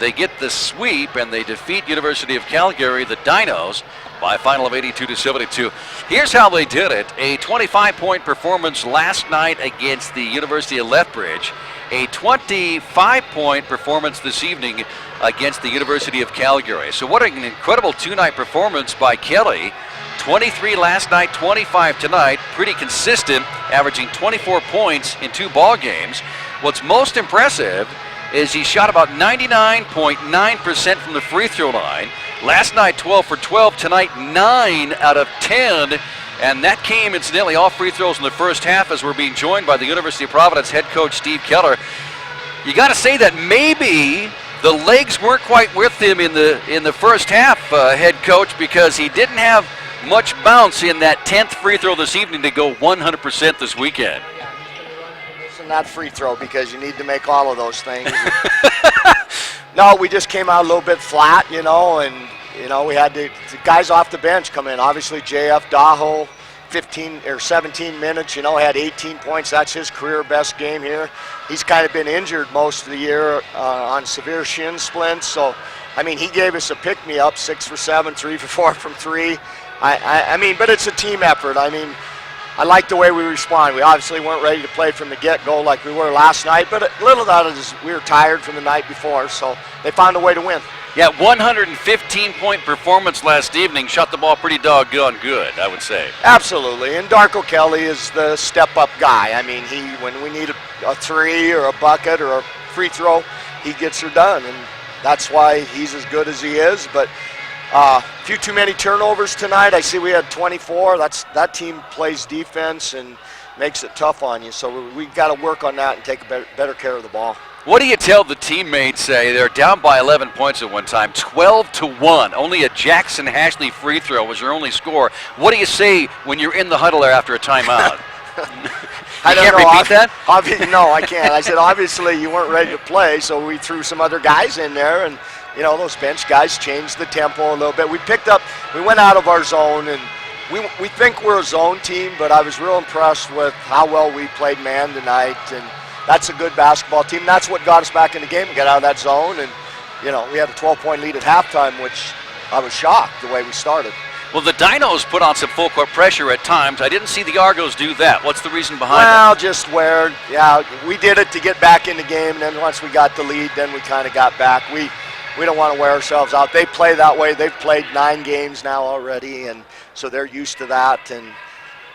Speaker 5: They get the sweep and they defeat University of Calgary, the Dinos, by a final of 82-72. Here's how they did it. A 25-point performance last night against the University of Lethbridge. A 25-point performance this evening against the University of Calgary. So what an incredible 2-night performance by Kelly. 23 last night, 25 tonight. Pretty consistent, averaging 24 points in 2 ball games. What's most impressive is he shot about 99.9% from the free throw line. Last night, 12 for 12. Tonight, 9 out of 10. And that came, incidentally, off free throws in the first half as we're being joined by the University of Providence head coach Steve Keller. You got to say that maybe the legs weren't quite with him in the first half, head coach, because he didn't have much bounce in that 10th free throw this evening to go 100% this weekend.
Speaker 24: Missing that free throw because you need to make all of those things. No, we just came out a little bit flat, and we had the guys off the bench come in. Obviously, JF Daho, 15 or 17 minutes, had 18 points. That's his career best game here. He's kind of been injured most of the year on severe shin splints. So, he gave us a pick-me-up, 6 for 7, 3 for 4 from 3. But it's a team effort. I like the way we respond. We obviously weren't ready to play from the get-go like we were last night, but a little of that is we were tired from the night before, so they found a way to win.
Speaker 5: Yeah, 115-point performance last evening. Shot the ball pretty doggone good, I would say.
Speaker 24: Absolutely, and Darko Kelly is the step-up guy. When we need a 3 or a bucket or a free throw, he gets her done, and that's why he's as good as he is. But A few too many turnovers tonight. I see we had 24. That team plays defense and makes it tough on you. So we got to work on that and take better care of the ball.
Speaker 5: What do you tell the teammates? Say they're down by 11 points at one time, 12-1. Only a Jackson Hashley free throw was your only score. What do you say when you're in the huddle there after a timeout?
Speaker 24: I
Speaker 5: can't repeat that?
Speaker 24: No, I can't. I said, obviously, you weren't ready to play, so we threw some other guys in there, and, those bench guys changed the tempo a little bit. We went out of our zone, and we think we're a zone team, but I was real impressed with how well we played man tonight, and that's a good basketball team. That's what got us back in the game, get out of that zone, and, we had a 12-point lead at halftime, which I was shocked the way we started.
Speaker 5: Well, the Dinos put on some full court pressure at times. I didn't see the Argos do that. What's the reason behind it?
Speaker 24: Well, just where, we did it to get back in the game, and then once we got the lead, then we kind of got back. We don't want to wear ourselves out. They play that way. They've played 9 games now already, and so they're used to that, and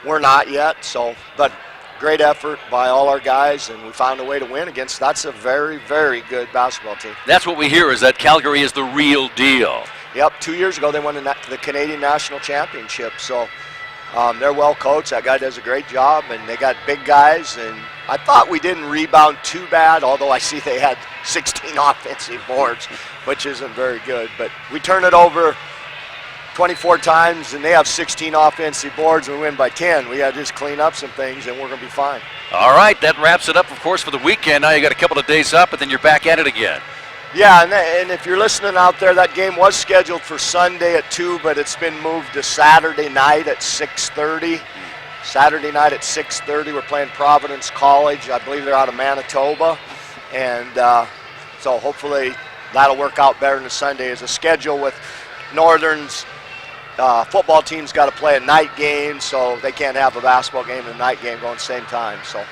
Speaker 24: we're not yet. But great effort by all our guys, and we found a way to win against. That's a very, very good basketball team.
Speaker 5: That's what we hear, is that Calgary is the real deal.
Speaker 24: Yep, 2 years ago they won the Canadian National Championship, so they're well coached. That guy does a great job, and they got big guys, and I thought we didn't rebound too bad, although I see they had 16 offensive boards, which isn't very good. But we turn it over 24 times, and they have 16 offensive boards, and we win by 10. We got to just clean up some things, and we're going to be fine.
Speaker 5: All right, that wraps it up, of course, for the weekend. Now you got a couple of days up, and then you're back at it again.
Speaker 24: Yeah, and if you're listening out there, that game was scheduled for Sunday at 2, but it's been moved to Saturday night at 6:30. Saturday night at 6:30, we're playing Providence College. I believe they're out of Manitoba. And so hopefully that'll work out better than the Sunday as a schedule with Northern's football team's got to play a night game, so they can't have a basketball game and a night game going at the same time. So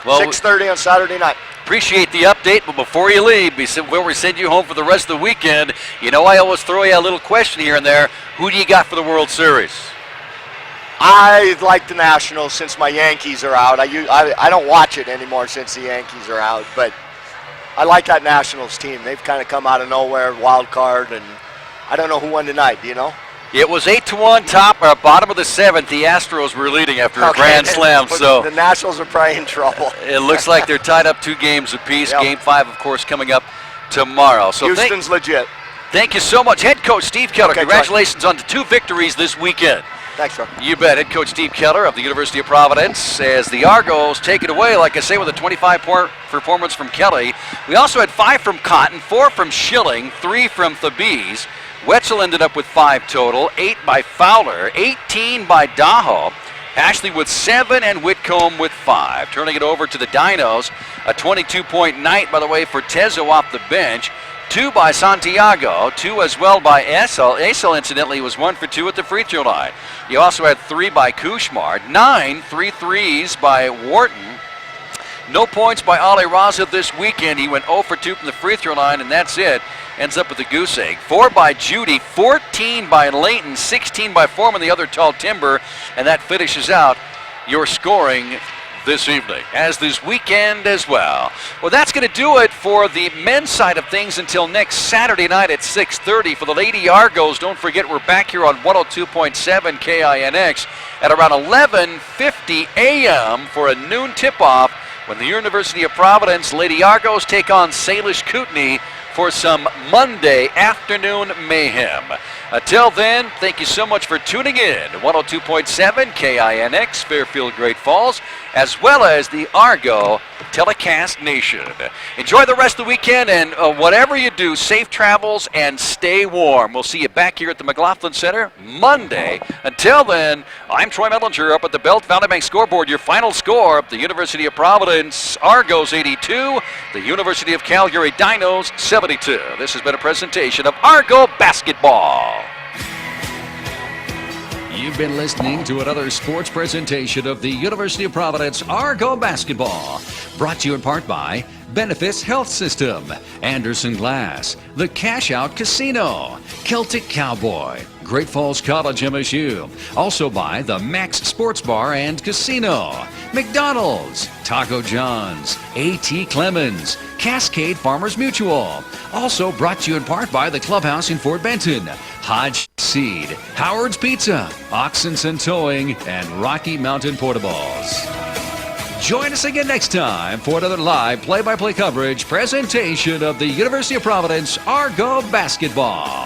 Speaker 24: 6:30 on Saturday night.
Speaker 5: Appreciate the update, but before you leave, before we send you home for the rest of the weekend, I always throw you a little question here and there. Who do you got for the World Series?
Speaker 24: I like the Nationals since my Yankees are out. I don't watch it anymore since the Yankees are out, but I like that Nationals team. They've kind of come out of nowhere, wild card, and I don't know who won tonight. Do you know?
Speaker 5: It was 8-1 bottom of the 7th. The Astros were leading after a grand slam. So
Speaker 24: the Nationals are probably in trouble.
Speaker 5: It looks like they're tied up 2 games apiece. Yep. Game 5, of course, coming up tomorrow. So
Speaker 24: Houston's legit.
Speaker 5: Thank you so much, Head Coach Steve Keller. Congratulations on the 2 victories this weekend.
Speaker 24: Thanks, sir.
Speaker 5: You bet. Head Coach Steve Keller of the University of Providence as the Argos take it away, like I say, with a 25-point performance from Kelly. We also had 5 from Cotton, 4 from Schilling, 3 from Thebes. Wetzel ended up with 5 total, 8 by Fowler, 18 by Daho, Ashley with 7, and Whitcomb with 5. Turning it over to the Dinos, a 22-point night, by the way, for Tezo off the bench. 2 by Santiago, 2 as well by Essel. Essel, incidentally, was 1 for 2 at the free throw line. You also had 3 by Kushmar, 9 3 threes by Wharton. No points by Ali Raza this weekend. He went 0 for 2 from the free throw line, and that's it. Ends up with a goose egg. 4 by Judy, 14 by Layton, 16 by Foreman, the other tall timber, and that finishes out your scoring this evening, as this weekend as well. Well, that's going to do it for the men's side of things until next Saturday night at 6:30. For the Lady Argos, don't forget we're back here on 102.7 KINX at around 11:50 a.m. for a noon tip-off when the University of Providence Lady Argos take on Salish Kootenai for some Monday afternoon mayhem. Until then, thank you so much for tuning in to 102.7 KINX, Fairfield, Great Falls, as well as the Argo Telecast Nation. Enjoy the rest of the weekend, and whatever you do, safe travels and stay warm. We'll see you back here at the McLaughlin Center Monday. Until then, I'm Troy Mellinger up at the Belt Valley Bank scoreboard. Your final score, the University of Providence Argos 82, the University of Calgary Dinos 72. This has been a presentation of Argo Basketball.
Speaker 4: You've been listening to another sports presentation of the University of Providence Argo Basketball. Brought to you in part by Benefis Health System, Anderson Glass, the Cash Out Casino, Celtic Cowboy, Great Falls College MSU. Also by the Max Sports Bar and Casino, McDonald's, Taco John's, A.T. Clemens, Cascade Farmers Mutual. Also brought to you in part by the Clubhouse in Fort Benton, Hodge Seed, Howard's Pizza, Oxenson Towing, and Rocky Mountain Portables. Join us again next time for another live play-by-play coverage presentation of the University of Providence Argo Basketball.